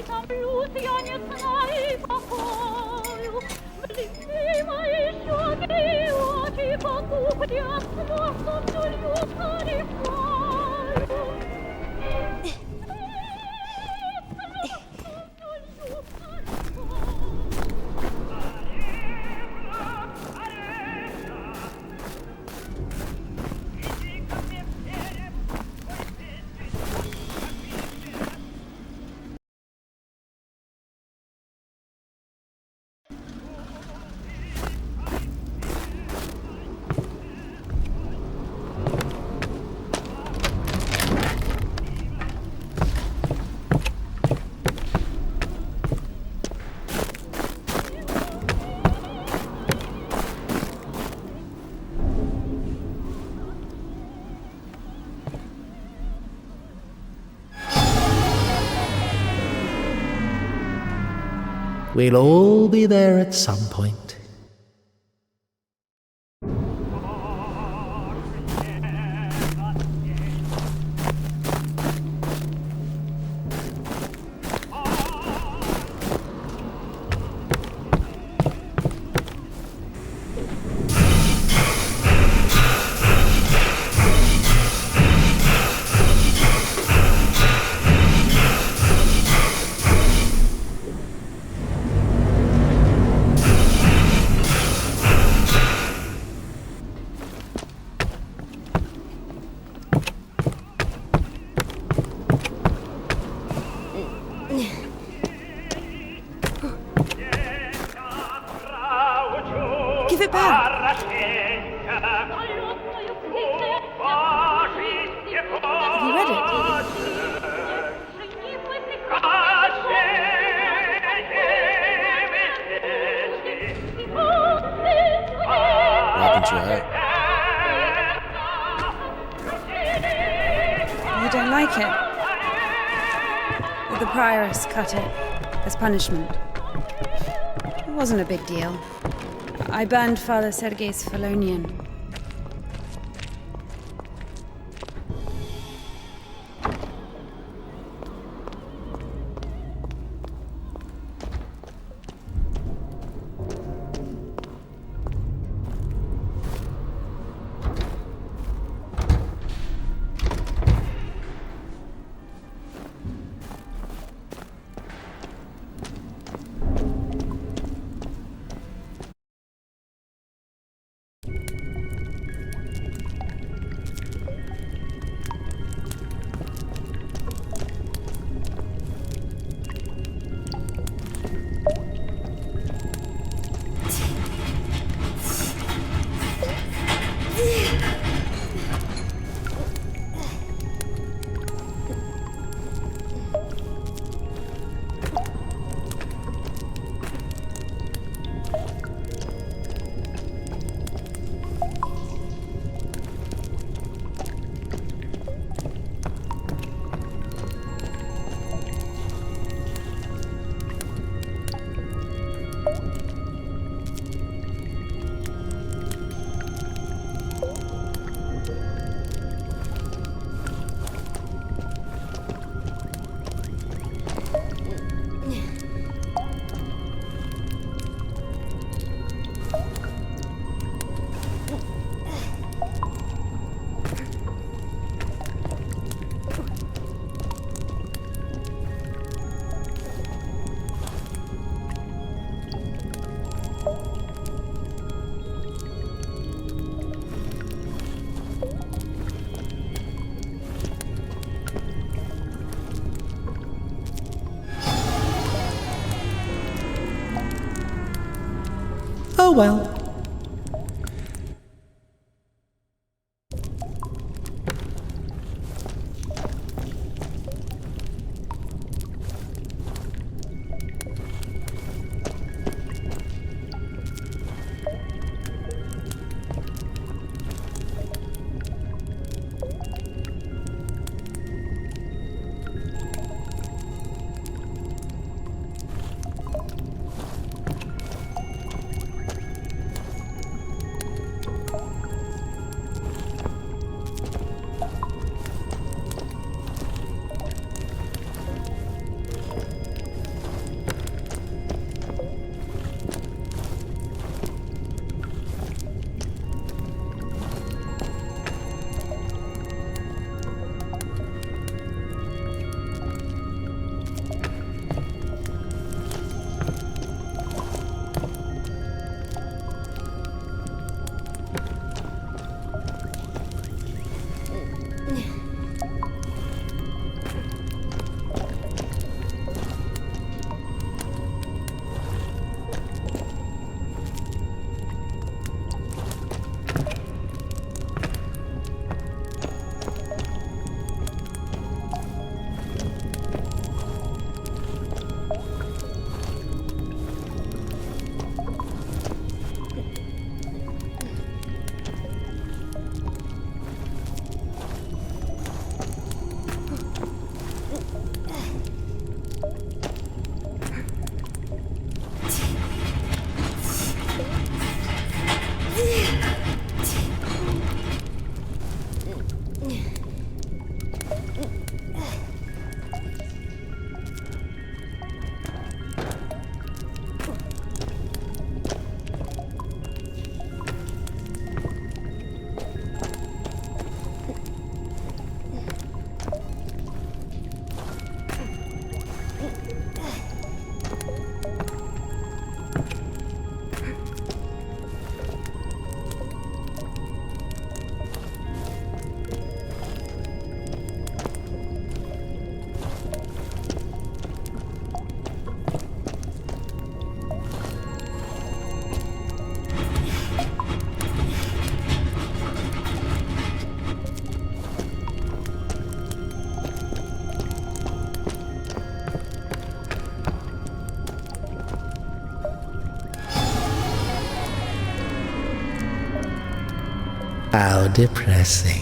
я не знаю покою. Близки мои щеки очи потухнет, слезу солью зарекаю. We'll all be there at some point. Give it back. Have you read it? What happened to your hair? You don't like it? The prioress cut it as punishment. It wasn't a big deal. I burned Father Sergei's Felonian. Oh well. How depressing.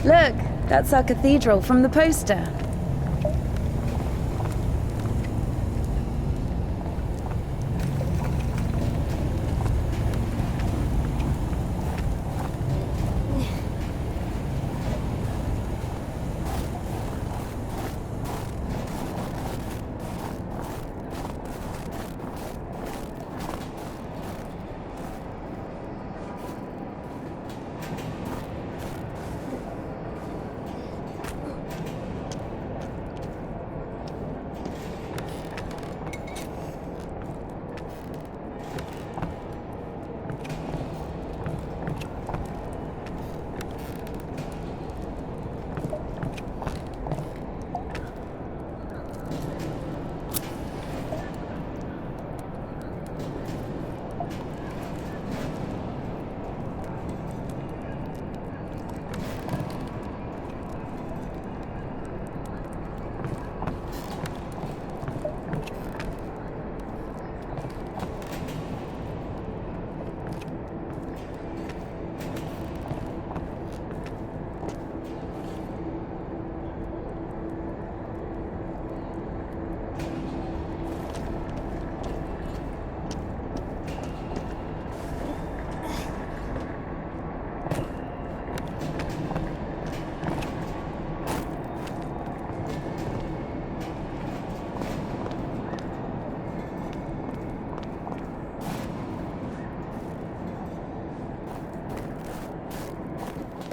Look, that's our cathedral from the poster.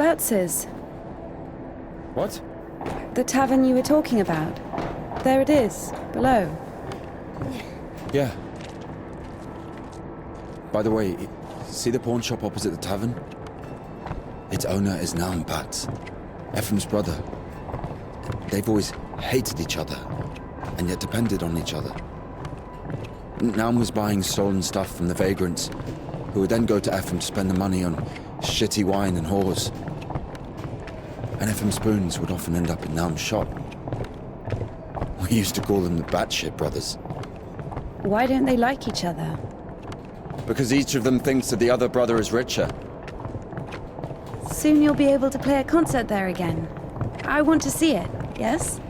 Bertz's. What? The tavern you were talking about. There it is, below. Yeah. By the way, see the pawn shop opposite the tavern? Its owner is Naum Batz, Ephraim's brother. They've always hated each other, and yet depended on each other. Naum was buying stolen stuff from the vagrants, who would then go to Ephraim to spend the money on shitty wine and whores. And Ephraim's spoons would often end up in Naum's shop. We used to call them the Batshit brothers. Why don't they like each other? Because each of them thinks that the other brother is richer. Soon you'll be able to play a concert there again. I want to see it, yes?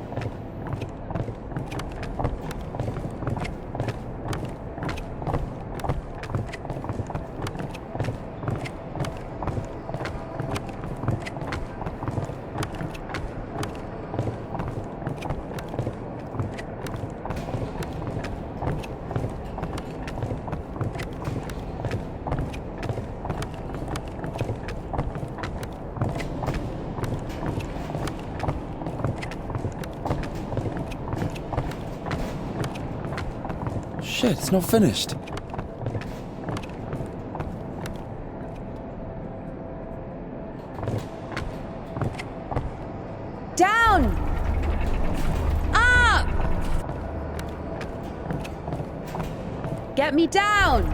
Shit, it's not finished. Down! Up! Get me down!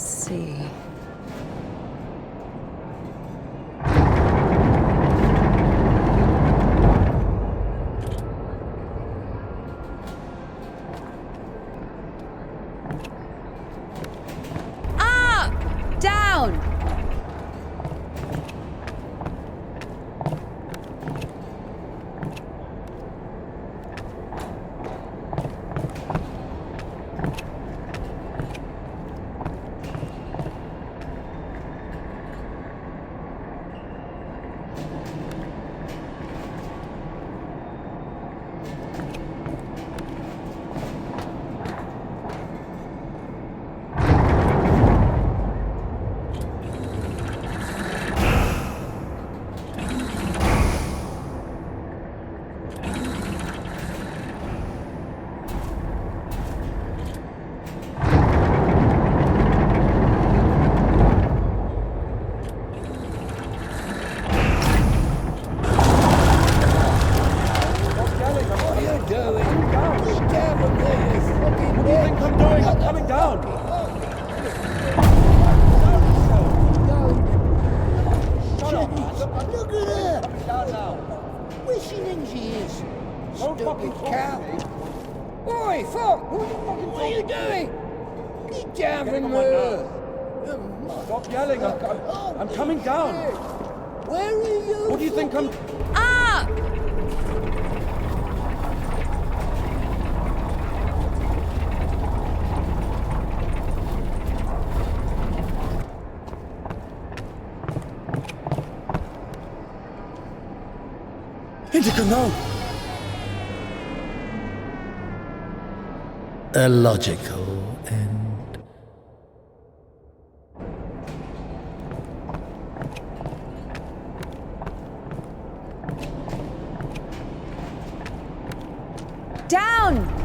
see. Up! Down! I'm coming down. Where are you? What do you think I'm... Up! Indika, no! A logical end. Down!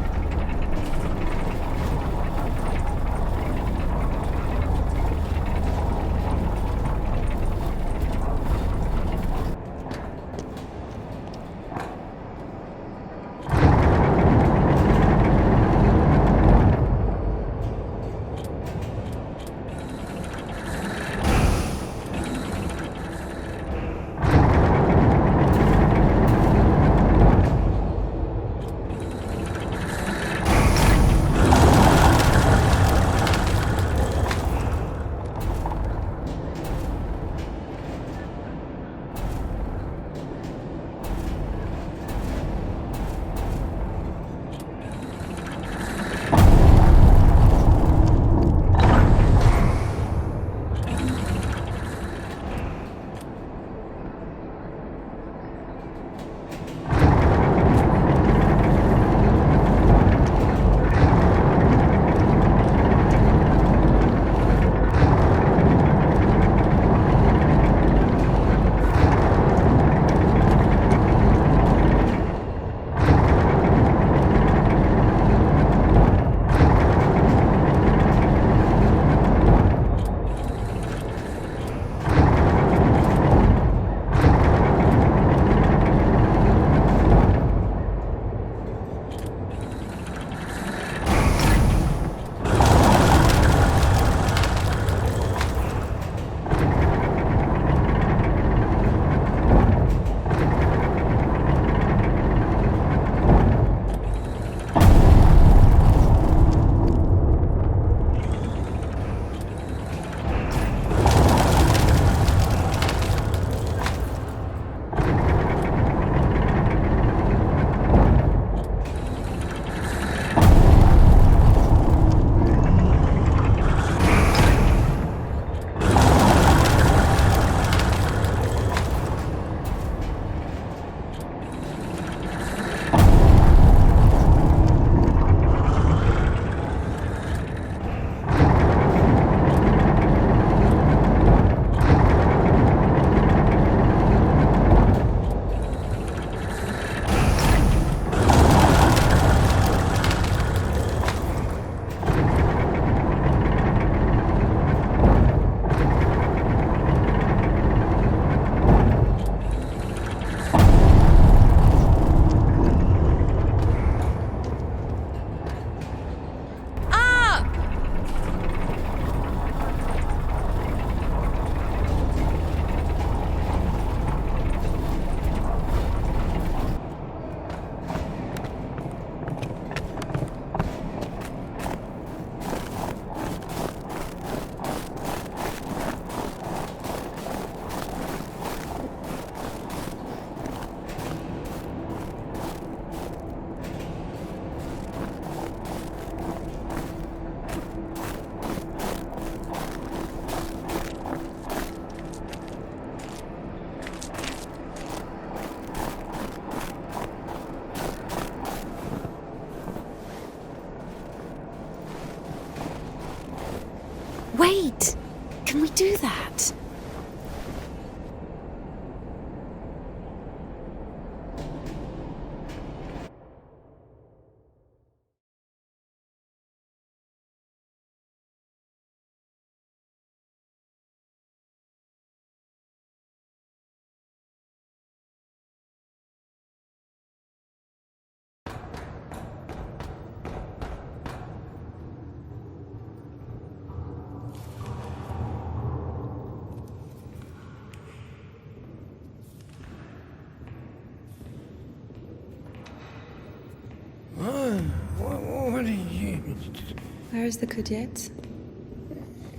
Wait! Can we do that? What are you... Where is the cadet?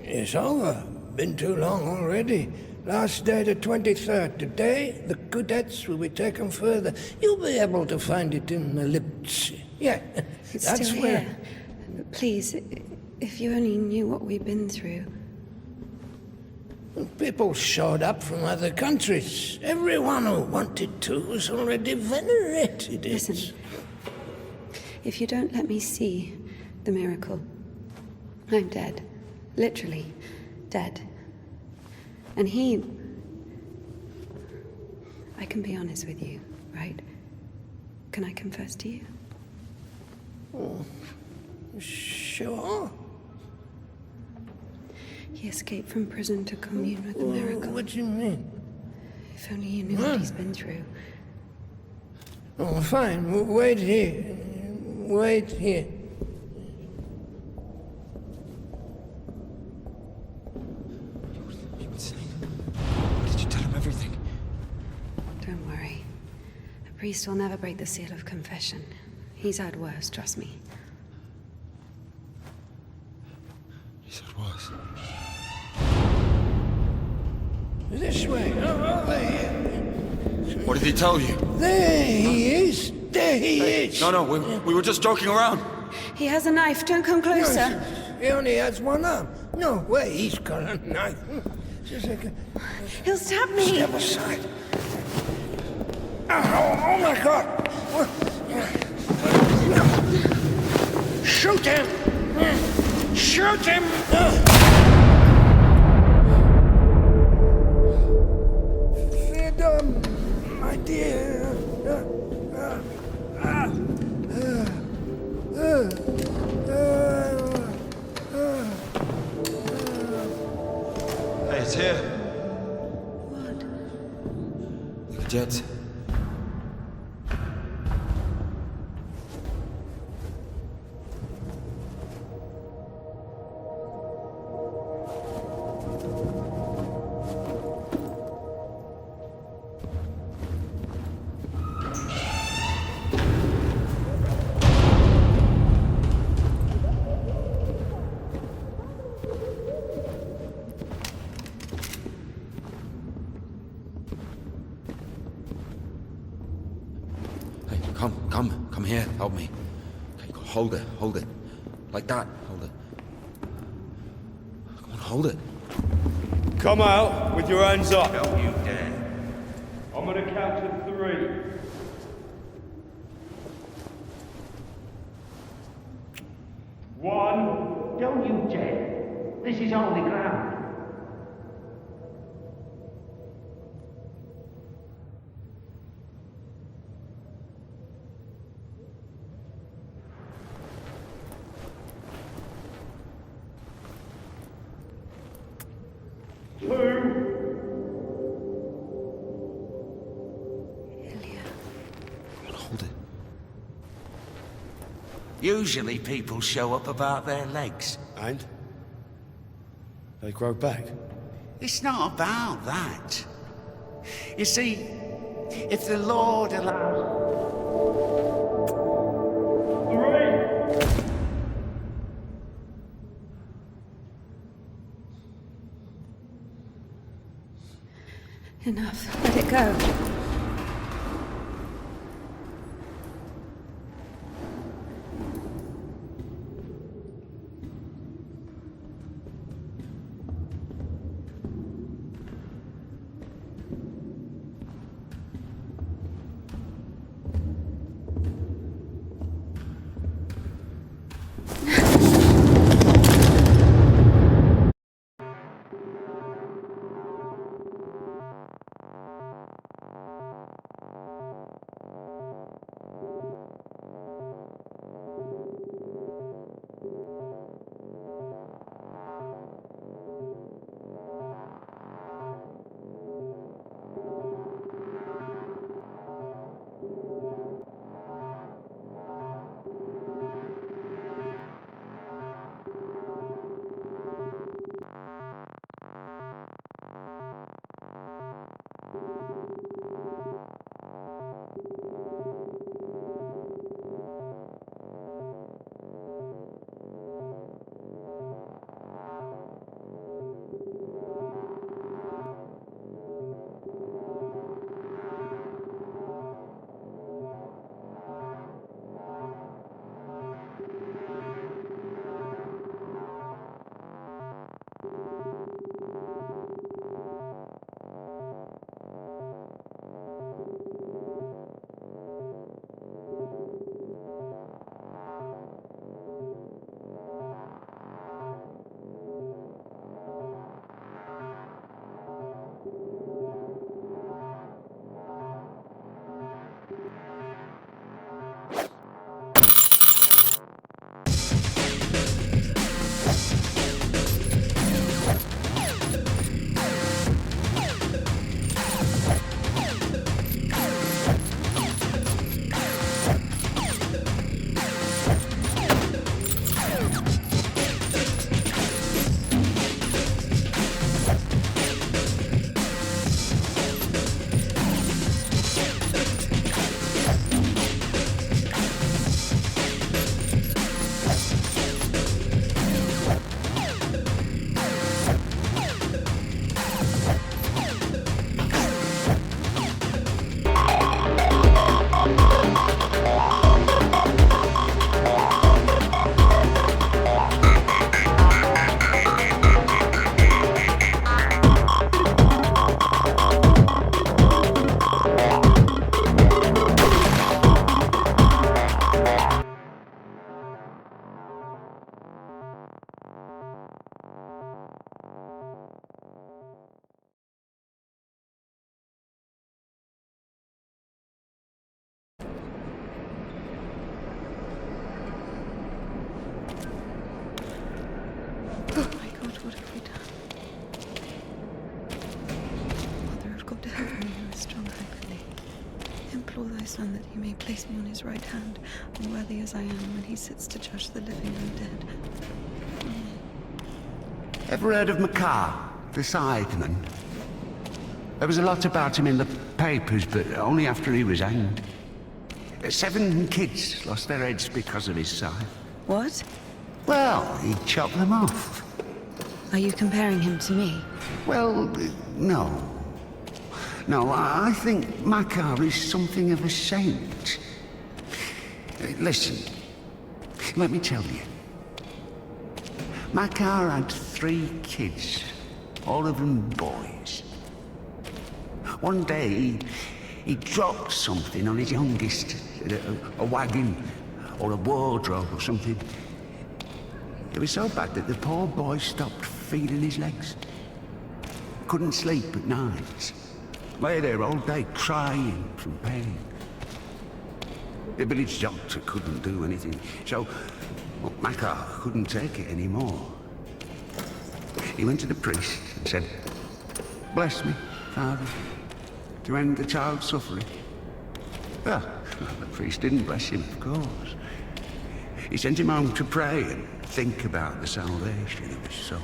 It's over. Been too long already. Last day the 23rd. Today, the cadets will be taken further. You'll be able to find it in the lips. Yeah, It's that's still where... here. Please, if you only knew what we've been through. People showed up from other countries. Everyone who wanted to was already venerated it. Listen, if you don't let me see the miracle, I'm dead. Literally dead. And I can be honest with you, right? Can I confess to you? Oh, sure. He escaped from prison to commune with the miracle. What do you mean? If only you knew what he's been through. Oh, fine. Wait here. Wait here. Did you tell him everything? Don't worry. A priest will never break the seal of confession. He's had worse, trust me. He said worse. This way. There. What did he tell you? There he is. There he is. No, we were just joking around. He has a knife. Don't come closer. No, he only has one arm. No way he's got a knife. Just like a... He'll stab me. Step aside. Oh my God. Shoot him. Shoot him. Freedom, my dear. Hey, it's here. What? The cadets. Hey, come here, help me. Okay, hold it. Like that, hold it. Come on, hold it. Come out with your hands up. Don't you dare. I'm gonna count to 3. One. Don't you dare. This is holy ground. Hold it. Usually people show up about their legs. And? They grow back. It's not about that. You see, if the Lord allows... 3. Enough. Let it go. what have we done? Mother of God, help me, who is strong, I believe. Implore thy Son that he may place me on his right hand, unworthy as I am, when he sits to judge the living and dead. Amen. Ever heard of Makar, the scytheman? There was a lot about him in the papers, but only after he was hanged. 7 kids lost their heads because of his scythe. What? Well, he chopped them off. Are you comparing him to me? Well, no. No, I think Makar is something of a saint. Listen, let me tell you. Makar had 3 kids, all of them boys. One day, he dropped something on his youngest, a wagon or a wardrobe or something. It was so bad that the poor boy stopped feeding his legs. Couldn't sleep at night. Lay there all day crying from pain. The village doctor couldn't do anything, so Makar couldn't take it anymore. He went to the priest and said, "Bless me, Father, to end the child's suffering." Well, the priest didn't bless him, of course. He sent him home to pray and think about the salvation of his soul.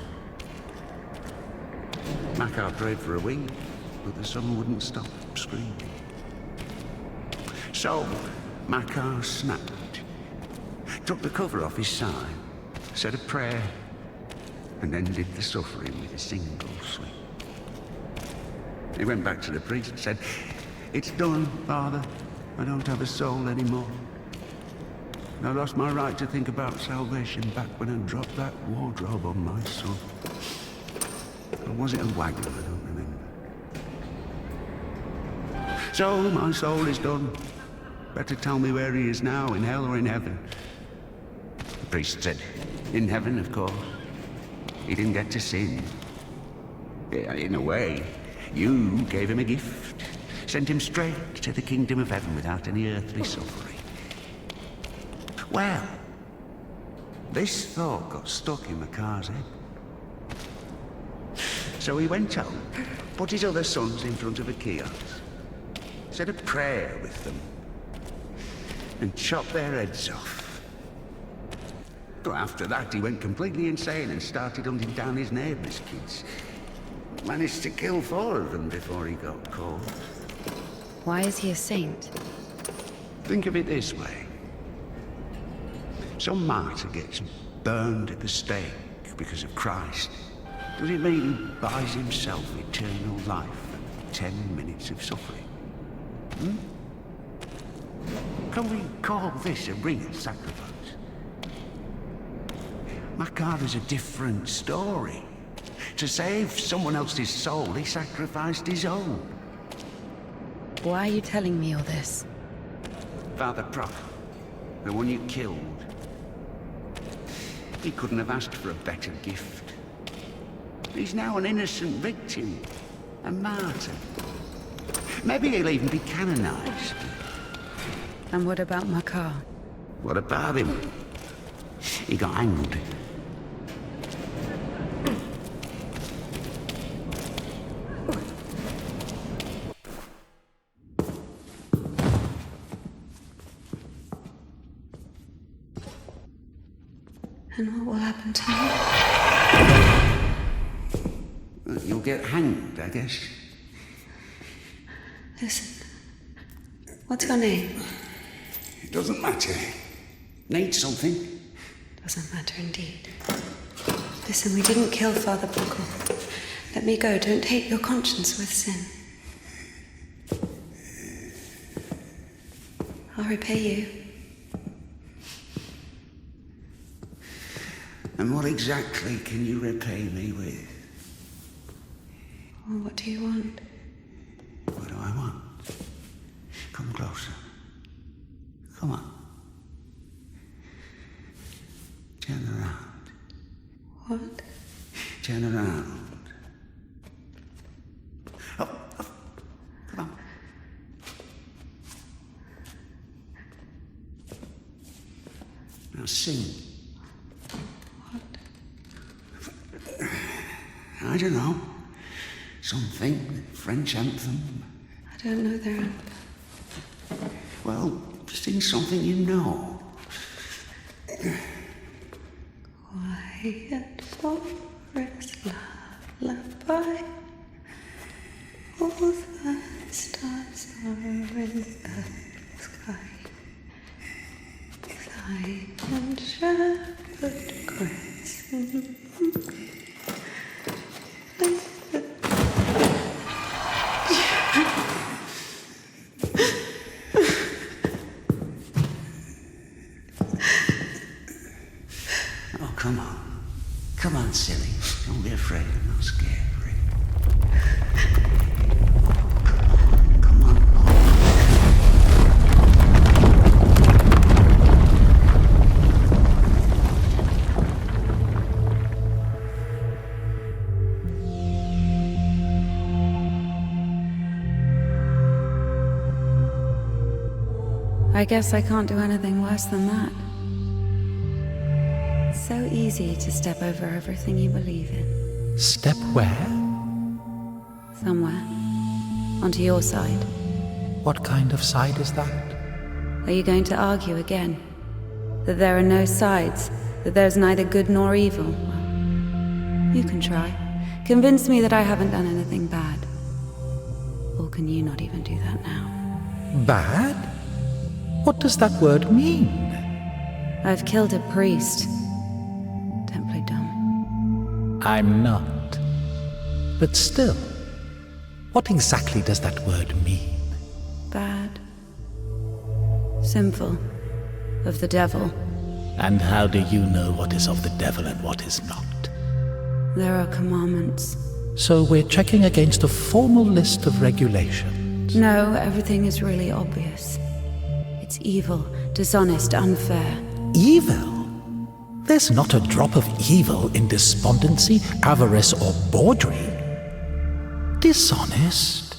Makar prayed for a week, but the son wouldn't stop screaming. So Makar snapped, took the cover off his side, said a prayer, and ended the suffering with a single sweep. He went back to the priest and said, "It's done, Father. I don't have a soul anymore. I lost my right to think about salvation back when I dropped that wardrobe on my son. Or was it a wagon? I don't remember. So my soul is done. Better tell me where he is now, in hell or in heaven." The priest said, "In heaven, of course. He didn't get to sin. Yeah, in a way, you gave him a gift. Sent him straight to the kingdom of heaven without any earthly suffering." Well, this thought got stuck in Makar's head. So he went home, put his other sons in front of a kiosk, said a prayer with them, and chopped their heads off. But after that, he went completely insane and started hunting down his neighbours' kids. Managed to kill 4 of them before he got caught. Why is he a saint? Think of it this way. Some martyr gets burned at the stake because of Christ. Does it mean he buys himself eternal life and 10 minutes of suffering? Can we call this a real sacrifice? Makar is a different story. To save someone else's soul, he sacrificed his own. Why are you telling me all this? Father Proc, the one you killed, he couldn't have asked for a better gift. He's now an innocent victim, a martyr. Maybe he'll even be canonized. And what about Makar? What about him? He got hanged. And what will happen to me? You'll get hanged, I guess. Listen. What's your name? It doesn't matter. Need something? Doesn't matter indeed. Listen, we didn't kill Father Buckle. Let me go. Don't taint your conscience with sin. I'll repay you. And what exactly can you repay me with? Well, what do you want? What do I want? Come closer. Come on. Turn around. What? Turn around. Up, up. Come on. Now sing. What? I don't know. Something, French anthem. I don't know their anthem. Well, sing something you know. Quiet forest lullaby. All the stars are in the sky. Silent shepherd cries. Oh, come on. Come on, silly. Don't be afraid. I'm not scared. Come on. I guess I can't do anything worse than that. It's so easy to step over everything you believe in. Step where? Somewhere. Onto your side. What kind of side is that? Are you going to argue again? That there are no sides? That there's neither good nor evil? Well, you can try. Convince me that I haven't done anything bad. Or can you not even do that now? Bad? What does that word mean? I've killed a priest. Don't play dumb. I'm not. But still, what exactly does that word mean? Bad. Sinful. Of the devil. And how do you know what is of the devil and what is not? There are commandments. So we're checking against a formal list of regulations. No, everything is really obvious. It's evil, dishonest, unfair. Evil? There's not a drop of evil in despondency, avarice, or bawdry. Dishonest?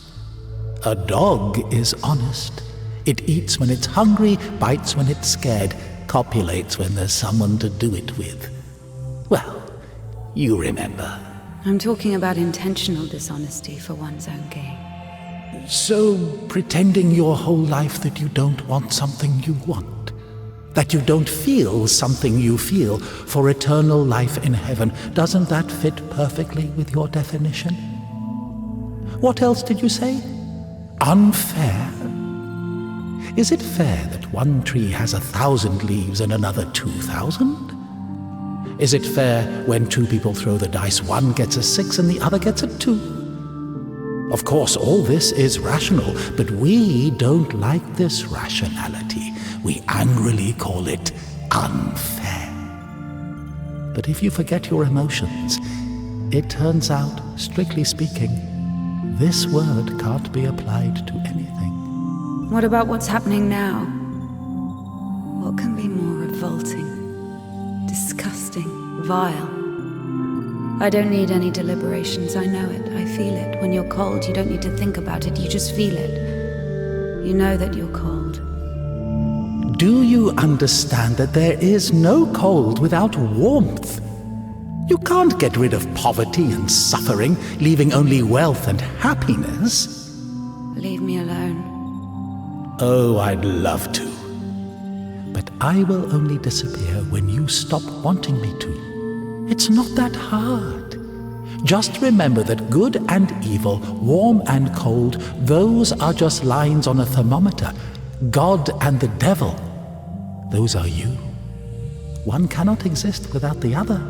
A dog is honest. It eats when it's hungry, bites when it's scared, copulates when there's someone to do it with. Well, you remember. I'm talking about intentional dishonesty for one's own gain. So, pretending your whole life that you don't want something you want, that you don't feel something you feel for eternal life in heaven, doesn't that fit perfectly with your definition? What else did you say? Unfair? Is it fair that one tree has 1,000 leaves and another 2,000? Is it fair when two people throw the dice, one gets a 6 and the other gets a 2? Of course, all this is rational, but we don't like this rationality. We angrily call it unfair. But if you forget your emotions, it turns out, strictly speaking, this word can't be applied to anything. What about what's happening now? What can be more revolting, disgusting, vile? I don't need any deliberations, I know it, I feel it. When you're cold, you don't need to think about it, you just feel it. You know that you're cold. Do you understand that there is no cold without warmth? You can't get rid of poverty and suffering, leaving only wealth and happiness. Leave me alone. Oh, I'd love to. But I will only disappear when you stop wanting me to. It's not that hard. Just remember that good and evil, warm and cold, those are just lines on a thermometer. God and the devil, those are you. One cannot exist without the other.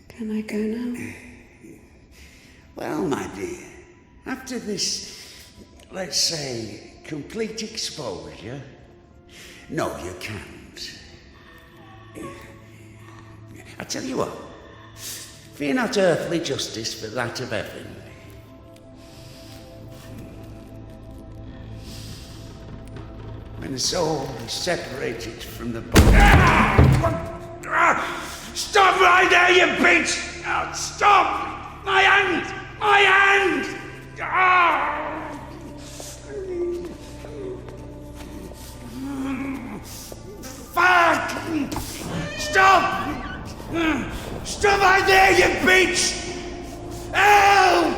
Can I go now? Well, my dear, after this, let's say, complete exposure, no, you can't. I tell you what, fear not earthly justice, but that of heaven. When the soul is separated from the body... Stop right there, you bitch! Now, stop! My hand! My hand! Fuck! Stop! Stop right there, you bitch! Help!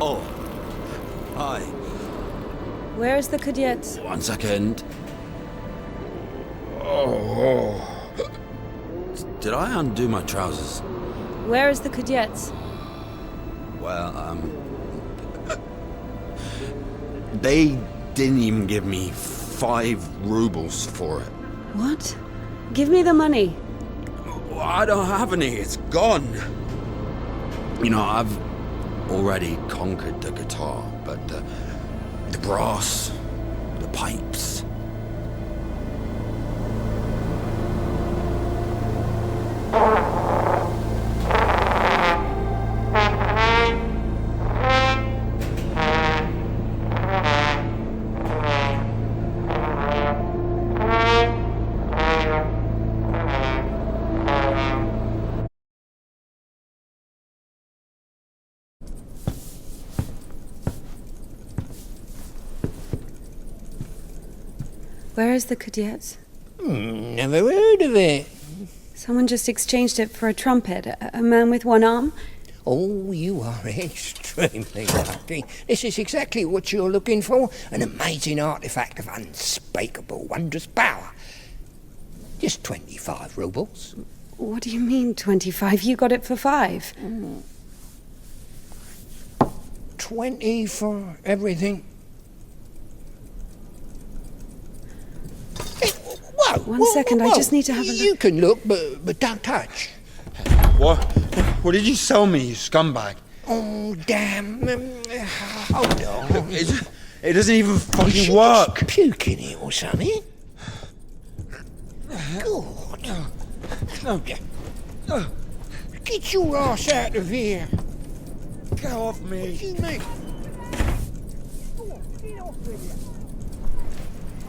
Oh. Hi. Where is the Kudyet? 1 second. Oh. Did I undo my trousers? Where is the Kudyet? Well, they didn't even give me 5 rubles for it. What? Give me the money. I don't have any, it's gone. You know, I've already conquered the guitar, but the brass, the pipes. Where is the Kudyet? Never heard of it. Someone just exchanged it for a trumpet. A man with one arm? Oh, you are extremely lucky. This is exactly what you're looking for. An amazing artifact of unspeakable, wondrous power. Just 25 rubles. What do you mean, 25? You got it for 5. 20 for everything. Whoa, One second, I just need to have a look. You can look, but don't touch. What? What did you sell me, you scumbag? Oh, damn. Hold on. It doesn't even fucking work. Puke in it or something. God. Get your ass out of here. Get off me. What do you mean? Go on, get off with you.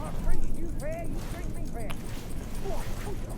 I treated you fair, you treat me fair. Go on, push off.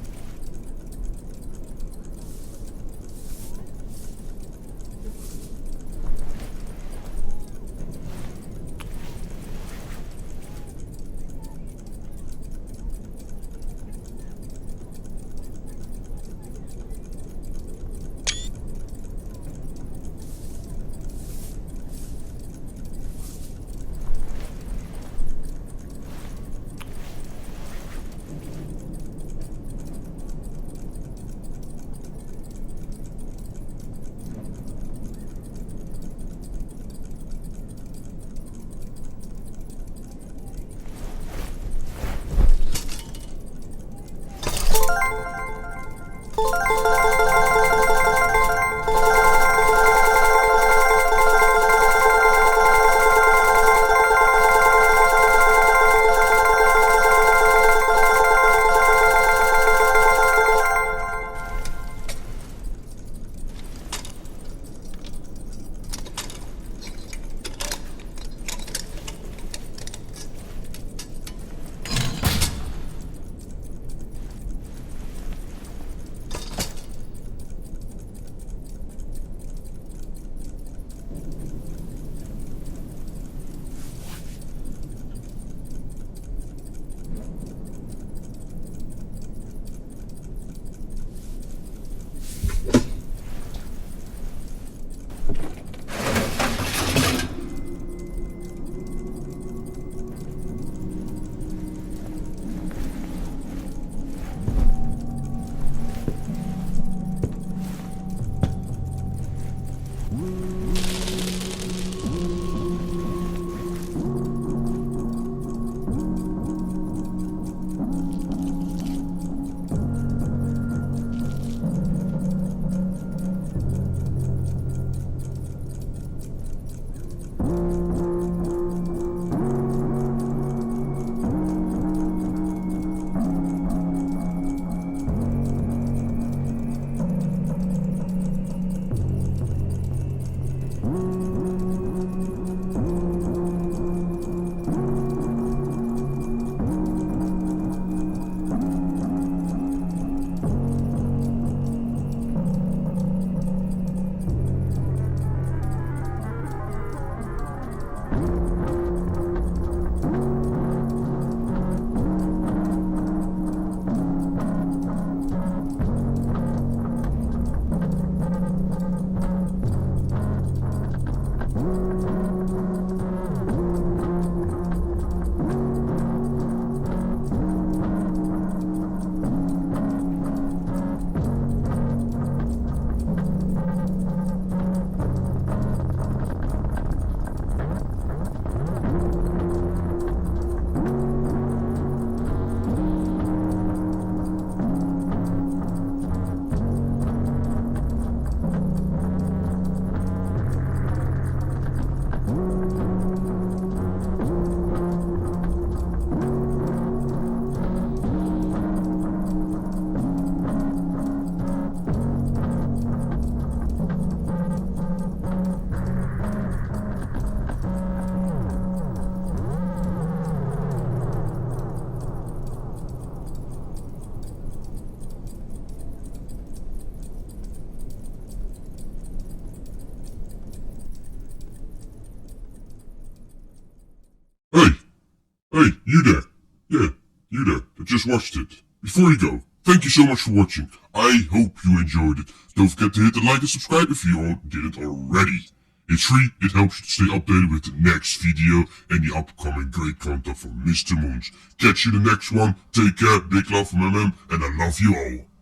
Hey! Hey, you there! Yeah, you there, that just watched it. Before you go, thank you so much for watching. I hope you enjoyed it. Don't forget to hit the like and subscribe if you didn't already. It's free, it helps you to stay updated with the next video and the upcoming great content from Mr. Moons. Catch you in the next one, take care, big love from MM, and I love you all.